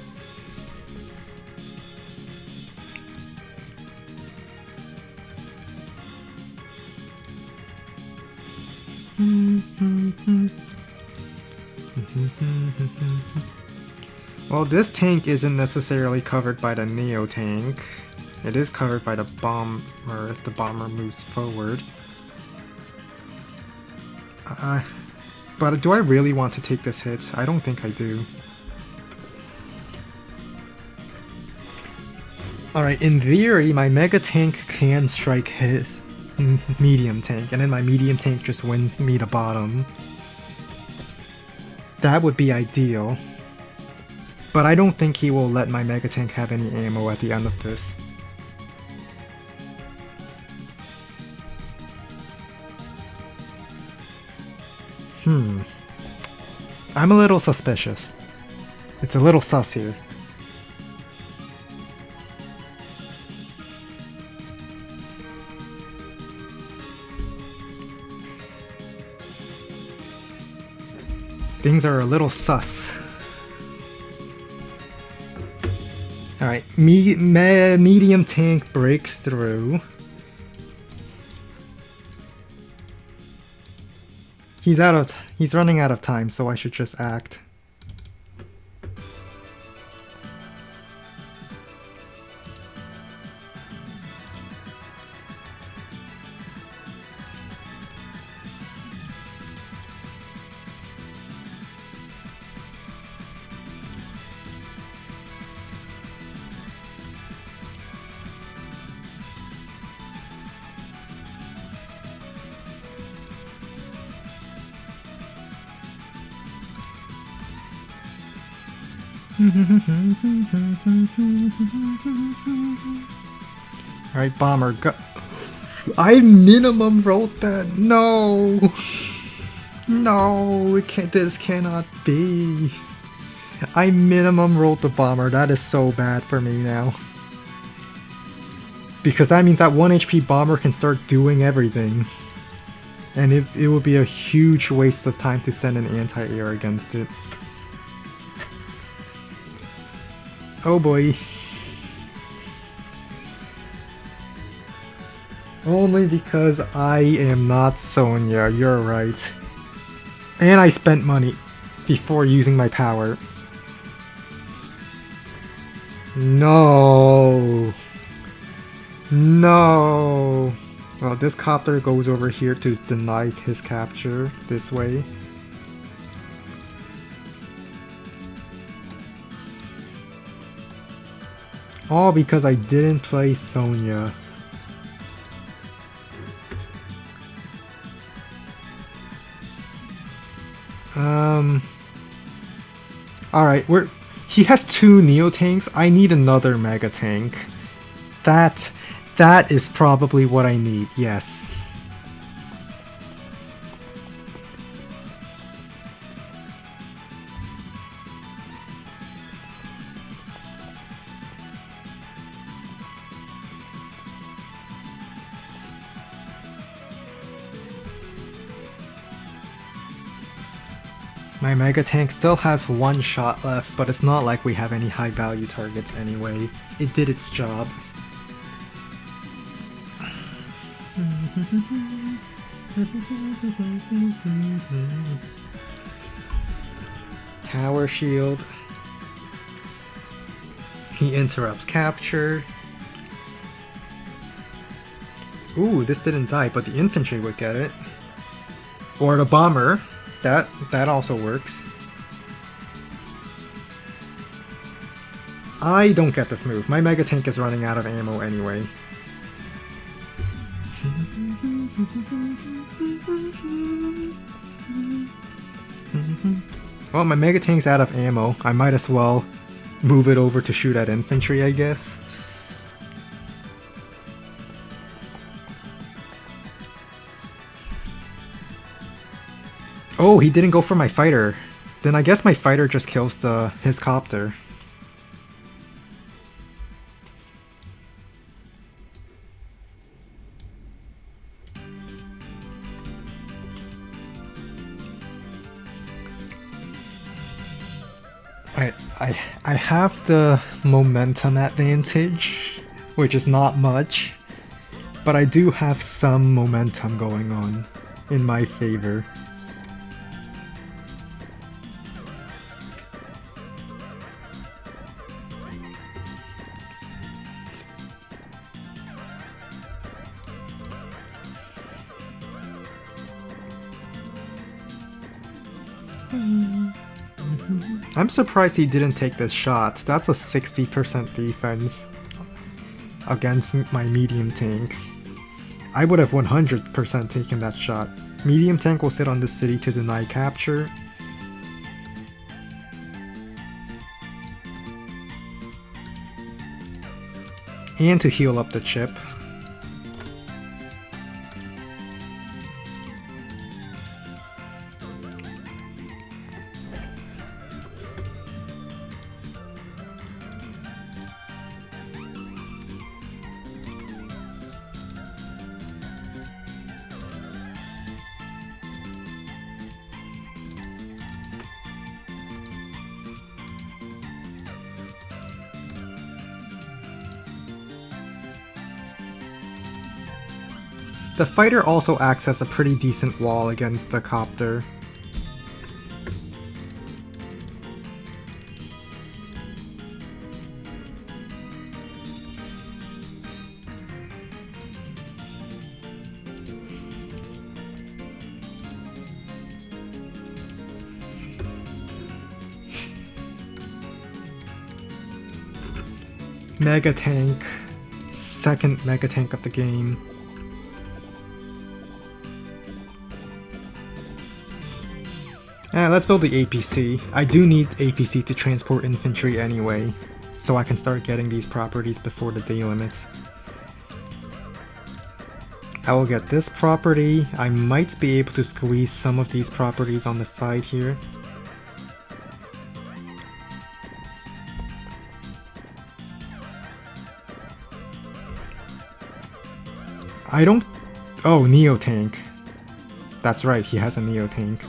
S1: Well, this tank isn't necessarily covered by the Neo tank. It is covered by the bomber if the bomber moves forward. But do I really want to take this hit? I don't think I do. Alright, in theory, my Mega Tank can strike his medium tank, and then my medium tank just wins me the bottom. That would be ideal. But I don't think he will let my Mega Tank have any ammo at the end of this. I'm a little suspicious. It's a little sus here. Things are a little sus. Alright, medium tank breaks through. He's running out of time, so I should just act. Alright, bomber, go. I minimum rolled that. No! No, this cannot be. I minimum rolled the bomber. That is so bad for me now. Because that means that 1 HP bomber can start doing everything. And it would be a huge waste of time to send an anti-air against it. Oh boy. Only because I am not Sonya, you're right. And I spent money before using my power. No. No. Well, this copter goes over here to deny his capture this way. All because I didn't play Sonya. Alright, he has 2 Neo tanks. I need another Mega Tank. That is probably what I need, yes. My Mega Tank still has 1 shot left, but it's not like we have any high value targets anyway. It did its job. Tower shield. He interrupts capture. Ooh, this didn't die, but the infantry would get it. Or the bomber. That also works. I don't get this move. My Mega Tank is running out of ammo anyway. Well, my Mega Tank's out of ammo. I might as well move it over to shoot at infantry, I guess. Oh, he didn't go for my fighter. Then I guess my fighter just kills his copter. I have the momentum advantage, which is not much, but I do have some momentum going on in my favor. I'm surprised he didn't take this shot. That's a 60% defense against my medium tank. I would have 100% taken that shot. Medium tank will sit on the city to deny capture. And to heal up the chip. The fighter also acts as a pretty decent wall against the copter. Mega tank. Second mega tank of the game. Let's build the APC. I do need APC to transport infantry anyway, so I can start getting these properties before the day limit. I will get this property. I might be able to squeeze some of these properties on the side here. I don't... Oh, Neo Tank. That's right, he has a Neo Tank.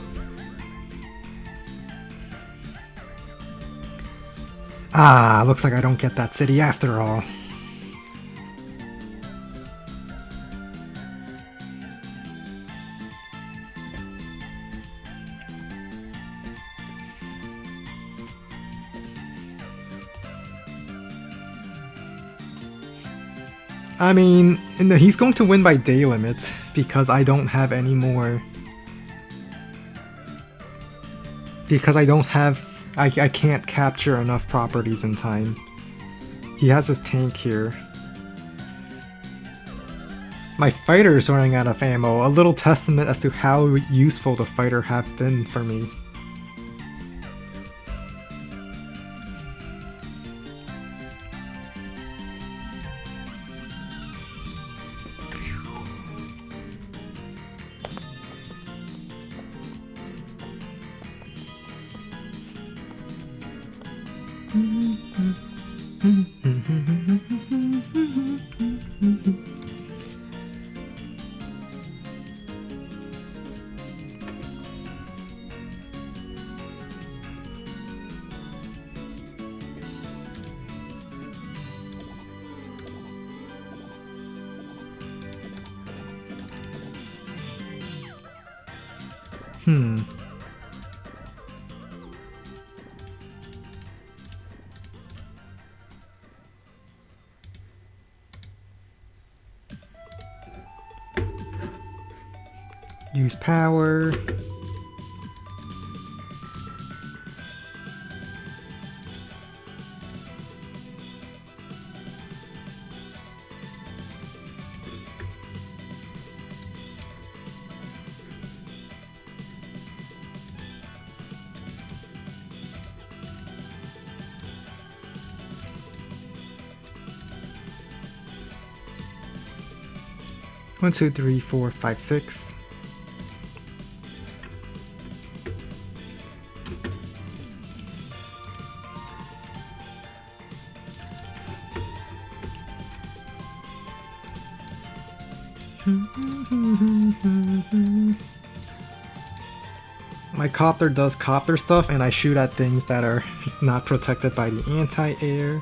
S1: Ah, looks like I don't get that city after all. I mean, he's going to win by day limit because I don't have any more. Because I don't have... I can't capture enough properties in time. He has his tank here. My fighter is running out of ammo, a little testament as to how useful the fighter have been for me. Use power. One, two, three, four, five, six. My copter does copter stuff, and I shoot at things that are not protected by the anti-air.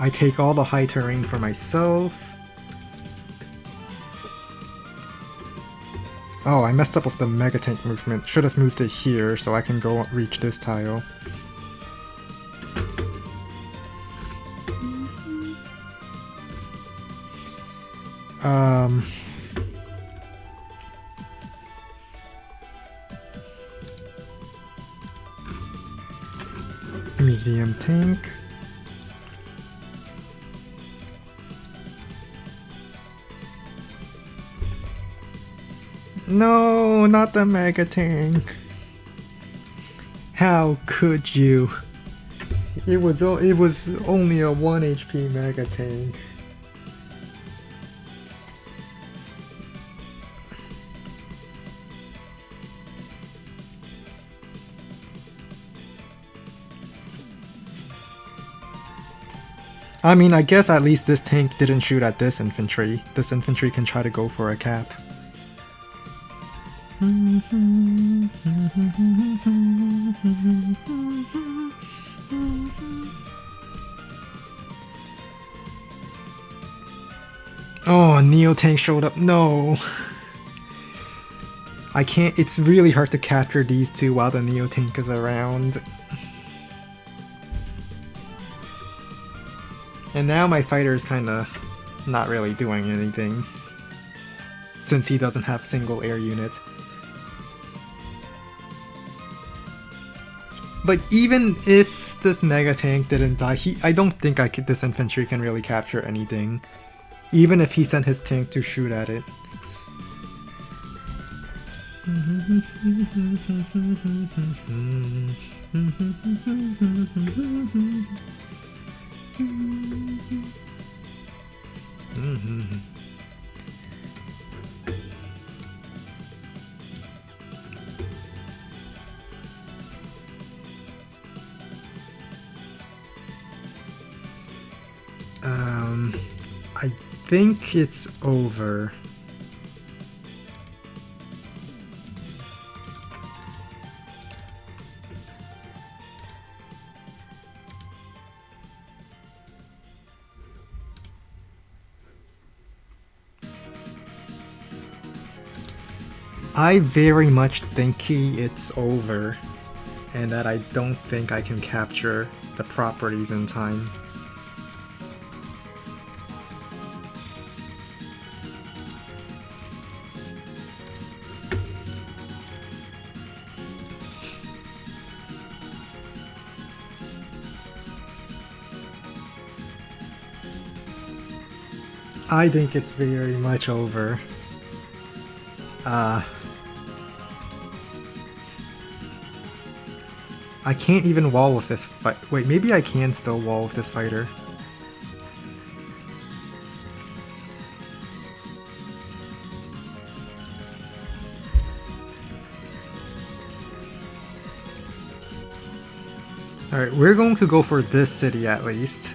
S1: I take all the high terrain for myself. Oh, I messed up with the mega tank movement. Should have moved it here so I can go reach this tile. Medium tank. No, not the mega tank. How could you? It was only a 1 HP mega tank. I mean, I guess at least this tank didn't shoot at this infantry. This infantry can try to go for a cap. Oh, Neo tank showed up. No. I can't. It's really hard to capture these two while the Neo tank is around. And now my fighter is kinda not really doing anything, since he doesn't have single air unit. But even if this mega tank didn't die, I don't think this infantry can really capture anything. Even if he sent his tank to shoot at it. I think it's over. I very much think it's over, and that I don't think I can capture the properties in time. I think it's very much over. I can't even wall with this fight. Wait, maybe I can still wall with this fighter. Alright, we're going to go for this city at least.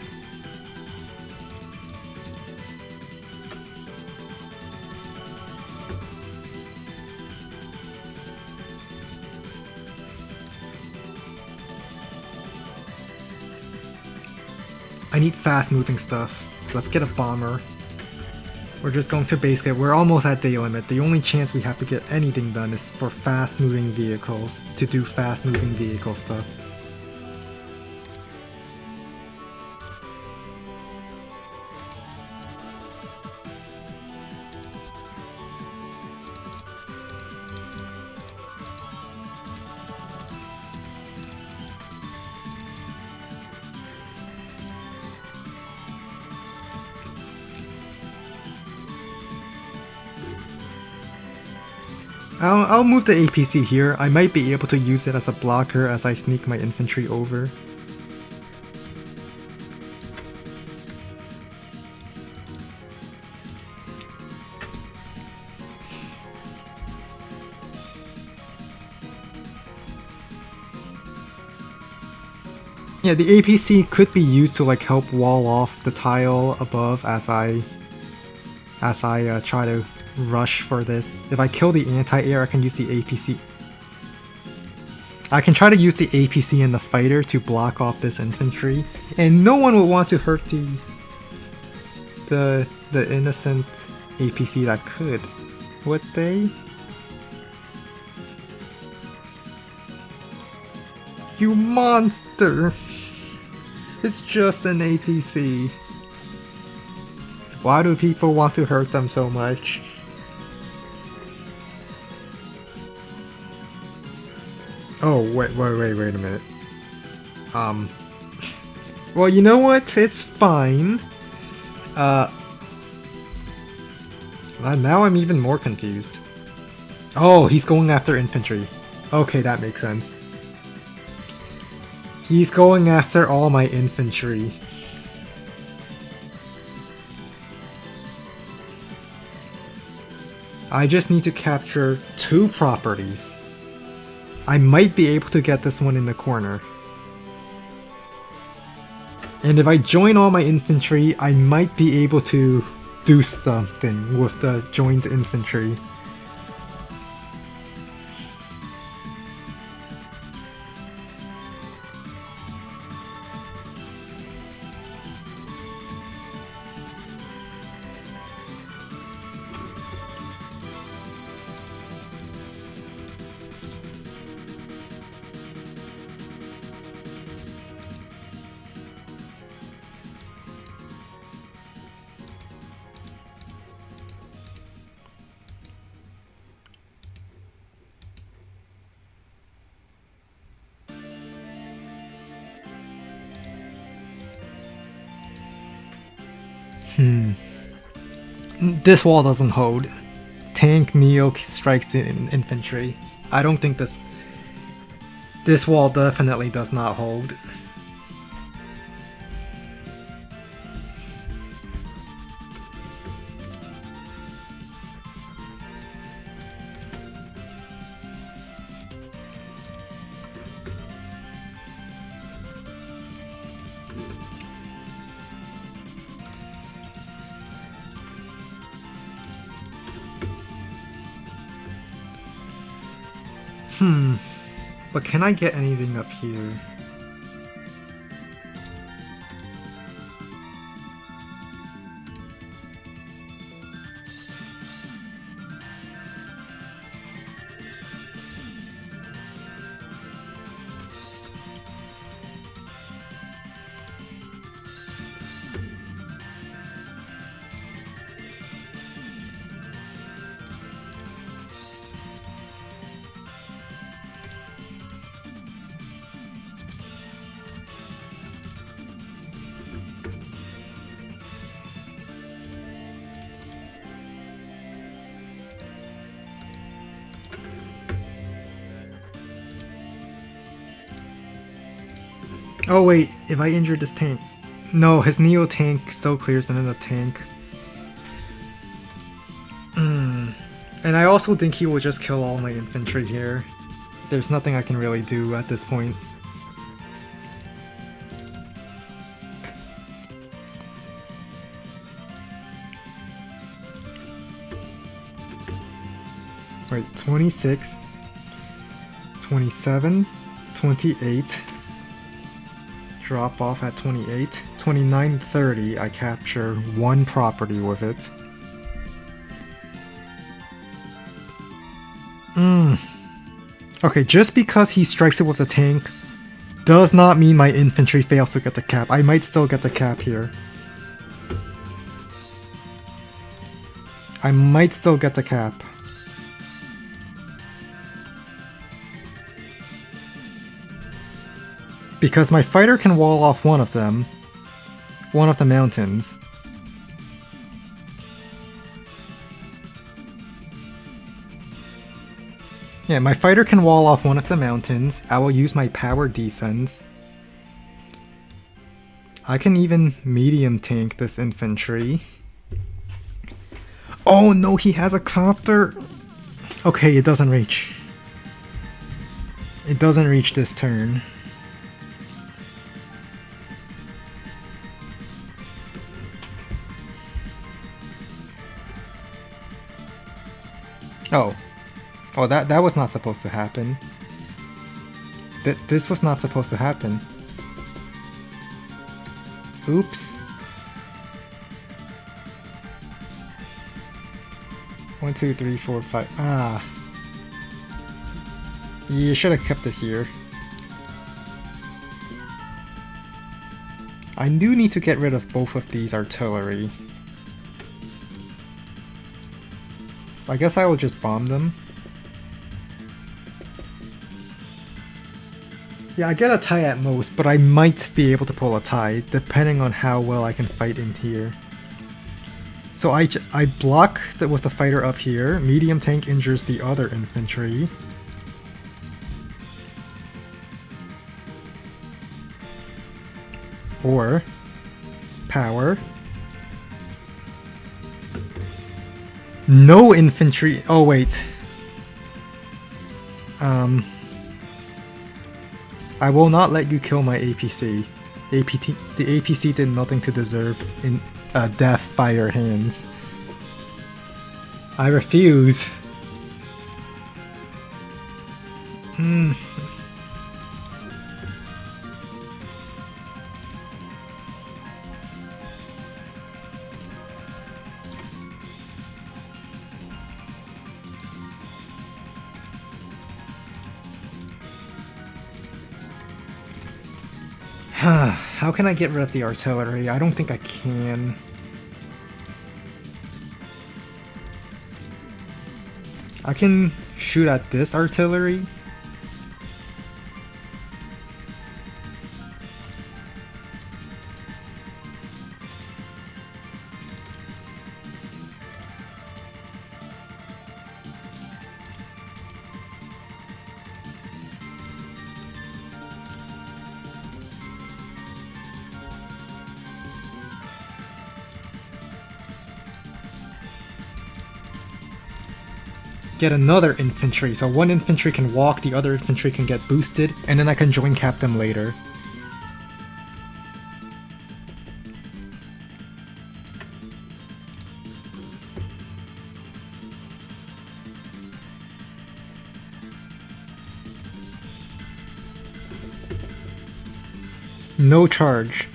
S1: I need fast moving stuff. Let's get a bomber. We're just going to base it. We're almost at day limit. The only chance we have to get anything done is for fast moving vehicles, to do fast moving vehicle stuff. I'll move the APC here. I might be able to use it as a blocker as I sneak my infantry over. Yeah, the APC could be used to like help wall off the tile above as I try to rush for this. If I kill the anti-air, I can use the APC. I can try to use the APC and the fighter to block off this infantry, and no one would want to hurt the innocent APC that could, would they? You monster! It's just an APC. Why do people want to hurt them so much? Oh, wait a minute. Well, you know what? It's fine. Now I'm even more confused. Oh, he's going after infantry. Okay, that makes sense. He's going after all my infantry. I just need to capture 2 properties. I might be able to get this one in the corner. And if I join all my infantry, I might be able to do something with the joined infantry. This wall doesn't hold. Tank Neo strikes in infantry. I don't think this wall definitely does not hold. But can I get anything up here? Oh wait, if I injure this tank... No, his Neo tank still clears and then the tank. And I also think he will just kill all my infantry here. There's nothing I can really do at this point. Wait, 26, 27, 28. Drop off at 28. 29, 30, I capture 1 property with it. Okay, just because he strikes it with a tank does not mean my infantry fails to get the cap. I might still get the cap here. I might still get the cap. Because my fighter can wall off one of them. One of the mountains. Yeah, my fighter can wall off one of the mountains. I will use my power defense. I can even medium tank this infantry. Oh no, he has a copter! Okay, it doesn't reach. It doesn't reach this turn. Oh, that was not supposed to happen. This was not supposed to happen. Oops. 1, 2, 3, 4, 5. Ah. You should have kept it here. I do need to get rid of both of these artillery. I guess I will just bomb them. Yeah, I get a tie at most, but I might be able to pull a tie, depending on how well I can fight in here. So I block with the fighter up here, medium tank injures the other infantry. Or power. No infantry. Oh wait. I will not let you kill my APC. The APC did nothing to deserve in death by your hands. I refuse. How can I get rid of the artillery? I don't think I can. I can shoot at this artillery. Get another infantry, so one infantry can walk, the other infantry can get boosted, and then I can join cap them later. No charge.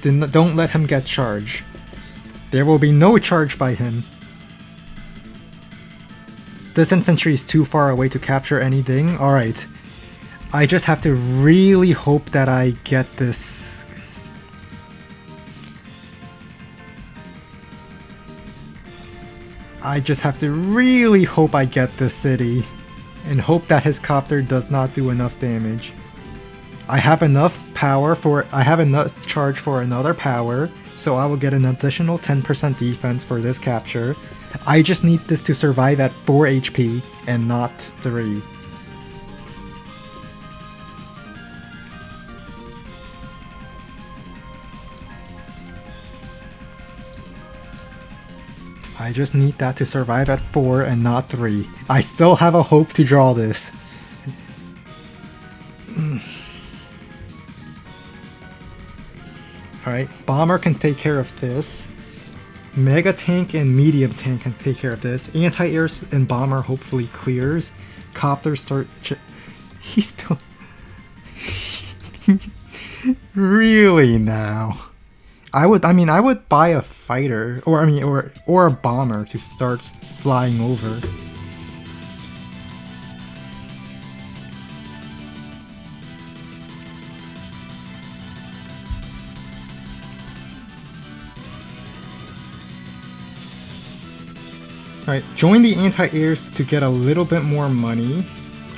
S1: Don't let him get charge. There will be no charge by him. This infantry is too far away to capture anything. Alright. I just have to really hope that I get this. I just have to really hope I get this city. And hope that his copter does not do enough damage. I have enough power for... I have enough charge for another power. So I will get an additional 10% defense for this capture. I just need this to survive at 4 HP and not 3. I just need that to survive at 4 and not 3. I still have a hope to draw this. Alright, bomber can take care of this. Mega tank and medium tank can take care of this. Anti-air and bomber hopefully clears. Copters start. He's still. Really now? I would buy a fighter, or a bomber to start flying over. Alright, join the anti-airs to get a little bit more money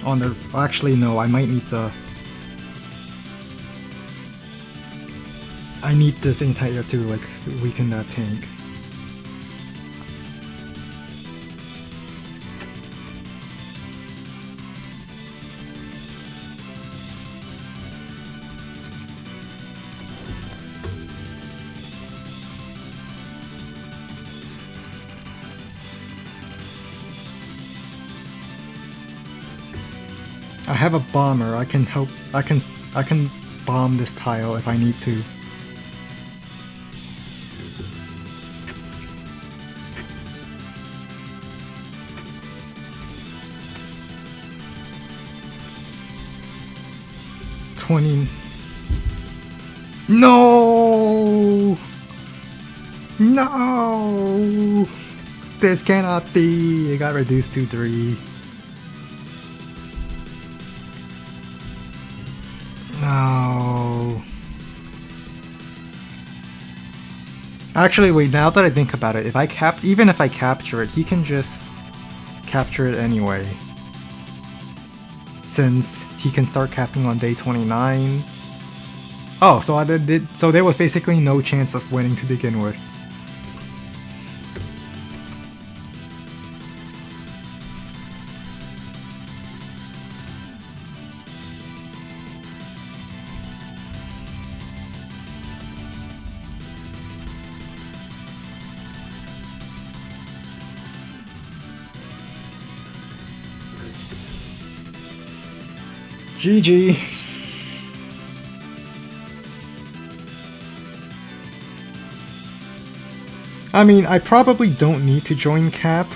S1: on their... Actually, no, I might need the... I need this anti-air to, like, weaken that tank. I have a bomber. I can help. I can bomb this tile if I need to. 20. No! No! This cannot be. It got reduced to 3. No. Actually, wait, now that I think about it, even if I capture it, he can just capture it anyway. Since he can start capping on day 29. Oh, so there was basically no chance of winning to begin with. GG. I mean, I probably don't need to join cap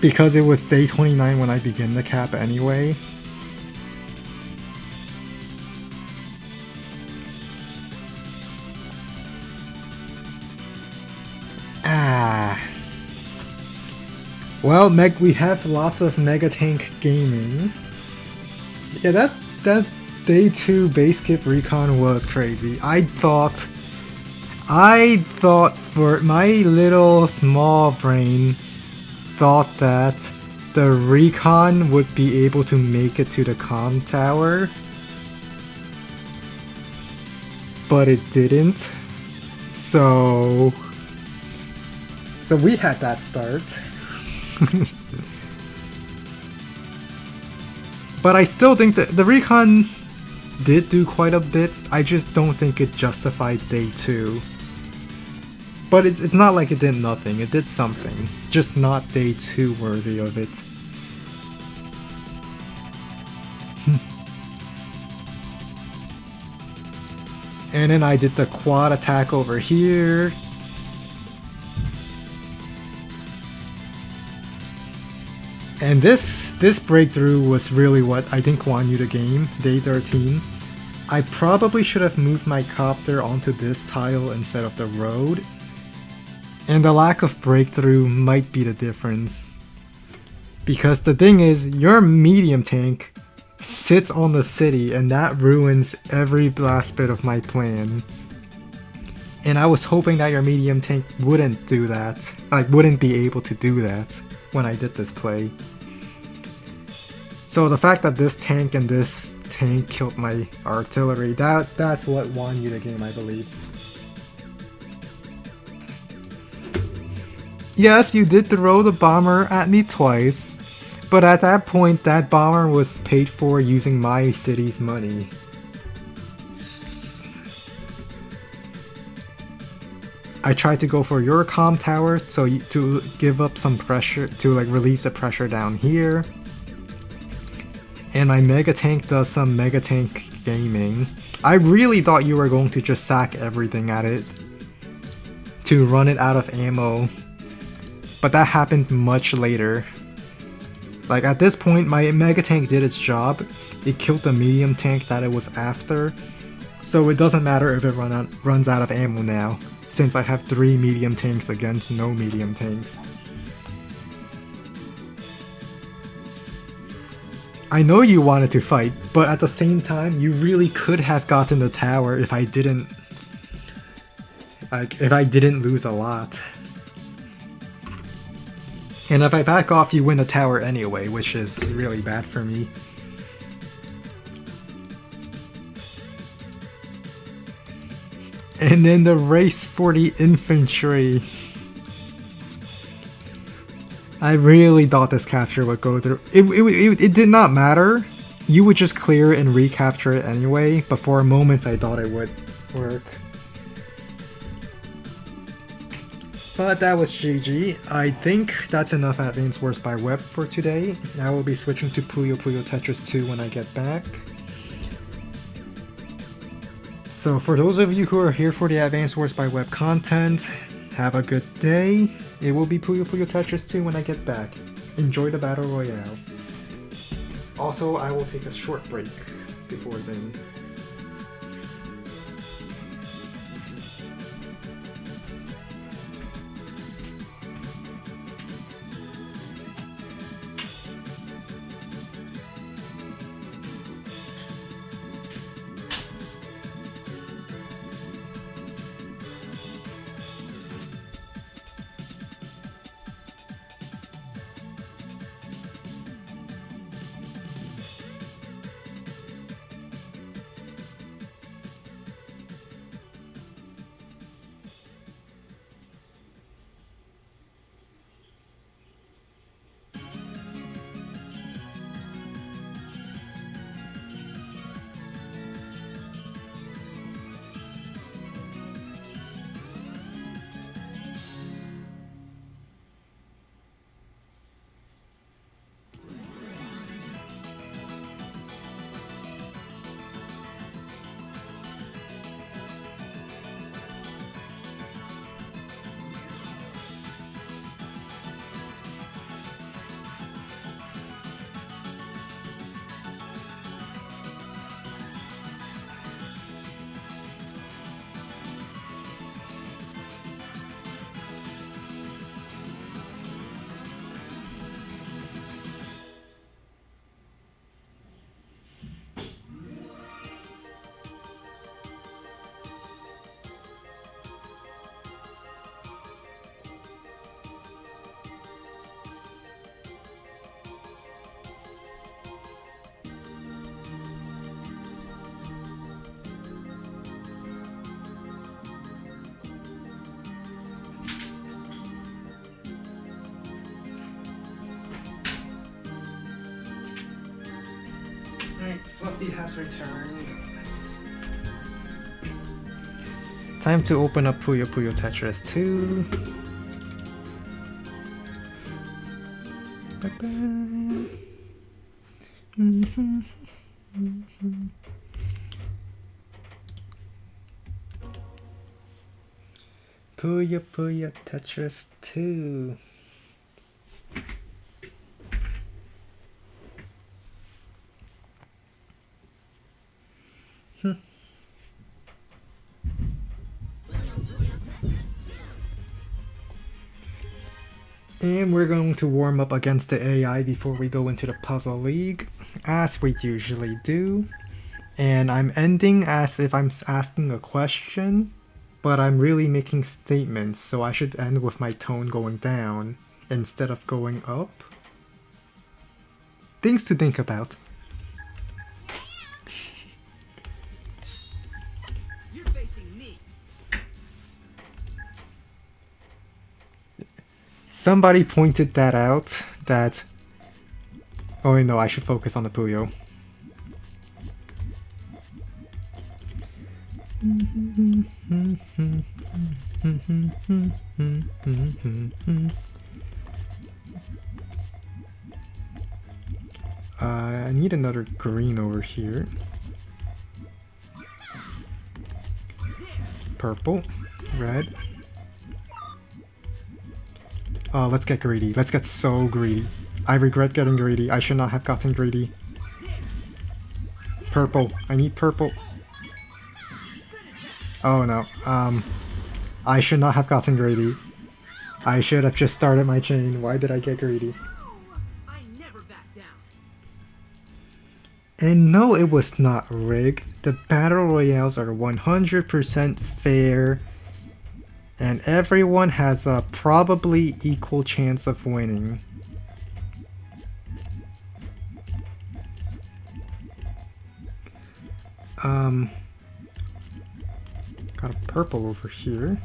S1: because it was day 29 when I began the cap anyway. Well, we have lots of Mega Tank gaming. Yeah, that day 2 base skip recon was crazy. I thought for my little small brain thought that the recon would be able to make it to the comm tower, but it didn't. So we had that start. But I still think that the recon did do quite a bit. I just don't think it justified day 2. But it's not like it did nothing. It did something. Just not day 2 worthy of it. And then I did the quad attack over here. And this breakthrough was really what I think won you the game, day 13. I probably should have moved my copter onto this tile instead of the road. And the lack of breakthrough might be the difference. Because the thing is, your medium tank sits on the city and that ruins every last bit of my plan. And I was hoping that your medium tank wouldn't do that. Like, wouldn't be able to do that when I did this play. So the fact that this tank and this tank killed my artillery, that's what won you the game, I believe. Yes, you did throw the bomber at me twice, but at that point that bomber was paid for using my city's money. I tried to go for your comm tower to give up some pressure, to like relieve the pressure down here. And my Mega Tank does some Mega Tank gaming. I really thought you were going to just sack everything at it to run it out of ammo. But that happened much later. Like at this point my Mega Tank did its job. It killed the medium tank that it was after. So it doesn't matter if it runs out of ammo now, since I have 3 medium tanks against no medium tanks. I know you wanted to fight, but at the same time, you really could have gotten the tower if I didn't lose a lot. And if I back off, you win the tower anyway, which is really bad for me. And then the race for the infantry. I really thought this capture would go through. It did not matter. You would just clear and recapture it anyway, but for a moment I thought it would work. But that was GG. I think that's enough Advanced Wars by Web for today. I will be switching to Puyo Puyo Tetris 2 when I get back. So for those of you who are here for the Advanced Wars by Web content, have a good day. It will be Puyo Puyo Tetris 2 when I get back. Enjoy the Battle Royale. Also, I will take a short break. before then. Alright, Fluffy has returned. Time to open up Puyo Puyo Tetris 2. Bye-bye. Puyo Puyo Tetris 2. And we're going to warm up against the AI before we go into the puzzle league, as we usually do. And I'm ending as if I'm asking a question, but I'm really making statements, so I should end with my tone going down instead of going up. Things to think about.
S2: You're facing me.
S1: Somebody pointed that out, that... Oh no, I should focus on the Puyo. I need another green over here. Purple, red. Oh, let's get greedy. Let's get so greedy. I regret getting greedy. I should not have gotten greedy. Purple. I need purple. Oh no. I should not have gotten greedy. I should have just started my chain. Why did I get greedy?
S2: I never back down.
S1: And no, it was not rigged. The battle royales are 100% fair. And everyone has a probably equal chance of winning. Got a purple over here.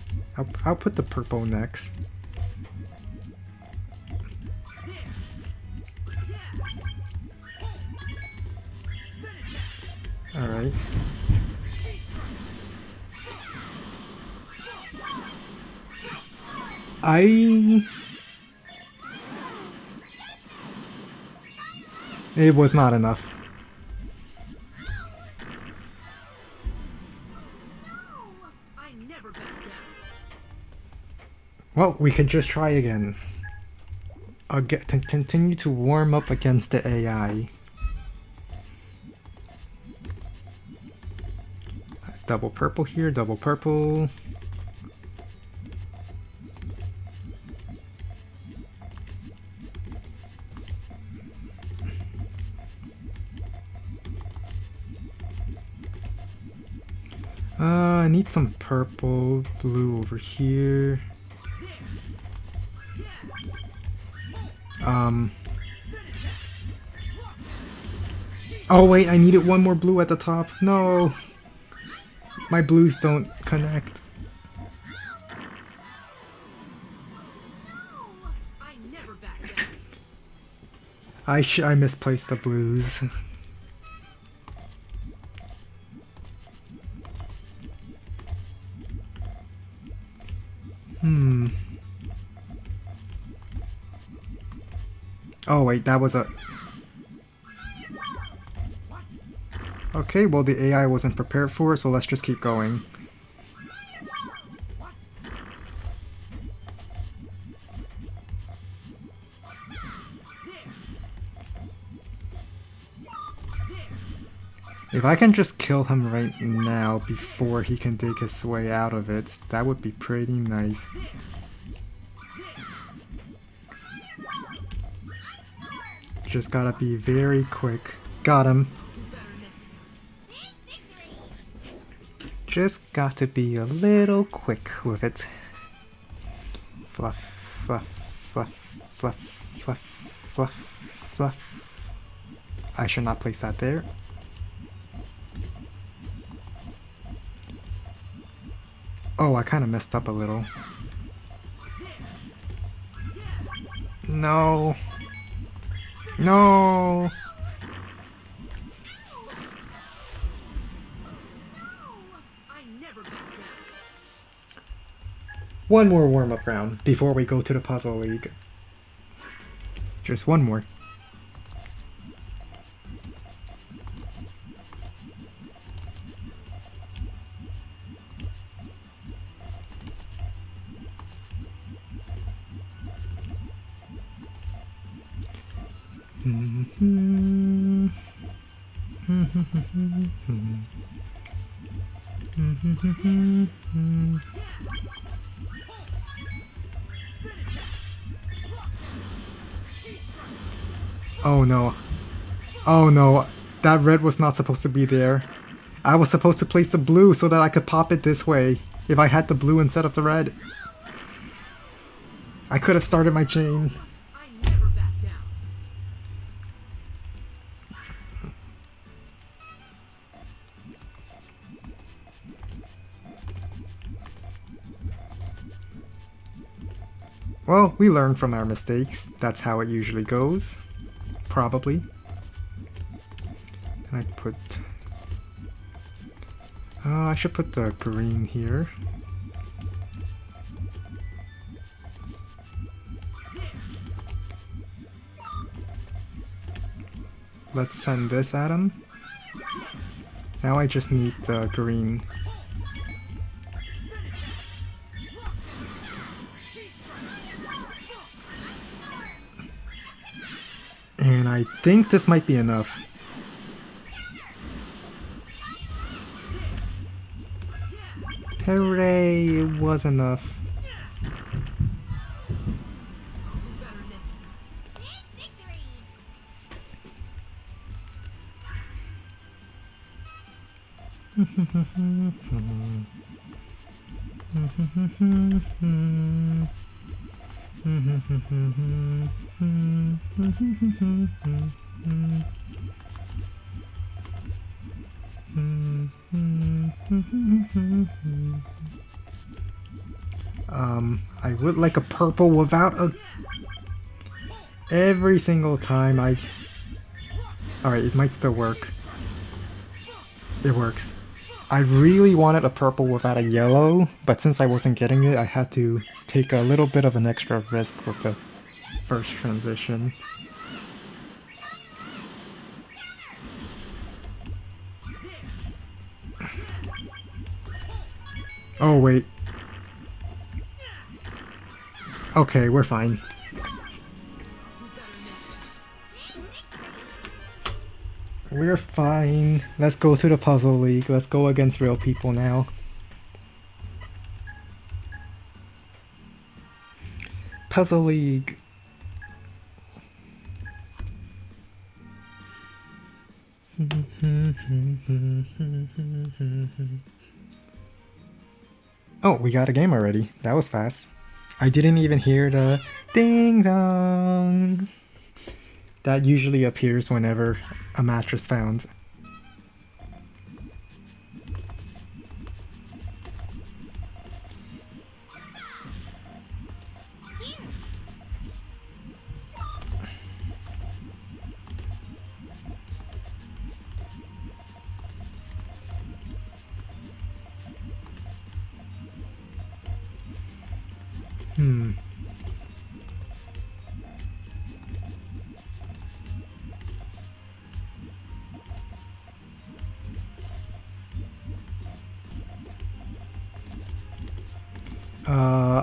S1: I'll put the purple next. Alright. It was not enough.
S2: I never back down.
S1: Well, we could just try again. Continue to warm up against the AI. Double purple here, double purple. I need some purple, blue over here. Oh wait, I needed one more blue at the top. No! My blues don't connect.
S2: I never back down.
S1: I misplaced the blues. Oh wait, that was a... Okay, well the AI wasn't prepared for it, so let's just keep going. If I can just kill him right now before he can dig his way out of it, that would be pretty nice. Just gotta be very quick. Got him. Just got to be a little quick with it. Fluff, fluff, fluff, fluff, fluff, fluff, fluff. I should not place that there. Oh, I kind of messed up a little. No. No.
S2: I never back down.
S1: One more warm-up round before we go to the Puzzle League. Just one more. Oh no. Oh no. That red was not supposed to be there. I was supposed to place the blue so that I could pop it this way. If I had the blue instead of the red. I could have started my chain.
S2: I never back down.
S1: Well, we learn from our mistakes. That's how it usually goes. Probably. And I put... I should put the green here. Let's send this at him. Now I just need the green. And I think this might be enough. Hooray, it was enough.
S2: I'll do better next time.
S1: I would like a purple without a... Every single time I... Alright, it might still work. It works. I really wanted a purple without a yellow, but since I wasn't getting it, I had to take a little bit of an extra risk with the first transition. Oh, wait. Okay, we're fine. We're fine. Let's go to the puzzle league. Let's go against real people now. Puzzle league. Oh, we got a game already. That was fast. I didn't even hear the ding dong. That usually appears whenever a match is found.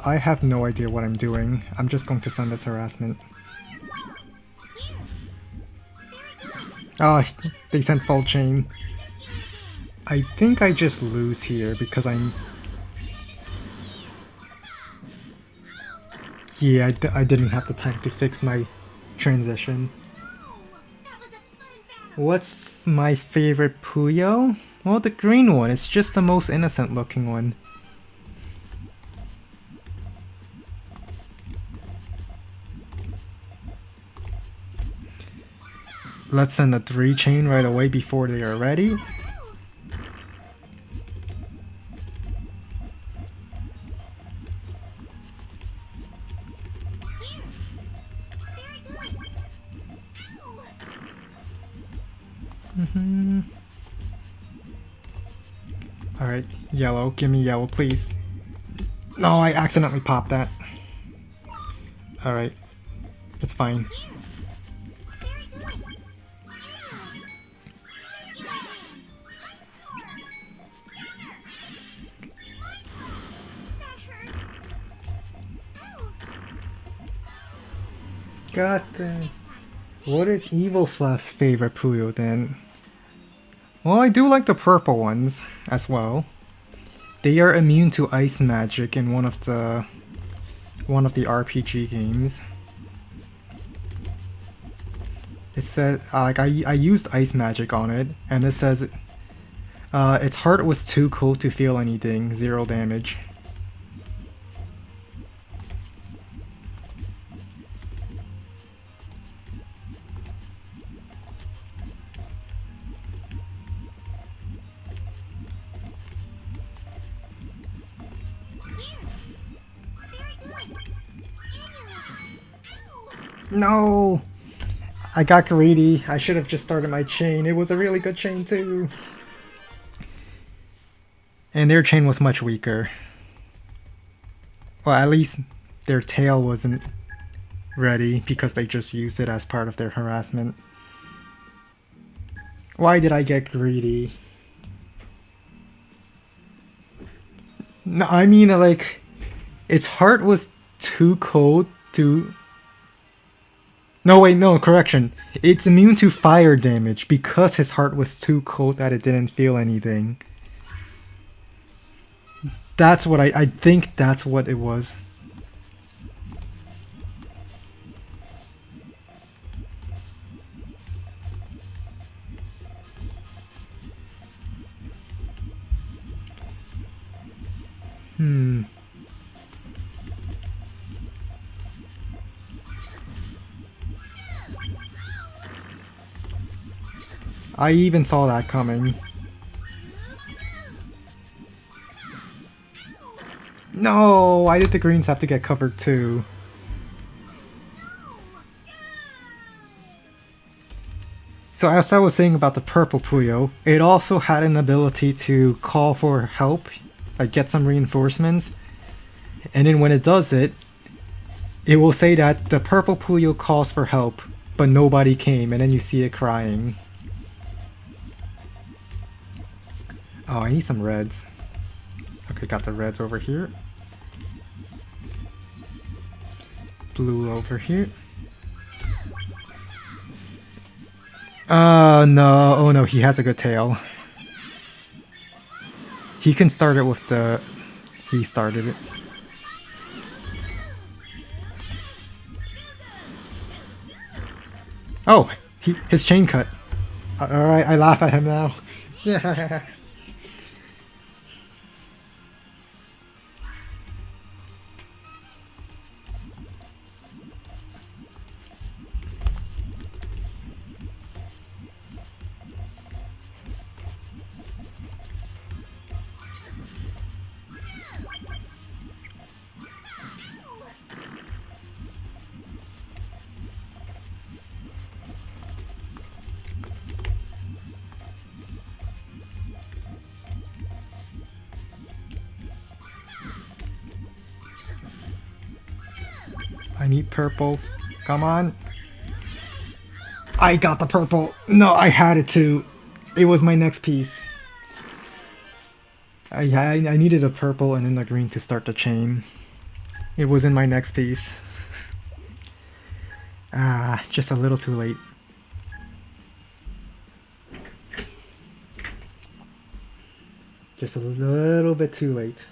S1: I have no idea what I'm doing. I'm just going to send this harassment. Ah, they sent full chain. I think I just lose here because I'm... Yeah, I didn't have the time to fix my transition. What's my favorite Puyo? Well, the green one. It's just the most innocent looking one. Let's send a 3 chain right away before they are ready. Alright, yellow. Give me yellow, please. No, I accidentally popped that. Alright. It's fine. God damn. What is Evil Fluff's favorite Puyo then? Well, I do like the purple ones as well. They are immune to ice magic in one of the RPG games. It said like I used ice magic on it, and it says its heart was too cold to feel anything, 0 damage. No! I got greedy. I should have just started my chain. It was a really good chain too. And their chain was much weaker. Well, at least their tail wasn't ready because they just used it as part of their harassment. Why did I get greedy? No, I mean like its heart was too cold to... No, wait, no, correction. It's immune to fire damage because his heart was too cold that it didn't feel anything. That's what I think that's what it was. I even saw that coming. No, why did the greens have to get covered too? So as I was saying about the purple Puyo, it also had an ability to call for help, like get some reinforcements. And then when it does it, it will say that the purple Puyo calls for help, but nobody came, and then you see it crying. Oh, I need some reds. Okay, got the reds over here. Blue over here. No. Oh no, he has a good tail. He can start it with the... He started it. Oh, his chain cut. Alright, I laugh at him now. Yeah. I need purple. Come on. I got the purple. No, I had it too. It was my next piece. I needed a purple and then a green to start the chain. It was in my next piece. Ah, just a little too late. Just a little bit too late.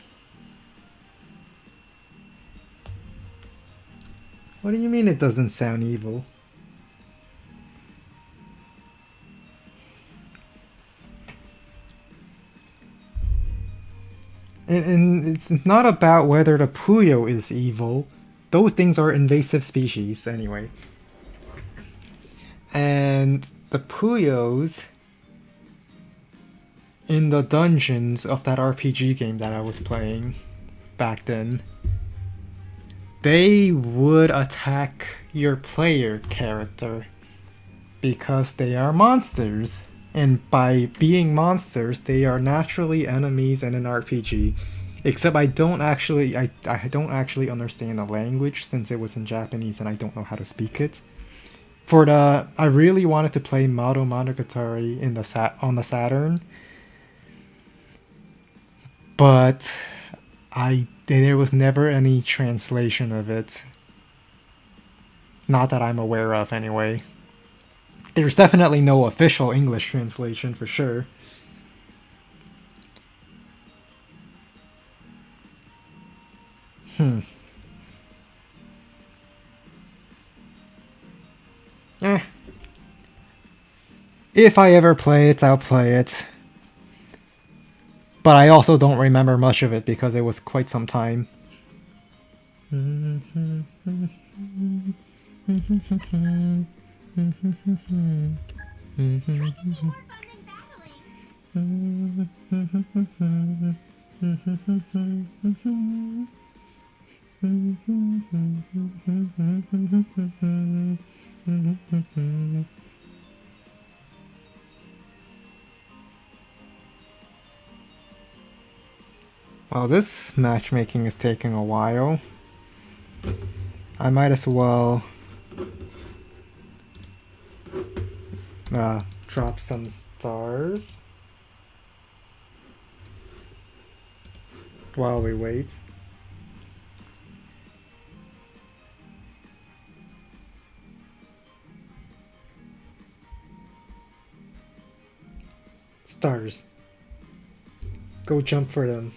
S1: What do you mean it doesn't sound evil? And it's not about whether the Puyo is evil. Those things are invasive species anyway. And the Puyos in the dungeons of that RPG game that I was playing back then, they would attack your player character because they are monsters. And by being monsters, they are naturally enemies in an RPG. Except I don't actually understand the language since it was in Japanese and I don't know how to speak it. I really wanted to play Mado Monogatari on the Saturn, but there was never any translation of it. Not that I'm aware of, anyway. There's definitely no official English translation for sure. If I ever play it, I'll play it. But I also don't remember much of it because it was quite some time. Well, this matchmaking is taking a while. I might as well drop some stars while we wait. Stars. Go jump for them.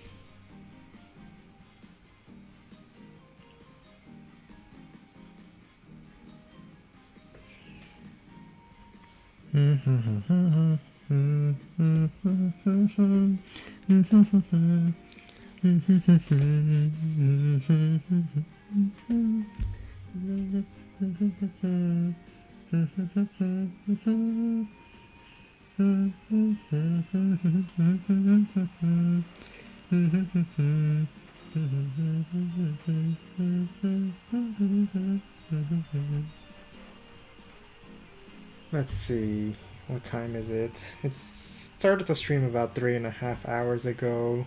S1: Let's see, what time is it? It started the stream about 3.5 hours ago.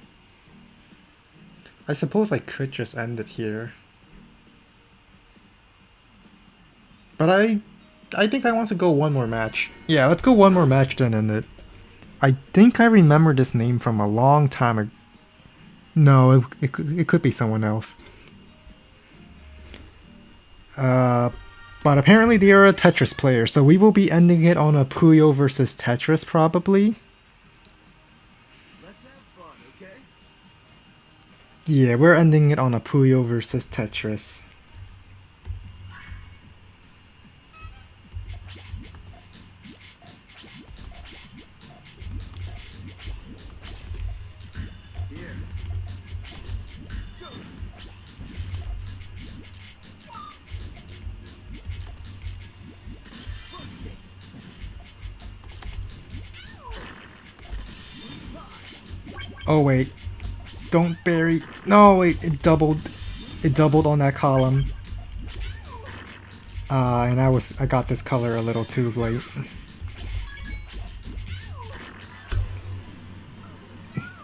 S1: I suppose I could just end it here. But I think I want to go one more match. Yeah, let's go one more match then end it. I think I remember this name from a long time ago. No, it could be someone else. But apparently they are a Tetris player, so we will be ending it on a Puyo versus Tetris probably.
S3: Let's have fun, okay?
S1: Yeah, we're ending it on a Puyo versus Tetris.
S3: Here.
S1: Oh wait, don't bury. No wait, it doubled. It doubled on that column. And I got this color a little too late.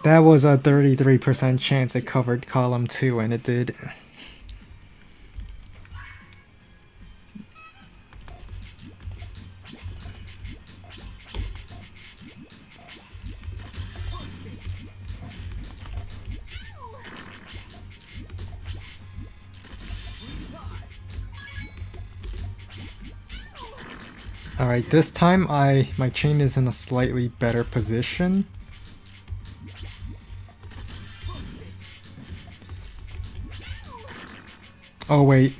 S1: That was a 33% chance it covered column 2, and it did. Alright, this time my chain is in a slightly better position. Oh wait.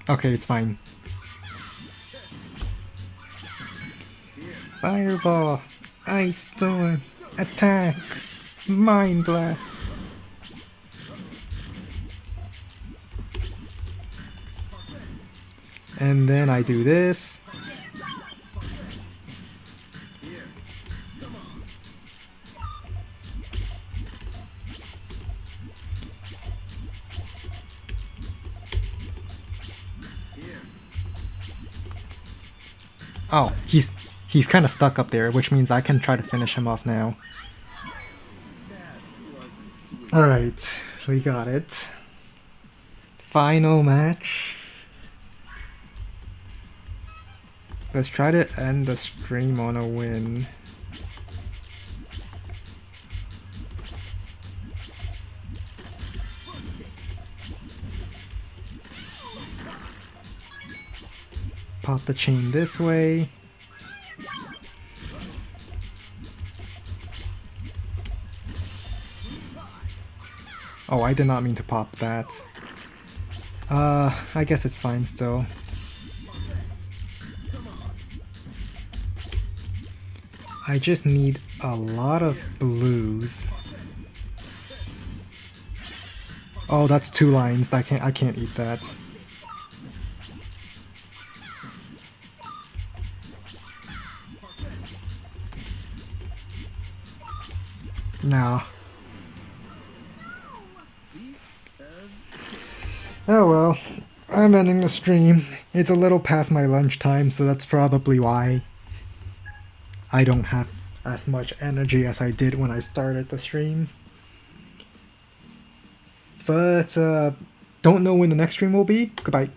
S1: Okay, it's fine. Fireball! Ice Storm! Attack! Mind Blast! And then I do this. Oh, he's kind of stuck up there, which means I can try to finish him off now. Alright, we got it. Final match. Let's try to end the stream on a win. Pop the chain this way. Oh, I did not mean to pop that. I guess it's fine still. I just need a lot of blues. Oh, that's 2 lines. I can't eat that. Nah. Oh well, I'm ending the stream. It's a little past my lunchtime, so that's probably why I don't have as much energy as I did when I started the stream. But don't know when the next stream will be. Goodbye.